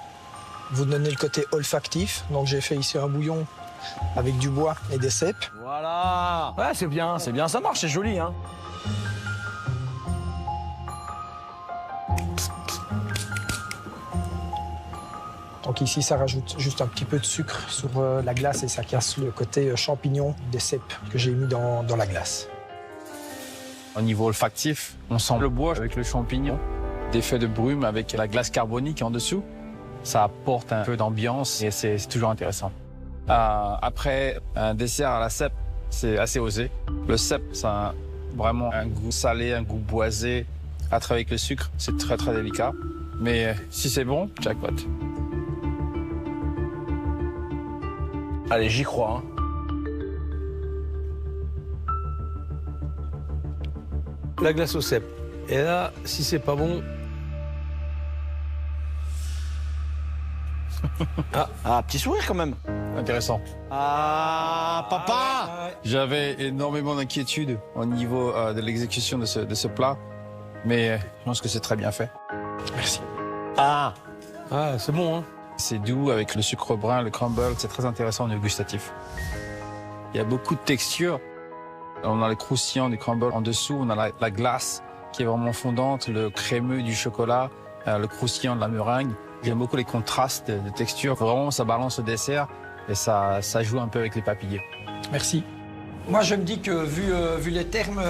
Speaker 17: vous donner le côté olfactif. Donc j'ai fait ici un bouillon avec du bois et des cèpes.
Speaker 11: Voilà. Ouais, c'est bien, ça marche, c'est joli, hein.
Speaker 17: Donc ici, ça rajoute juste un petit peu de sucre sur la glace et ça casse le côté champignon des cèpes que j'ai mis dans la glace.
Speaker 23: Au niveau olfactif, on sent le bois avec le champignon, d'effet de brume avec la glace carbonique en dessous. Ça apporte un peu d'ambiance et c'est toujours intéressant. Après, un dessert à la cèpe, c'est assez osé. Le cèpe, ça a vraiment un goût salé, un goût boisé. À travailler avec le sucre, c'est très très délicat. Mais si c'est bon, jackpot.
Speaker 11: Allez, j'y crois. Hein.
Speaker 18: La glace au cèpe. Et là, si c'est pas bon...
Speaker 11: Petit sourire quand même.
Speaker 23: Intéressant.
Speaker 11: Ah, papa.
Speaker 23: J'avais énormément d'inquiétude au niveau de l'exécution de ce plat. Mais je pense que c'est très bien fait.
Speaker 17: Merci.
Speaker 18: C'est bon, hein.
Speaker 23: C'est doux avec le sucre brun, le crumble. C'est très intéressant au niveau gustatif. Il y a beaucoup de textures. On a le croustillant du crumble en dessous. On a la glace qui est vraiment fondante, le crémeux du chocolat, le croustillant de la meringue. J'aime beaucoup les contrastes de textures. Vraiment, ça balance le dessert et ça joue un peu avec les papillés.
Speaker 17: Merci. Moi, je me dis que vu les termes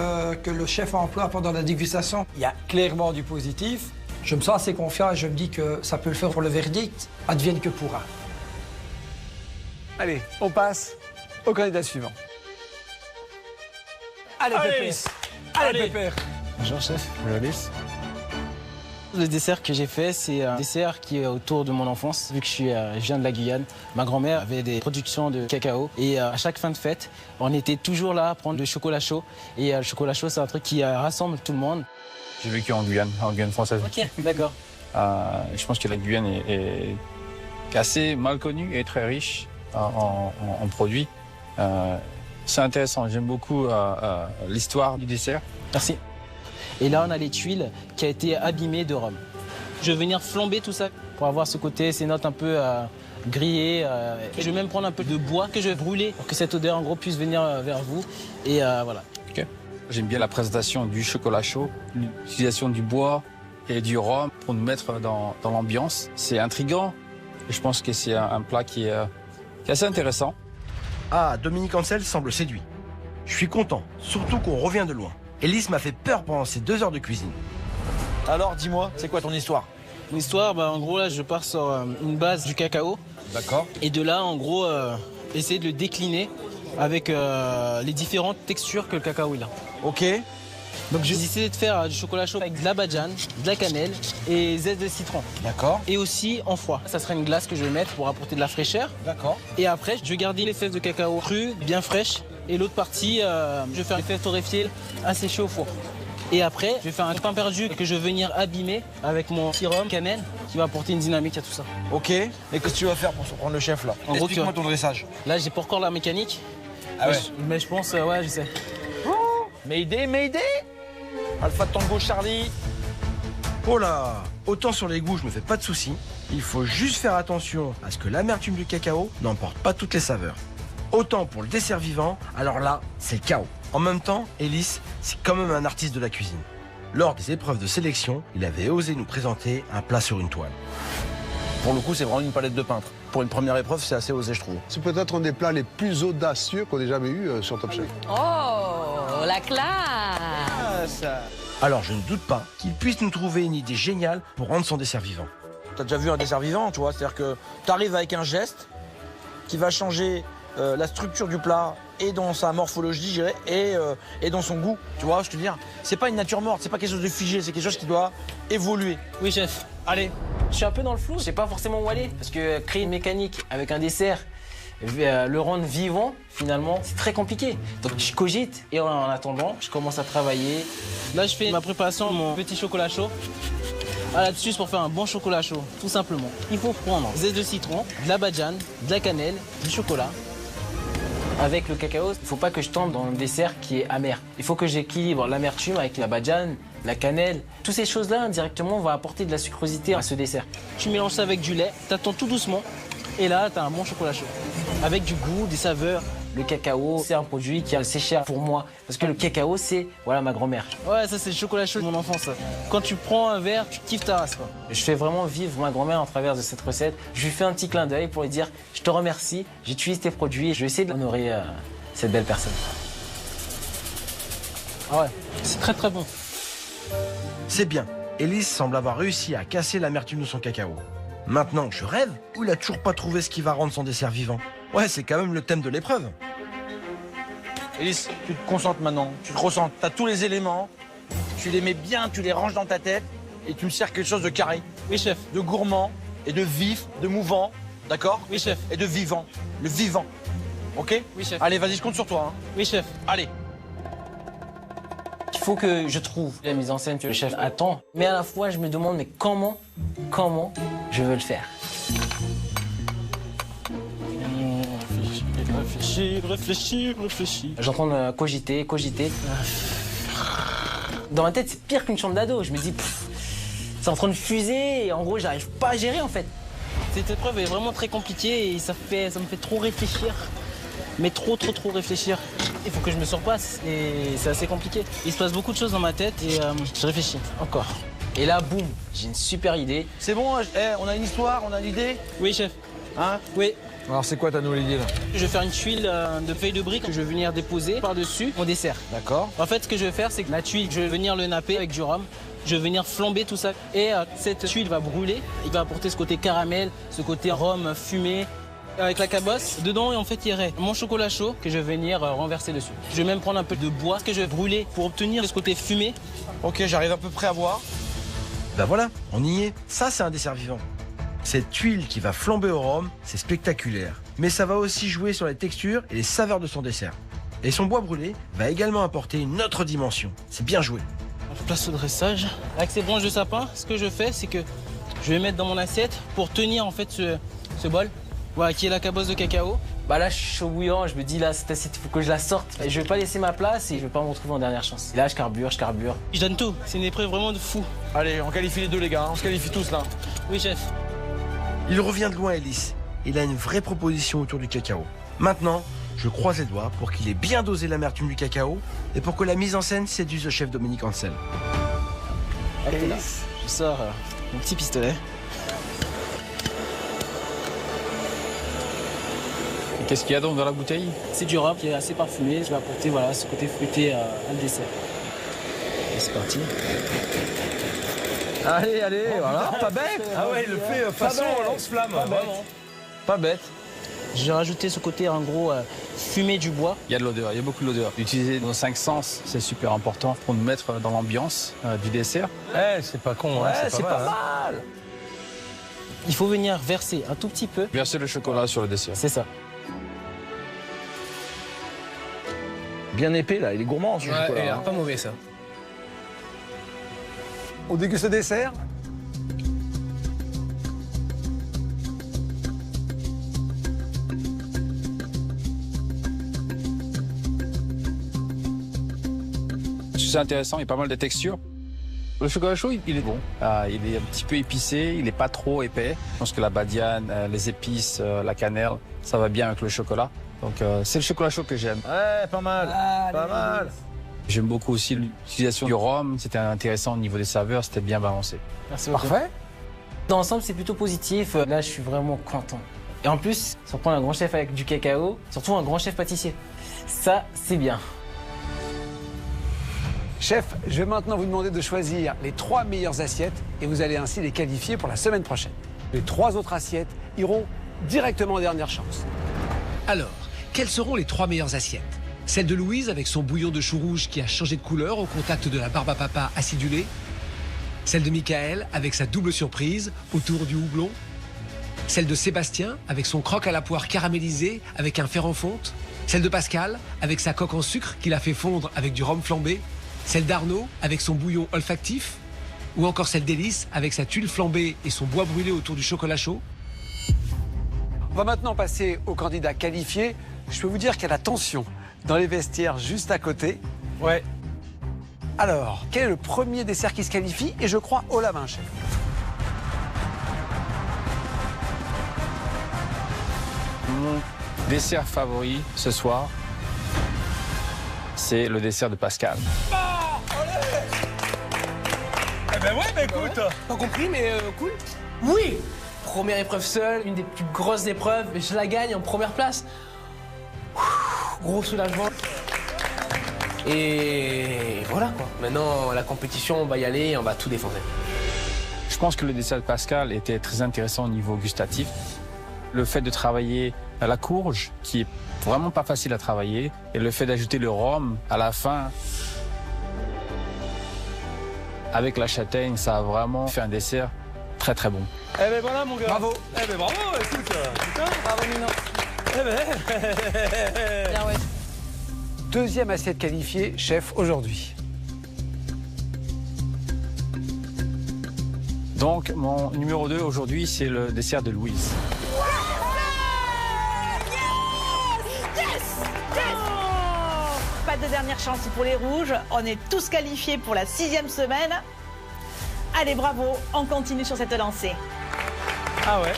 Speaker 17: que le chef emploie pendant la dégustation, il y a clairement du positif. Je me sens assez confiant et je me dis que ça peut le faire pour le verdict, advienne que pourra.
Speaker 10: Allez, on passe au candidat suivant.
Speaker 17: Allez, Pépère. Allez, Pépère.
Speaker 3: Bonjour, chef. Bonjour, Alice. Le dessert que j'ai fait, c'est un dessert qui est autour de mon enfance. Vu que je viens de la Guyane, ma grand-mère avait des productions de cacao. Et à chaque fin de fête, on était toujours là à prendre le chocolat chaud. Et le chocolat chaud, c'est un truc qui rassemble tout le monde.
Speaker 23: J'ai vécu en Guyane française.
Speaker 3: Ok, d'accord.
Speaker 23: Je pense que la Guyane est assez mal connue et très riche en produits. C'est intéressant, j'aime beaucoup l'histoire du dessert.
Speaker 3: Merci. Et là, on a les tuiles qui a été abîmées de rhum. Je vais venir flamber tout ça pour avoir ce côté, ces notes un peu grillées. Je vais même prendre un peu de bois que je vais brûler pour que cette odeur en gros puisse venir vers vous. Et voilà.
Speaker 23: Okay. J'aime bien la présentation du chocolat chaud, l'utilisation du bois et du rhum pour nous mettre dans l'ambiance. C'est intriguant et je pense que c'est un plat qui est assez intéressant.
Speaker 20: Ah, Dominique Ansel semble séduit. Je suis content, surtout qu'on revient de loin. Élise m'a fait peur pendant ces 2 heures de cuisine.
Speaker 11: Alors, dis-moi, c'est quoi ton histoire?
Speaker 3: Mon histoire, en gros, là, je pars sur une base du cacao.
Speaker 11: D'accord.
Speaker 3: Et de là, en gros, essayer de le décliner avec les différentes textures que le cacao il a.
Speaker 11: Ok.
Speaker 3: Donc j'ai décidé de faire du chocolat chaud avec de la badiane, de la cannelle et zeste de citron.
Speaker 11: D'accord.
Speaker 3: Et aussi en froid. Ça sera une glace que je vais mettre pour apporter de la fraîcheur.
Speaker 11: D'accord.
Speaker 3: Et après, je vais garder les fèves de cacao crues, bien fraîches. Et l'autre partie, je vais faire les fèves torréfiées asséchées au four. Et après, je vais faire un pain perdu que je vais venir abîmer avec mon sérum cannelle qui va apporter une dynamique à tout ça.
Speaker 11: Ok. Et qu'est-ce que tu vas faire pour surprendre le chef là? Explique-moi ton dressage.
Speaker 3: Là, j'ai pas encore la mécanique.
Speaker 11: Ah ouais.
Speaker 3: Mais je pense, ouais, je sais.
Speaker 11: Mayday! Alpha Tango Charlie.
Speaker 20: Oh là, autant sur les goûts, je me fais pas de soucis. Il faut juste faire attention à ce que l'amertume du cacao n'emporte pas toutes les saveurs. Autant pour le dessert vivant, alors là, c'est le chaos. En même temps, Élise, c'est quand même un artiste de la cuisine. Lors des épreuves de sélection, il avait osé nous présenter un plat sur une toile.
Speaker 11: Pour le coup, c'est vraiment une palette de peintre. Pour une première épreuve, c'est assez osé, je trouve.
Speaker 13: C'est peut-être un des plats les plus audacieux qu'on ait jamais eu sur Top Chef.
Speaker 4: Oh, la classe!
Speaker 20: Alors je ne doute pas qu'il puisse nous trouver une idée géniale pour rendre son dessert vivant.
Speaker 11: T'as déjà vu un dessert vivant, tu vois? C'est-à-dire que t'arrives avec un geste qui va changer la structure du plat et dans sa morphologie, je dirais, et dans son goût. Tu vois ce que je veux dire? C'est pas une nature morte, c'est pas quelque chose de figé, c'est quelque chose qui doit évoluer.
Speaker 3: Oui, chef.
Speaker 11: Allez.
Speaker 3: Je suis un peu dans le flou, je sais pas forcément où aller. Parce que créer une mécanique avec un dessert, le rendre vivant, finalement, c'est très compliqué. Donc je cogite et en attendant, je commence à travailler. Là, je fais ma préparation, mon petit chocolat chaud. Là-dessus, pour faire un bon chocolat chaud, tout simplement, il faut prendre zeste de citron, de la badiane, de la cannelle, du chocolat. Avec le cacao, il ne faut pas que je tombe dans un dessert qui est amer. Il faut que j'équilibre l'amertume avec la badiane, la cannelle. Toutes ces choses-là, indirectement, vont apporter de la sucrosité à ce dessert. Tu mélanges ça avec du lait, t'attends tout doucement, et là, t'as un bon chocolat chaud. Avec du goût, des saveurs. Le cacao, c'est un produit qui est assez cher pour moi. Parce que le cacao, c'est, voilà, ma grand-mère. Ouais, ça, c'est le chocolat chaud de mon enfance. Quand tu prends un verre, tu kiffes ta race, quoi. Je fais vraiment vivre ma grand-mère à travers de cette recette. Je lui fais un petit clin d'œil pour lui dire, je te remercie, j'utilise tes produits et je vais essayer d'honorer cette belle personne. Ah ouais, c'est très très bon.
Speaker 20: C'est bien. Élise semble avoir réussi à casser l'amertume de son cacao. Maintenant, je rêve ou il a toujours pas trouvé ce qui va rendre son dessert vivant? Ouais, c'est quand même le thème de l'épreuve.
Speaker 11: Élise, tu te concentres maintenant, tu te ressens, tu as tous les éléments, tu les mets bien, tu les ranges dans ta tête et tu me sers quelque chose de carré.
Speaker 3: Oui, chef.
Speaker 11: De gourmand et de vif, de mouvant, d'accord?
Speaker 3: Oui, chef.
Speaker 11: Et de vivant, le vivant, ok?
Speaker 3: Oui, chef.
Speaker 11: Allez, vas-y, je compte sur toi. Hein.
Speaker 3: Oui, chef.
Speaker 11: Allez.
Speaker 3: Il faut que je trouve la mise en scène que le chef attend, mais à la fois, je me demande, mais comment je veux le faire? Réfléchis. J'entends cogiter. Dans ma tête, c'est pire qu'une chambre d'ado. Je me dis, c'est en train de fuser et en gros, j'arrive pas à gérer en fait. Cette épreuve est vraiment très compliquée et ça me fait trop réfléchir. Mais trop réfléchir. Il faut que je me surpasse et c'est assez compliqué. Il se passe beaucoup de choses dans ma tête et je réfléchis encore. Et là, boum, j'ai une super idée.
Speaker 11: C'est bon, on a une histoire, on a l'idée?
Speaker 3: Oui, chef.
Speaker 11: Hein?
Speaker 3: Oui.
Speaker 11: Alors c'est quoi ta nouvelle idée là?
Speaker 3: Je vais faire une tuile de feuilles de briques que je vais venir déposer par-dessus mon dessert.
Speaker 11: D'accord.
Speaker 3: En fait, ce que je vais faire, c'est que la tuile, je vais venir le napper avec du rhum. Je vais venir flamber tout ça. Et cette tuile va brûler. Il va apporter ce côté caramel, ce côté rhum fumé. Avec la cabosse, dedans, en fait, il y aurait mon chocolat chaud que je vais venir renverser dessus. Je vais même prendre un peu de bois que je vais brûler pour obtenir ce côté fumé.
Speaker 11: Ok, j'arrive à peu près à voir.
Speaker 20: Ben voilà, on y est. Ça, c'est un dessert vivant. Cette tuile qui va flamber au rhum, c'est spectaculaire. Mais ça va aussi jouer sur les textures et les saveurs de son dessert. Et son bois brûlé va également apporter une autre dimension. C'est bien joué.
Speaker 3: place au dressage. Avec ces branches de sapin, ce que je fais, c'est que je vais mettre dans mon assiette pour tenir en fait ce bol, voilà, qui est la cabosse de cacao. Bah là, je suis chaud bouillant, je me dis là, cette assiette, il faut que je la sorte. Et je vais pas laisser ma place et je vais pas me retrouver en dernière chance. Et là, je carbure. Je donne tout, c'est une épreuve vraiment de fou.
Speaker 11: Allez, on qualifie les deux, les gars, on se qualifie tous là.
Speaker 3: Oui, chef.
Speaker 20: Il revient de loin, Ellis. Il a une vraie proposition autour du cacao. Maintenant, je croise les doigts pour qu'il ait bien dosé l'amertume du cacao et pour que la mise en scène séduise le chef Dominique Ansel.
Speaker 3: Allez, là, je sors mon petit pistolet.
Speaker 23: Qu'est-ce qu'il y a donc dans la bouteille?
Speaker 3: C'est du rhum qui est assez parfumé. Je vais apporter voilà, ce côté fruité à le dessert. Et c'est parti.
Speaker 11: Allez, voilà, pas bête.
Speaker 18: Ah ouais, il le fait façon lance-flamme.
Speaker 11: Pas bête.
Speaker 3: J'ai rajouté ce côté en gros fumé du bois.
Speaker 23: Il y a de l'odeur, il y a beaucoup d'odeur. Utiliser nos 5 sens, c'est super important pour nous mettre dans l'ambiance du dessert.
Speaker 18: C'est pas con, c'est pas mal.
Speaker 3: Il faut venir verser un tout petit peu.
Speaker 23: Verser le chocolat sur le dessert.
Speaker 3: C'est ça.
Speaker 11: Bien épais là, il est gourmand ce chocolat.
Speaker 5: Il a l'air pas mauvais ça.
Speaker 10: On déguste le dessert.
Speaker 23: C'est intéressant, il y a pas mal de textures. Le chocolat chaud, il est bon. Il est un petit peu épicé, il n'est pas trop épais. Je pense que la badiane, les épices, la cannelle, ça va bien avec le chocolat. Donc c'est le chocolat chaud que j'aime.
Speaker 11: Ouais, pas mal, pas mal.
Speaker 23: J'aime beaucoup aussi l'utilisation du rhum. C'était intéressant au niveau des saveurs, c'était bien balancé.
Speaker 3: Merci beaucoup.
Speaker 10: Parfait.
Speaker 3: Dans l'ensemble, c'est plutôt positif. Là, je suis vraiment content. Et en plus, surprendre un grand chef avec du cacao, surtout un grand chef pâtissier. Ça, c'est bien.
Speaker 10: Chef, je vais maintenant vous demander de choisir les 3 meilleures assiettes et vous allez ainsi les qualifier pour la semaine prochaine. Les 3 autres assiettes iront directement en dernière chance.
Speaker 9: Alors, quelles seront les 3 meilleures assiettes? Celle de Louise avec son bouillon de chou rouge qui a changé de couleur au contact de la barbe à papa acidulée. Celle de Michael avec sa double surprise autour du houblon. Celle de Sébastien avec son croque à la poire caramélisé avec un fer en fonte. Celle de Pascal avec sa coque en sucre qu'il a fait fondre avec du rhum flambé. Celle d'Arnaud avec son bouillon olfactif. Ou encore celle d'Hélice avec sa tuile flambée et son bois brûlé autour du chocolat chaud.
Speaker 10: On va maintenant passer aux candidats qualifiés. Je peux vous dire qu'il y a la tension dans les vestiaires juste à côté.
Speaker 18: Ouais.
Speaker 10: Alors, quel est le premier dessert qui se qualifie? Et je crois haut la main, chef.
Speaker 23: Mon dessert favori ce soir, c'est le dessert de Pascal.
Speaker 18: Eh ben ouais, mais écoute.
Speaker 5: Pas compris, mais cool. Oui. Première épreuve seule, une des plus grosses épreuves, et je la gagne en première place. Gros soulagement. Et voilà quoi. Maintenant, la compétition, on va y aller et on va tout défendre.
Speaker 23: Je pense que le dessert de Pascal était très intéressant au niveau gustatif. Le fait de travailler à la courge, qui est vraiment pas facile à travailler, et le fait d'ajouter le rhum à la fin, avec la châtaigne, ça a vraiment fait un dessert très très bon.
Speaker 18: Eh ben voilà mon gars.
Speaker 10: Bravo.
Speaker 18: Eh ben bravo, écoute. Putain.
Speaker 8: Bravo Nino.
Speaker 18: Eh ben.
Speaker 8: Bien ouais.
Speaker 10: Deuxième assiette qualifiée, chef, aujourd'hui.
Speaker 23: Donc mon numéro 2 aujourd'hui, c'est le dessert de Louise.
Speaker 12: Pas de dernière chance pour les rouges. On est tous qualifiés pour la 6e semaine. Allez, bravo, on continue sur cette lancée.
Speaker 18: Ah ouais.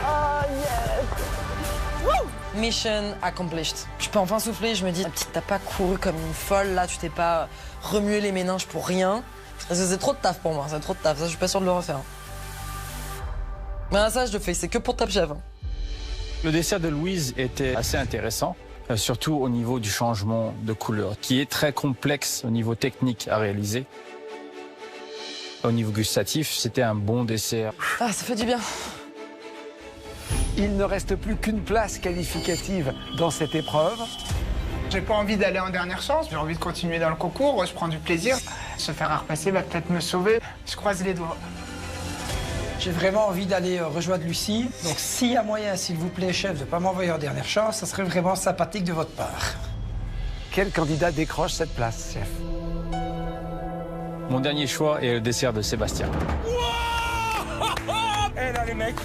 Speaker 12: Oh yes.
Speaker 8: Woo! Mission accomplished. Je peux enfin souffler, je me dis, petite, t'as pas couru comme une folle, là, tu t'es pas remué les méninges pour rien. Parce que c'est trop de taf pour moi, c'est trop de taf, ça je suis pas sûre de le refaire. Mais ça je le fais, c'est que pour Top Chef.
Speaker 23: Le dessert de Louise était assez intéressant, surtout au niveau du changement de couleur, qui est très complexe au niveau technique à réaliser. Au niveau gustatif, c'était un bon dessert.
Speaker 8: Ah, ça fait du bien.
Speaker 10: Il ne reste plus qu'une place qualificative dans cette épreuve.
Speaker 1: J'ai pas envie d'aller en dernière chance, j'ai envie de continuer dans le concours, je prends du plaisir. Se faire repasser va peut-être me sauver, je croise les doigts.
Speaker 17: J'ai vraiment envie d'aller rejoindre Lucie. Donc s'il y a moyen, s'il vous plaît, chef, de ne pas m'envoyer en dernière chance, ça serait vraiment sympathique de votre part.
Speaker 10: Quel candidat décroche cette place, chef?
Speaker 23: Mon dernier choix est le dessert de Sébastien.
Speaker 1: Eh là les mecs,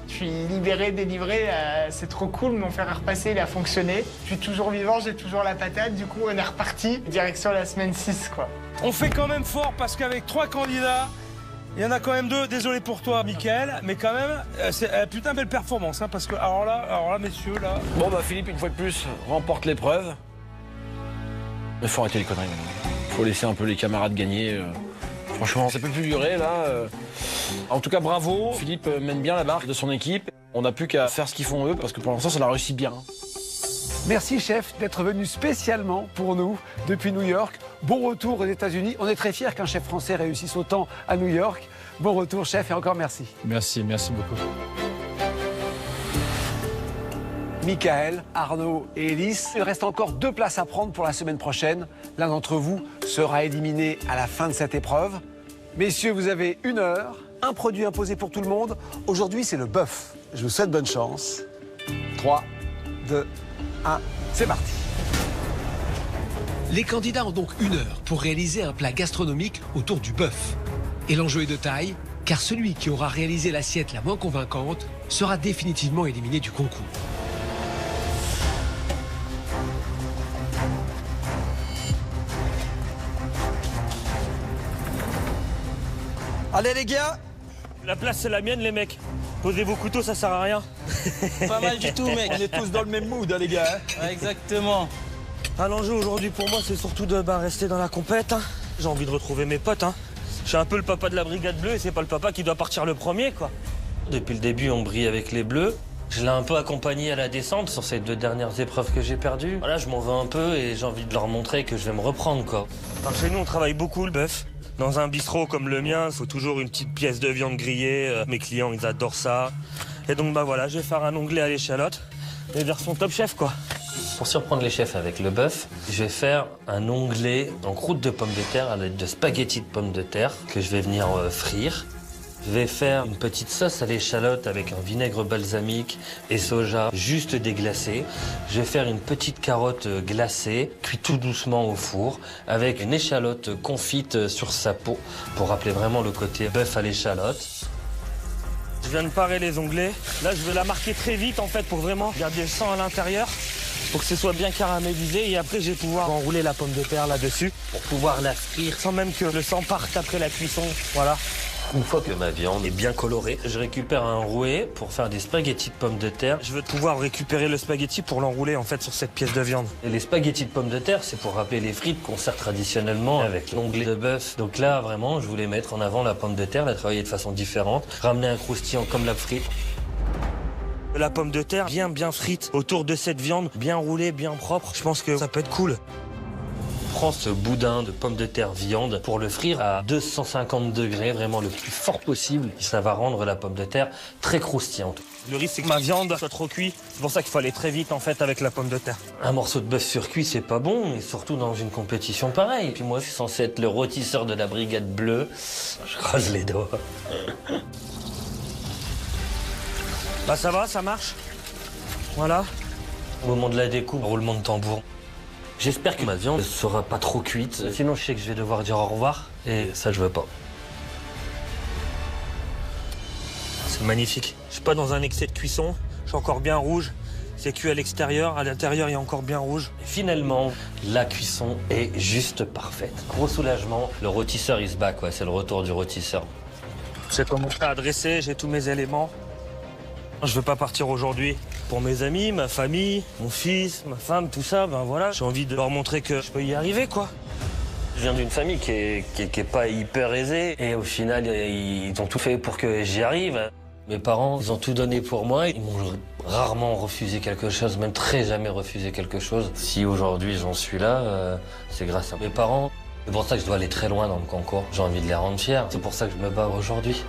Speaker 1: je suis libéré, délivré, c'est trop cool, mon fer à repasser il a fonctionné. Je suis toujours vivant, j'ai toujours la patate, du coup on est reparti, direction la semaine 6 quoi.
Speaker 18: On fait quand même fort parce qu'avec 3 candidats, il y en a quand même 2, désolé pour toi Mickaël, mais quand même, c'est putain belle performance, hein, parce que alors là messieurs, là...
Speaker 11: Bon bah Philippe, une fois de plus, remporte l'épreuve. Mais faut arrêter les conneries maintenant. Faut laisser un peu les camarades gagner. Franchement, ça peut plus durer là. En tout cas, bravo. Philippe mène bien la barque de son équipe. On n'a plus qu'à faire ce qu'ils font eux, parce que pour l'instant, ça l'a réussi bien.
Speaker 10: Merci chef d'être venu spécialement pour nous depuis New York. Bon retour aux États-Unis. On est très fiers qu'un chef français réussisse autant à New York. Bon retour chef et encore merci.
Speaker 23: Merci beaucoup.
Speaker 10: Mickaël, Arnaud et Élise, il reste encore 2 places à prendre pour la semaine prochaine. L'un d'entre vous sera éliminé à la fin de cette épreuve. Messieurs, vous avez 1 heure, un produit imposé pour tout le monde. Aujourd'hui, c'est le bœuf. Je vous souhaite bonne chance. 3, 2, 1, c'est parti.
Speaker 9: Les candidats ont donc 1 heure pour réaliser un plat gastronomique autour du bœuf. Et l'enjeu est de taille, car celui qui aura réalisé l'assiette la moins convaincante sera définitivement éliminé du concours.
Speaker 18: Allez les gars,
Speaker 2: la place c'est la mienne les mecs. Posez vos couteaux, ça sert à rien.
Speaker 3: Pas mal du tout mec.
Speaker 11: On est tous dans le même mood, hein, les gars.
Speaker 3: Ouais, exactement.
Speaker 2: L'enjeu aujourd'hui pour moi c'est surtout de rester dans la compète. Hein. J'ai envie de retrouver mes potes. Hein. Je suis un peu le papa de la brigade bleue et c'est pas le papa qui doit partir le premier quoi. Depuis le début on brille avec les bleus. Je l'ai un peu accompagné à la descente sur ces 2 dernières épreuves que j'ai perdues. Voilà, je m'en veux un peu et j'ai envie de leur montrer que je vais me reprendre quoi. Alors, chez nous on travaille beaucoup le bœuf. Dans un bistrot comme le mien, il faut toujours une petite pièce de viande grillée. Mes clients, ils adorent ça. Et donc, bah voilà, je vais faire un onglet à l'échalote. Les versions Top Chef, quoi. Pour surprendre les chefs avec le bœuf, je vais faire un onglet en croûte de pommes de terre à l'aide de spaghettis de pommes de terre que je vais venir frire. Je vais faire une petite sauce à l'échalote avec un vinaigre balsamique et soja juste déglacé. Je vais faire une petite carotte glacée, cuite tout doucement au four, avec une échalote confite sur sa peau pour rappeler vraiment le côté bœuf à l'échalote. Je viens de parer les onglets. Là, je vais la marquer très vite en fait pour vraiment garder le sang à l'intérieur, pour que ce soit bien caramélisé. Et après, je vais pouvoir enrouler la pomme de terre là-dessus pour pouvoir la frire sans même que le sang parte après la cuisson. Voilà. Une fois que ma viande est bien colorée, je récupère un rouet pour faire des spaghettis de pommes de terre. Je veux pouvoir récupérer le spaghetti pour l'enrouler en fait sur cette pièce de viande. Et les spaghettis de pommes de terre, c'est pour rappeler les frites qu'on sert traditionnellement avec l'onglet de bœuf. Donc là, vraiment, je voulais mettre en avant la pomme de terre, la travailler de façon différente, ramener un croustillant comme la frite. La pomme de terre bien frite autour de cette viande, bien roulée, bien propre. Je pense que ça peut être cool. Prends ce boudin de pommes de terre viande pour le frire à 250 degrés, vraiment le plus fort possible. Ça va rendre la pomme de terre très croustillante. Le risque, c'est que ma viande soit trop cuite. C'est pour ça qu'il faut aller très vite, en fait, avec la pomme de terre. Un morceau de bœuf surcuit, c'est pas bon, et surtout dans une compétition pareille. Puis moi, je suis censé être le rôtisseur de la brigade bleue. Je croise les doigts. Bah ça va, ça marche. Voilà. Au moment de la découpe, roulement de tambour. J'espère que ma viande ne sera pas trop cuite, sinon je sais que je vais devoir dire au revoir, et ça je veux pas. C'est magnifique. Je suis pas dans un excès de cuisson, je suis encore bien rouge. C'est cuit à l'extérieur, à l'intérieur il est encore bien rouge. Et finalement, la cuisson est juste parfaite. Gros soulagement, le rôtisseur il se bat quoi, c'est le retour du rôtisseur. J'ai commencé à dresser, j'ai tous mes éléments. Je veux pas partir aujourd'hui. Pour mes amis, ma famille, mon fils, ma femme, tout ça, ben voilà. J'ai envie de leur montrer que je peux y arriver, quoi. Je viens d'une famille qui est pas hyper aisée. Et au final, ils ont tout fait pour que j'y arrive. Mes parents, ils ont tout donné pour moi. Ils m'ont rarement refusé quelque chose, même très jamais refusé quelque chose. Si aujourd'hui j'en suis là, c'est grâce à mes parents. C'est pour ça que je dois aller très loin dans le concours. J'ai envie de les rendre fiers. C'est pour ça que je me bats aujourd'hui.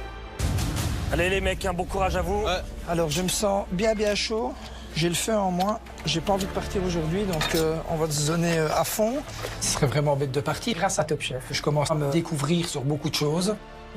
Speaker 2: Allez les mecs, bon courage à vous.
Speaker 17: Alors je me sens bien chaud, j'ai le feu en moi, j'ai pas envie de partir aujourd'hui, donc on va se donner à fond. Ce serait vraiment bête de partir grâce à Top Chef. Je commence à me découvrir sur beaucoup de choses.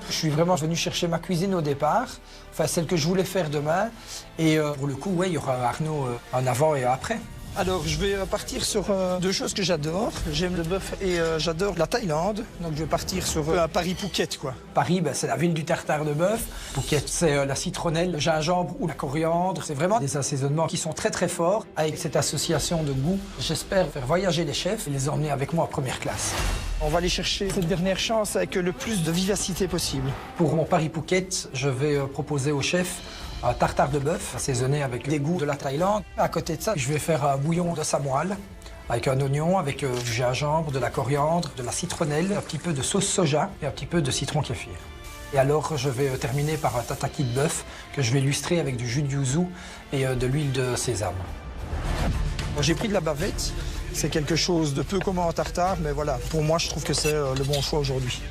Speaker 17: Je suis vraiment venu chercher ma cuisine au départ, enfin celle que je voulais faire demain. Et pour le coup, ouais, il y aura Arnaud en avant et après. Alors, je vais partir sur deux choses que j'adore. J'aime le bœuf et j'adore la Thaïlande. Donc, je vais partir sur un Paris-Phuket, quoi. Paris, c'est la ville du tartare de bœuf. Phuket, c'est la citronnelle, le gingembre ou la coriandre. C'est vraiment des assaisonnements qui sont très, très forts. Avec cette association de goût, j'espère faire voyager les chefs et les emmener avec moi en première classe. On va aller chercher cette dernière chance avec le plus de vivacité possible. Pour mon Paris-Phuket, je vais proposer au chef un tartare de bœuf assaisonné avec des goûts de la Thaïlande. À côté de ça, je vais faire un bouillon de samoile avec un oignon, avec du gingembre, de la coriandre, de la citronnelle, un petit peu de sauce soja et un petit peu de citron kéfir. Et alors, je vais terminer par un tataki de bœuf que je vais illustrer avec du jus de yuzu et de l'huile de sésame. J'ai pris de la bavette. C'est quelque chose de peu commun en tartare, mais voilà, pour moi, je trouve que c'est le bon choix aujourd'hui.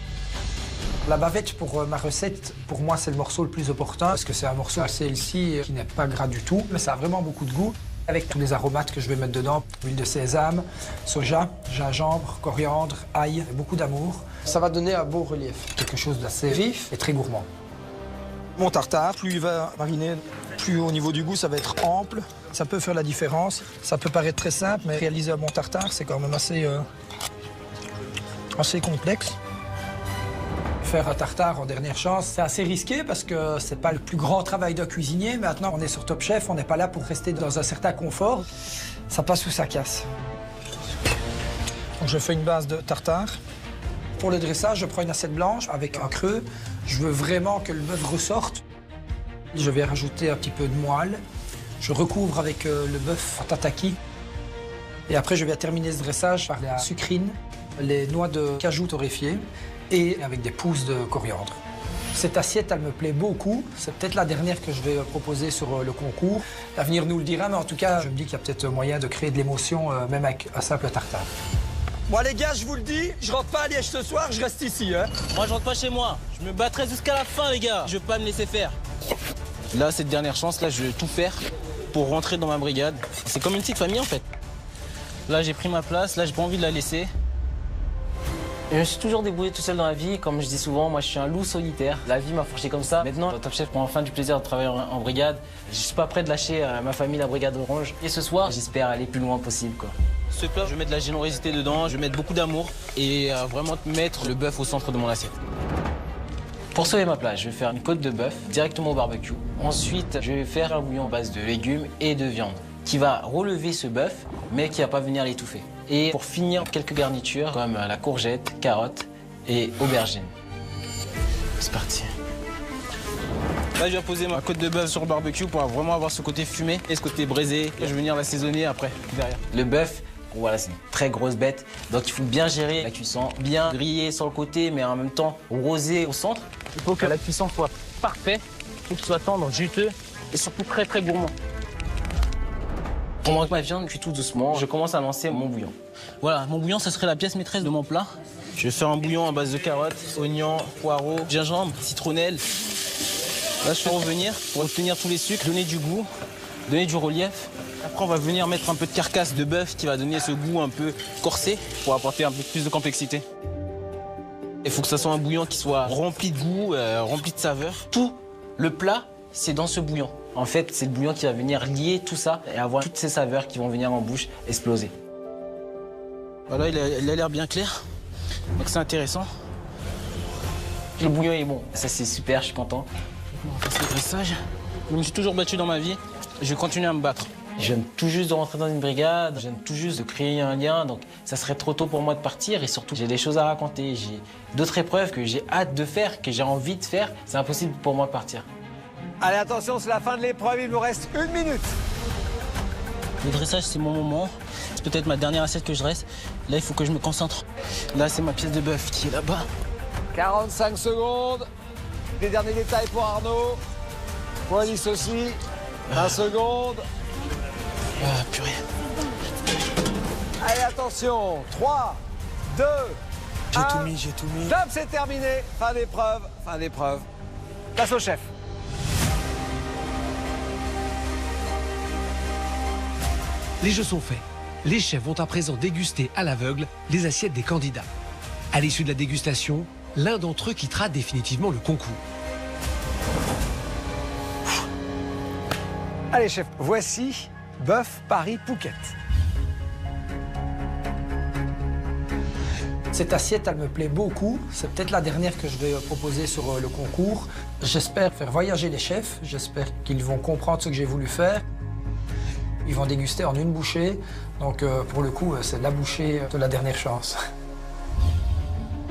Speaker 17: La bavette, pour ma recette, pour moi, c'est le morceau le plus opportun parce que c'est un morceau assez healthy qui n'est pas gras du tout, mais ça a vraiment beaucoup de goût. Avec tous les aromates que je vais mettre dedans, huile de sésame, soja, gingembre, coriandre, ail, et beaucoup d'amour. Ça va donner un beau relief, quelque chose d'assez vif et très gourmand. Mon tartare, plus il va mariner, plus au niveau du goût, ça va être ample. Ça peut faire la différence. Ça peut paraître très simple, mais réaliser un bon tartare, c'est quand même assez complexe. Faire un tartare en dernière chance, c'est assez risqué parce que c'est pas le plus grand travail d'un cuisinier. Maintenant, on est sur Top Chef, on n'est pas là pour rester dans un certain confort. Ça passe ou ça casse. Donc je fais une base de tartare. Pour le dressage, je prends une assiette blanche avec un creux. Je veux vraiment que le bœuf ressorte. Je vais rajouter un petit peu de moelle. Je recouvre avec le bœuf en tataki. Et après, je vais terminer ce dressage par la sucrine, les noix de cajou torréfiées et avec des pousses de coriandre. Cette assiette, elle me plaît beaucoup. C'est peut-être la dernière que je vais proposer sur le concours. L'avenir nous le dira, mais en tout cas, je me dis qu'il y a peut-être moyen de créer de l'émotion, même avec un simple tartare. Moi, les gars, je vous le dis, je rentre pas à Liège ce soir, je reste ici. Hein.
Speaker 3: Moi, je rentre pas chez moi. Je me battrai jusqu'à la fin, les gars. Je vais pas me laisser faire. Là, cette dernière chance, là, je vais tout faire pour rentrer dans ma brigade. C'est comme une petite famille, en fait. Là, j'ai pris ma place. Là, j'ai pas envie de la laisser. Je me suis toujours débrouillé tout seul dans la vie. Comme je dis souvent, moi je suis un loup solitaire. La vie m'a forgé comme ça. Maintenant, Top Chef prend enfin du plaisir de travailler en brigade. Je suis pas prêt de lâcher ma famille, la brigade orange. Et ce soir, j'espère aller plus loin possible, quoi. Ce plat, je vais mettre de la générosité dedans, je vais mettre beaucoup d'amour et vraiment mettre le bœuf au centre de mon assiette. Pour sauver ma place, je vais faire une côte de bœuf directement au barbecue. Ensuite, je vais faire un bouillon à base de légumes et de viande qui va relever ce bœuf, mais qui va pas venir l'étouffer. Et pour finir, quelques garnitures comme la courgette, carotte et aubergine. C'est parti. Là, je vais poser ma côte de bœuf sur le barbecue pour vraiment avoir ce côté fumé et ce côté braisé. Et je vais venir l'assaisonner après, derrière. Le bœuf, voilà, c'est une très grosse bête. Donc il faut bien gérer la cuisson, bien griller sur le côté, mais en même temps rosé au centre. Il faut que la cuisson soit parfaite, il faut qu'il soit tendre, juteux et surtout très très gourmand. Pendant que ma viande cuit tout doucement, je commence à lancer mon bouillon. Voilà, mon bouillon, ça serait la pièce maîtresse de mon plat. Je vais faire un bouillon à base de carottes, oignons, poireaux, gingembre, citronnelle. Là, je vais revenir pour obtenir tous les sucres, donner du goût, donner du relief. Après, on va venir mettre un peu de carcasse de bœuf qui va donner ce goût un peu corsé pour apporter un peu plus de complexité. Il faut que ça soit un bouillon qui soit rempli de goût, rempli de saveurs. Tout le plat, c'est dans ce bouillon. En fait, c'est le bouillon qui va venir lier tout ça et avoir toutes ces saveurs qui vont venir en bouche exploser. Voilà, il a l'air bien clair, donc c'est intéressant. Le bouillon est bon, ça c'est super, je suis content. On va passer le dressage. Je me suis toujours battu dans ma vie, je vais continuer à me battre. Je viens tout juste de rentrer dans une brigade, je viens tout juste de créer un lien, donc ça serait trop tôt pour moi de partir et surtout j'ai des choses à raconter, j'ai d'autres épreuves que j'ai hâte de faire, que j'ai envie de faire, c'est impossible pour moi de partir.
Speaker 10: Allez, attention, c'est la fin de l'épreuve, il nous reste 1 minute.
Speaker 3: Le dressage, c'est mon moment. C'est peut-être ma dernière assiette que je dresse. Là, il faut que je me concentre. Là, c'est ma pièce de bœuf qui est là-bas.
Speaker 10: 45 secondes. Les derniers détails pour Arnaud. Pour Alice aussi. 20 secondes.
Speaker 3: Ah, purée.
Speaker 10: Allez, attention. 3, 2, 1.
Speaker 17: J'ai tout mis, j'ai tout mis.
Speaker 10: Top, c'est terminé. Fin d'épreuve. Fin d'épreuve. Place au chef.
Speaker 9: Les jeux sont faits. Les chefs vont à présent déguster à l'aveugle les assiettes des candidats. À l'issue de la dégustation, l'un d'entre eux quittera définitivement le concours.
Speaker 10: Allez chef, voici bœuf Paris-Phuket.
Speaker 17: Cette assiette, elle me plaît beaucoup. C'est peut-être la dernière que je vais proposer sur le concours. J'espère faire voyager les chefs. J'espère qu'ils vont comprendre ce que j'ai voulu faire. Ils vont déguster en une bouchée. Donc, pour le coup, c'est la bouchée de la dernière chance.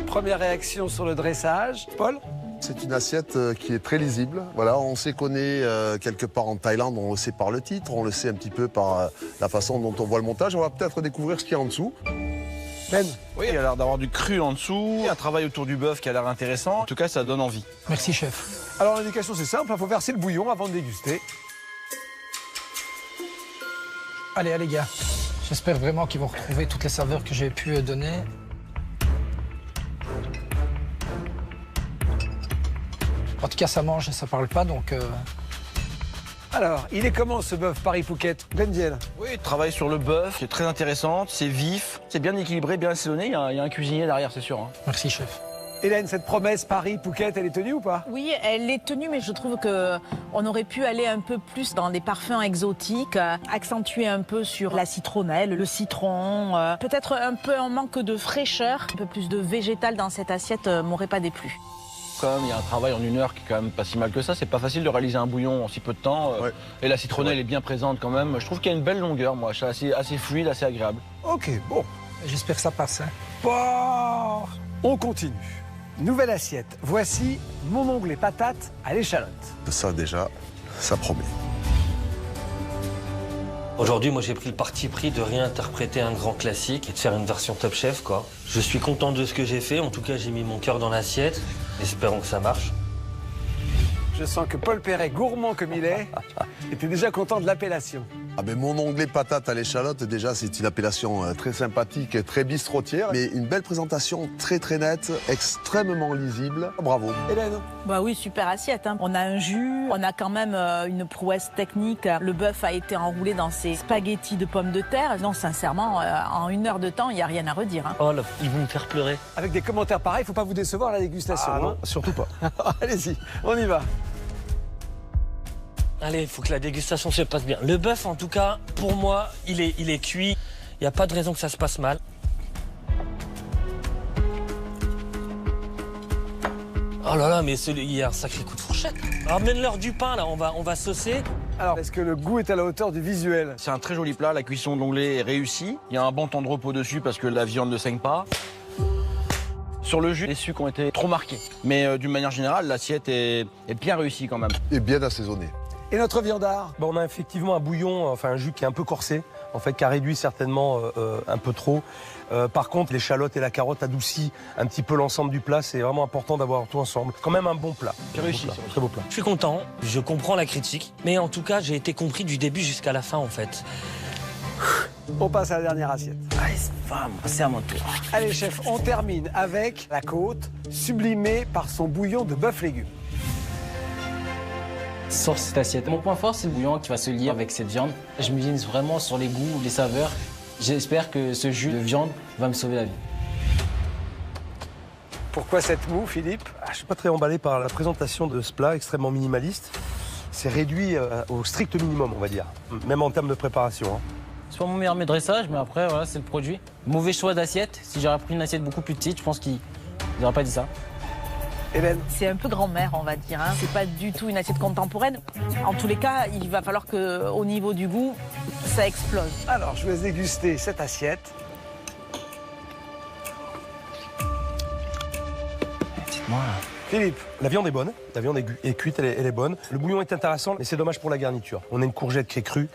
Speaker 10: Première réaction sur le dressage. Paul?
Speaker 13: C'est une assiette qui est très lisible. Voilà, on sait qu'on est quelque part en Thaïlande, on le sait par le titre, on le sait un petit peu par la façon dont on voit le montage. On va peut-être découvrir ce qu'il y a en dessous.
Speaker 10: Ben?
Speaker 11: Oui, il y a l'air d'avoir du cru en dessous, un travail autour du bœuf qui a l'air intéressant. En tout cas, ça donne envie.
Speaker 17: Merci, chef.
Speaker 10: Alors, l'indication, c'est simple, il faut verser le bouillon avant de déguster.
Speaker 17: Allez, les gars. J'espère vraiment qu'ils vont retrouver toutes les saveurs que j'ai pu donner. En tout cas, ça mange et ça parle pas, donc...
Speaker 10: Alors, il est comment ce bœuf Paris-Phuket? Bendiel?
Speaker 11: Oui, il travaille sur le bœuf, qui est très intéressant, c'est vif, c'est bien équilibré, bien assaisonné, il y a un cuisinier derrière, c'est sûr. Hein.
Speaker 17: Merci, chef.
Speaker 10: Hélène, cette promesse Paris-Phuket, elle est tenue ou pas?
Speaker 6: Oui, elle est tenue, mais je trouve qu'on aurait pu aller un peu plus dans des parfums exotiques, accentuer un peu sur la citronnelle, le citron, peut-être un peu en manque de fraîcheur, un peu plus de végétal dans cette assiette m'aurait pas déplu.
Speaker 11: Quand même, il y a un travail en 1 heure qui est quand même pas si mal que ça. C'est pas facile de réaliser un bouillon en si peu de temps. Et la citronnelle est bien présente quand même. Je trouve qu'il y a une belle longueur, moi. C'est assez fluide, assez agréable.
Speaker 10: Ok, bon.
Speaker 17: J'espère que ça passe. Hein.
Speaker 10: Bon. On continue. Nouvelle assiette. Voici mon onglet patate à l'échalote.
Speaker 13: Ça déjà, ça promet.
Speaker 2: Aujourd'hui, moi, j'ai pris le parti pris de réinterpréter un grand classique et de faire une version Top Chef, quoi. Je suis content de ce que j'ai fait. En tout cas, j'ai mis mon cœur dans l'assiette. Espérons que ça marche.
Speaker 10: Je sens que Paul Perret, gourmand comme il est, était déjà content de l'appellation.
Speaker 13: Ah ben mon onglet patate à l'échalote, déjà, c'est une appellation très sympathique, très bistrotière, mais une belle présentation très très nette, extrêmement lisible. Bravo.
Speaker 10: Hélène?
Speaker 6: Bah oui, super assiette. Hein. On a un jus, on a quand même une prouesse technique. Le bœuf a été enroulé dans ces spaghettis de pommes de terre. Non, sincèrement, en 1 heure de temps, il n'y a rien à redire. Hein.
Speaker 2: Oh là, ils vont me faire pleurer.
Speaker 10: Avec des commentaires pareils, il ne faut pas vous décevoir à la dégustation.
Speaker 20: Ah non, surtout pas.
Speaker 10: Allez-y, on y va.
Speaker 2: Allez, il faut que la dégustation se passe bien. Le bœuf, en tout cas, pour moi, il est cuit. Il n'y a pas de raison que ça se passe mal. Oh là là, mais il y a un sacré coup de fourchette. Ramène-leur du pain, là, on va saucer.
Speaker 10: Alors, est-ce que le goût est à la hauteur du visuel?
Speaker 11: C'est un très joli plat, la cuisson de l'onglet est réussie. Il y a un bon temps de repos dessus parce que la viande ne saigne pas. Sur le jus, les sucres ont été trop marqués. Mais d'une manière générale, l'assiette est bien réussie quand même.
Speaker 13: Et bien assaisonné.
Speaker 10: Et notre viandard?
Speaker 20: On a effectivement un bouillon, enfin un jus qui est un peu corsé, en fait, qui a réduit certainement un peu trop. Par contre, l'échalote et la carotte adoucissent un petit peu l'ensemble du plat. C'est vraiment important d'avoir tout ensemble. Quand même un bon plat.
Speaker 11: C'est réussi.
Speaker 20: Très beau plat.
Speaker 2: Je suis content, je comprends la critique. Mais en tout cas, j'ai été compris du début jusqu'à la fin, en fait.
Speaker 10: On passe à la dernière assiette.
Speaker 3: Allez, femme, c'est à mon tour.
Speaker 10: Allez, chef, on termine avec la côte, sublimée par son bouillon de bœuf légumes.
Speaker 3: Sur cette assiette. Mon point fort, c'est le bouillon qui va se lier avec cette viande. Je me mise vraiment sur les goûts, les saveurs. J'espère que ce jus de viande va me sauver la vie.
Speaker 10: Pourquoi cette moue, Philippe?
Speaker 20: Je ne suis pas très emballé par la présentation de ce plat extrêmement minimaliste. C'est réduit au strict minimum, on va dire, même en termes de préparation. Hein.
Speaker 3: C'est pas mon meilleur dressage, mais après, voilà, c'est le produit. Mauvais choix d'assiette. Si j'aurais pris une assiette beaucoup plus petite, je pense qu'il n'aurait pas dit ça.
Speaker 10: Hélène?
Speaker 6: C'est un peu grand-mère, on va dire. Hein. C'est pas du tout une assiette contemporaine. En tous les cas, il va falloir qu'au niveau du goût, ça explose.
Speaker 10: Alors, je vais déguster cette assiette.
Speaker 3: Dites-moi.
Speaker 10: Philippe?
Speaker 20: La viande est bonne, la viande est cuite, elle est bonne. Le bouillon est intéressant, mais c'est dommage pour la garniture. On a une courgette qui est crue.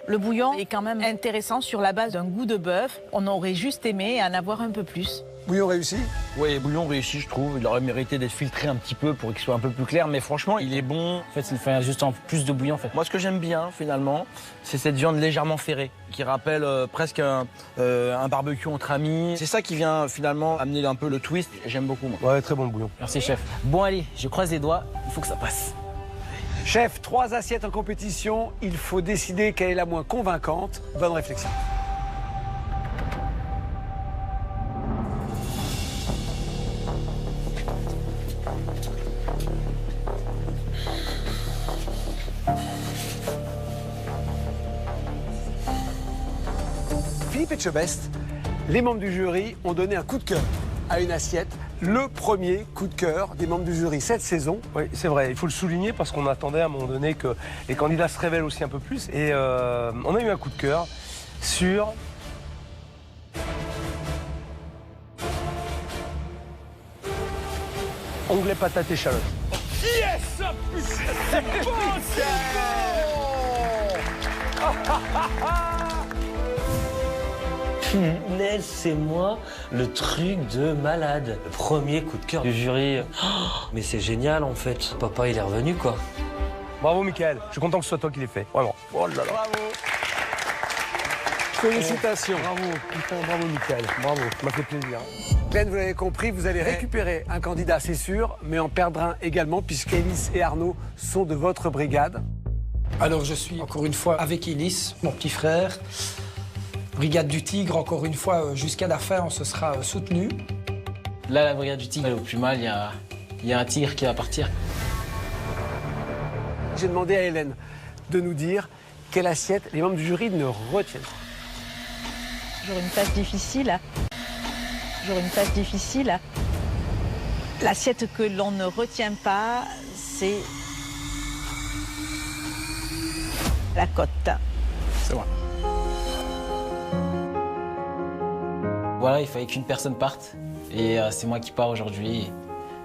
Speaker 6: Le bouillon est quand même intéressant sur la base d'un goût de bœuf. On aurait juste aimé en avoir un peu plus.
Speaker 10: Bouillon réussi?
Speaker 11: Oui, bouillon réussi, je trouve. Il aurait mérité d'être filtré un petit peu pour qu'il soit un peu plus clair. Mais franchement, il est bon.
Speaker 3: En fait, il fait juste plus de bouillon, en fait.
Speaker 11: Moi, ce que j'aime bien, finalement, c'est cette viande légèrement ferrée, qui rappelle presque un barbecue entre amis. C'est ça qui vient, finalement, amener un peu le twist. J'aime beaucoup, moi.
Speaker 20: Ouais, très bon le bouillon.
Speaker 3: Merci, chef. Bon, allez, je croise les doigts. Il faut que ça passe.
Speaker 10: Chef, 3 assiettes en compétition. Il faut décider quelle est la moins convaincante. Bonne réflexion. Philippe Etchebest, Les membres du jury ont donné un coup de cœur à une assiette. Le premier coup de cœur des membres du jury cette saison.
Speaker 18: Oui, c'est vrai, il faut le souligner parce qu'on attendait à un moment donné que les candidats se révèlent aussi un peu plus. Et on a eu un coup de cœur sur... onglet patate échalote.
Speaker 14: Yes, c'est bon, c'est
Speaker 2: Punaise, c'est moi, le truc de malade. Le premier coup de cœur du jury. Oh, mais c'est génial en fait. Papa, il est revenu quoi.
Speaker 18: Bravo, Michael. Je suis content que ce soit toi qui l'aies fait. Vraiment. Oh là là.
Speaker 10: Bravo. Félicitations.
Speaker 18: Bravo, putain, bravo, Michael. Bravo, ça m'a fait plaisir.
Speaker 10: Glenn, vous l'avez compris, vous allez récupérer un candidat, c'est sûr, mais en perdre un également, puisqu'Élise et Arnaud sont de votre brigade.
Speaker 17: Alors, je suis encore une fois avec Élise, mon petit frère. Brigade du Tigre, encore une fois, jusqu'à la fin, on se sera soutenu.
Speaker 3: Là, la brigade du Tigre, elle est au plus mal, il y a un tigre qui va partir.
Speaker 10: J'ai demandé à Hélène de nous dire quelle assiette les membres du jury ne retiennent pas.
Speaker 12: J'aurai une tâche difficile. J'aurai une tâche difficile. L'assiette que l'on ne retient pas, c'est la côte.
Speaker 3: C'est vrai. Voilà, il fallait qu'une personne parte. Et c'est moi qui pars aujourd'hui.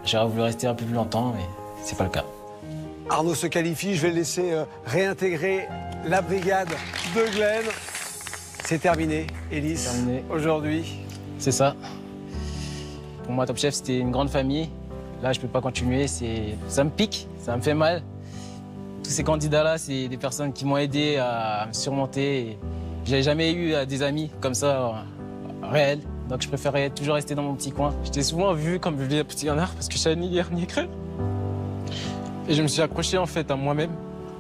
Speaker 3: J'aurais voulu rester un peu plus longtemps, mais c'est pas le cas.
Speaker 10: Arnaud se qualifie, je vais le laisser réintégrer la brigade de Glenn. C'est terminé, Élise, aujourd'hui.
Speaker 3: C'est ça. Pour moi, Top Chef, c'était une grande famille. Là, je peux pas continuer, ça me pique, ça me fait mal. Tous ces candidats-là, c'est des personnes qui m'ont aidé à me surmonter. J'avais jamais eu des amis comme ça, réels. Donc je préférais toujours rester dans mon petit coin. J'étais souvent vu comme le petit canard parce que je savais ni lire ni écrire. Et je me suis accroché en fait à moi-même,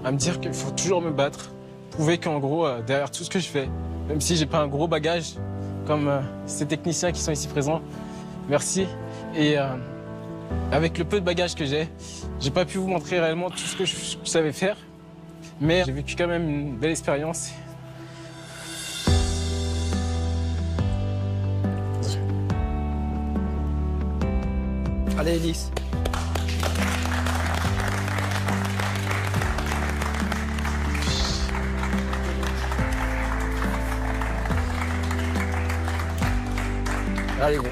Speaker 3: à me dire qu'il faut toujours me battre. Prouver qu'en gros, derrière tout ce que je fais, même si j'ai pas un gros bagage, comme ces techniciens qui sont ici présents, merci. Et avec le peu de bagage que j'ai pas pu vous montrer réellement tout ce que je savais faire. Mais j'ai vécu quand même une belle expérience.
Speaker 17: Allez, Élise.
Speaker 11: Allez, gros.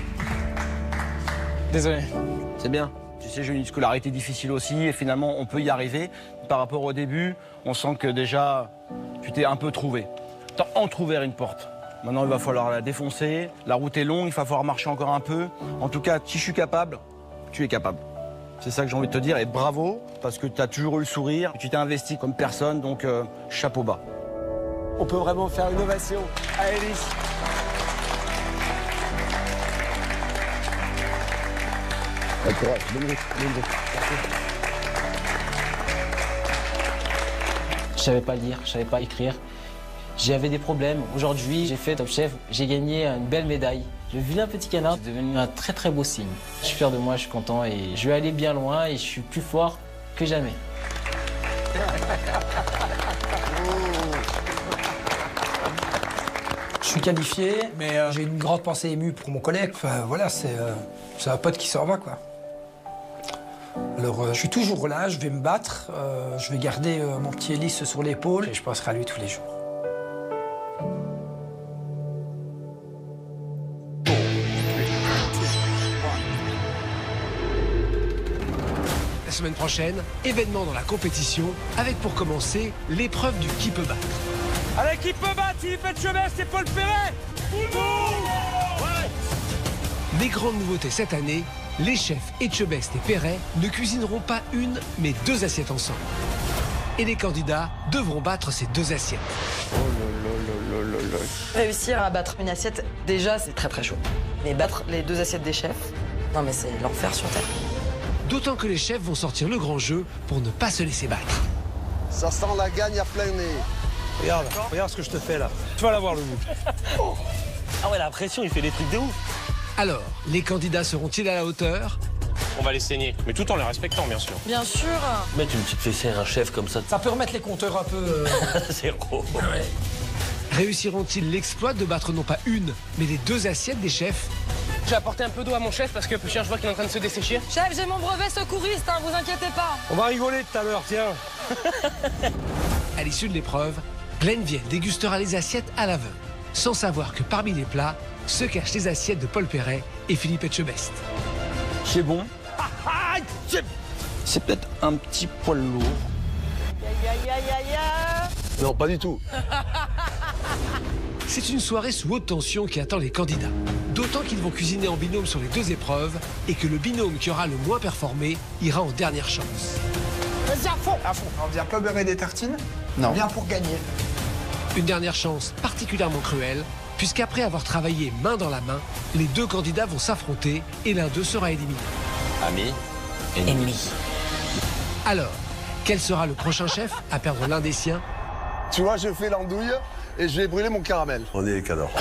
Speaker 3: Désolé.
Speaker 11: C'est bien. Tu sais, j'ai eu une scolarité difficile aussi et finalement, on peut y arriver. Par rapport au début, on sent que déjà, tu t'es un peu trouvé. T'as entrouvert une porte. Maintenant, il va falloir la défoncer. La route est longue, il va falloir marcher encore un peu. En tout cas, si je suis capable, tu es capable. C'est ça que j'ai envie de te dire. Et bravo, parce que tu as toujours eu le sourire. Tu t'es investi comme personne, donc chapeau bas.
Speaker 10: On peut vraiment faire une ovation à Élise.
Speaker 3: Je savais pas lire, je savais pas écrire. J'avais des problèmes. Aujourd'hui, j'ai fait Top Chef, j'ai gagné une belle médaille. Le vilain petit canard est devenu un très très beau signe. Je suis fier de moi, je suis content et je vais aller bien loin et je suis plus fort que jamais.
Speaker 17: Je suis qualifié, mais j'ai une grande pensée émue pour mon collègue. Enfin, voilà, c'est un pote qui s'en va, quoi. Alors, je suis toujours là, je vais me battre, je vais garder mon petit Élise sur l'épaule et je penserai à lui tous les jours.
Speaker 9: La semaine prochaine, événement dans la compétition, avec pour commencer l'épreuve du qui peut battre.
Speaker 14: Allez, qui peut battre Philippe Etchebest et Paul Perret?
Speaker 9: Les grandes nouveautés cette année, les chefs Etchebest et Perret ne cuisineront pas une, mais deux assiettes ensemble. Et les candidats devront battre ces deux assiettes.
Speaker 8: Réussir à battre une assiette, déjà, c'est très très chaud. Mais battre les deux assiettes des chefs, non mais c'est l'enfer sur Terre.
Speaker 9: D'autant que les chefs vont sortir le grand jeu pour ne pas se laisser battre.
Speaker 13: Ça sent la gagne à plein nez.
Speaker 18: Regarde ce que je te fais là. Tu vas l'avoir le goût.
Speaker 2: Ah ouais, la pression, il fait des trucs de ouf.
Speaker 9: Alors, les candidats seront-ils à la hauteur?
Speaker 21: On va les saigner, mais tout en les respectant, bien sûr.
Speaker 8: Bien sûr.
Speaker 2: Mettre une petite fessée à un chef comme ça.
Speaker 17: Ça peut remettre les compteurs un peu...
Speaker 2: Zéro.
Speaker 17: Ouais.
Speaker 9: Réussiront-ils l'exploit de battre non pas une, mais les 2 assiettes des chefs?
Speaker 5: J'ai apporté un peu d'eau à mon chef parce que je vois qu'il est en train de se dessécher.
Speaker 8: Chef, j'ai mon brevet secouriste, hein, vous inquiétez pas.
Speaker 18: On va rigoler tout à l'heure, tiens.
Speaker 9: À l'issue de l'épreuve, Glenville dégustera les assiettes à l'aveugle, sans savoir que parmi les plats se cachent les assiettes de Paul Perret et Philippe Etchebest.
Speaker 11: C'est bon. C'est peut-être un petit poil lourd.
Speaker 13: Non, pas du tout.
Speaker 9: C'est une soirée sous haute tension qui attend les candidats. D'autant qu'ils vont cuisiner en binôme sur les 2 épreuves et que le binôme qui aura le moins performé ira en dernière chance.
Speaker 1: Vas-y, à fond. À fond. On vient pas beurrer des tartines.
Speaker 11: Non.
Speaker 1: On vient pour gagner.
Speaker 9: Une dernière chance particulièrement cruelle, puisqu'après avoir travaillé main dans la main, les 2 candidats vont s'affronter et l'un d'eux sera éliminé.
Speaker 11: Ami. Ennemi.
Speaker 9: Alors, quel sera le prochain chef à perdre l'un des siens?
Speaker 13: Tu vois, je fais l'andouille et je vais brûler mon caramel. On est les cadors.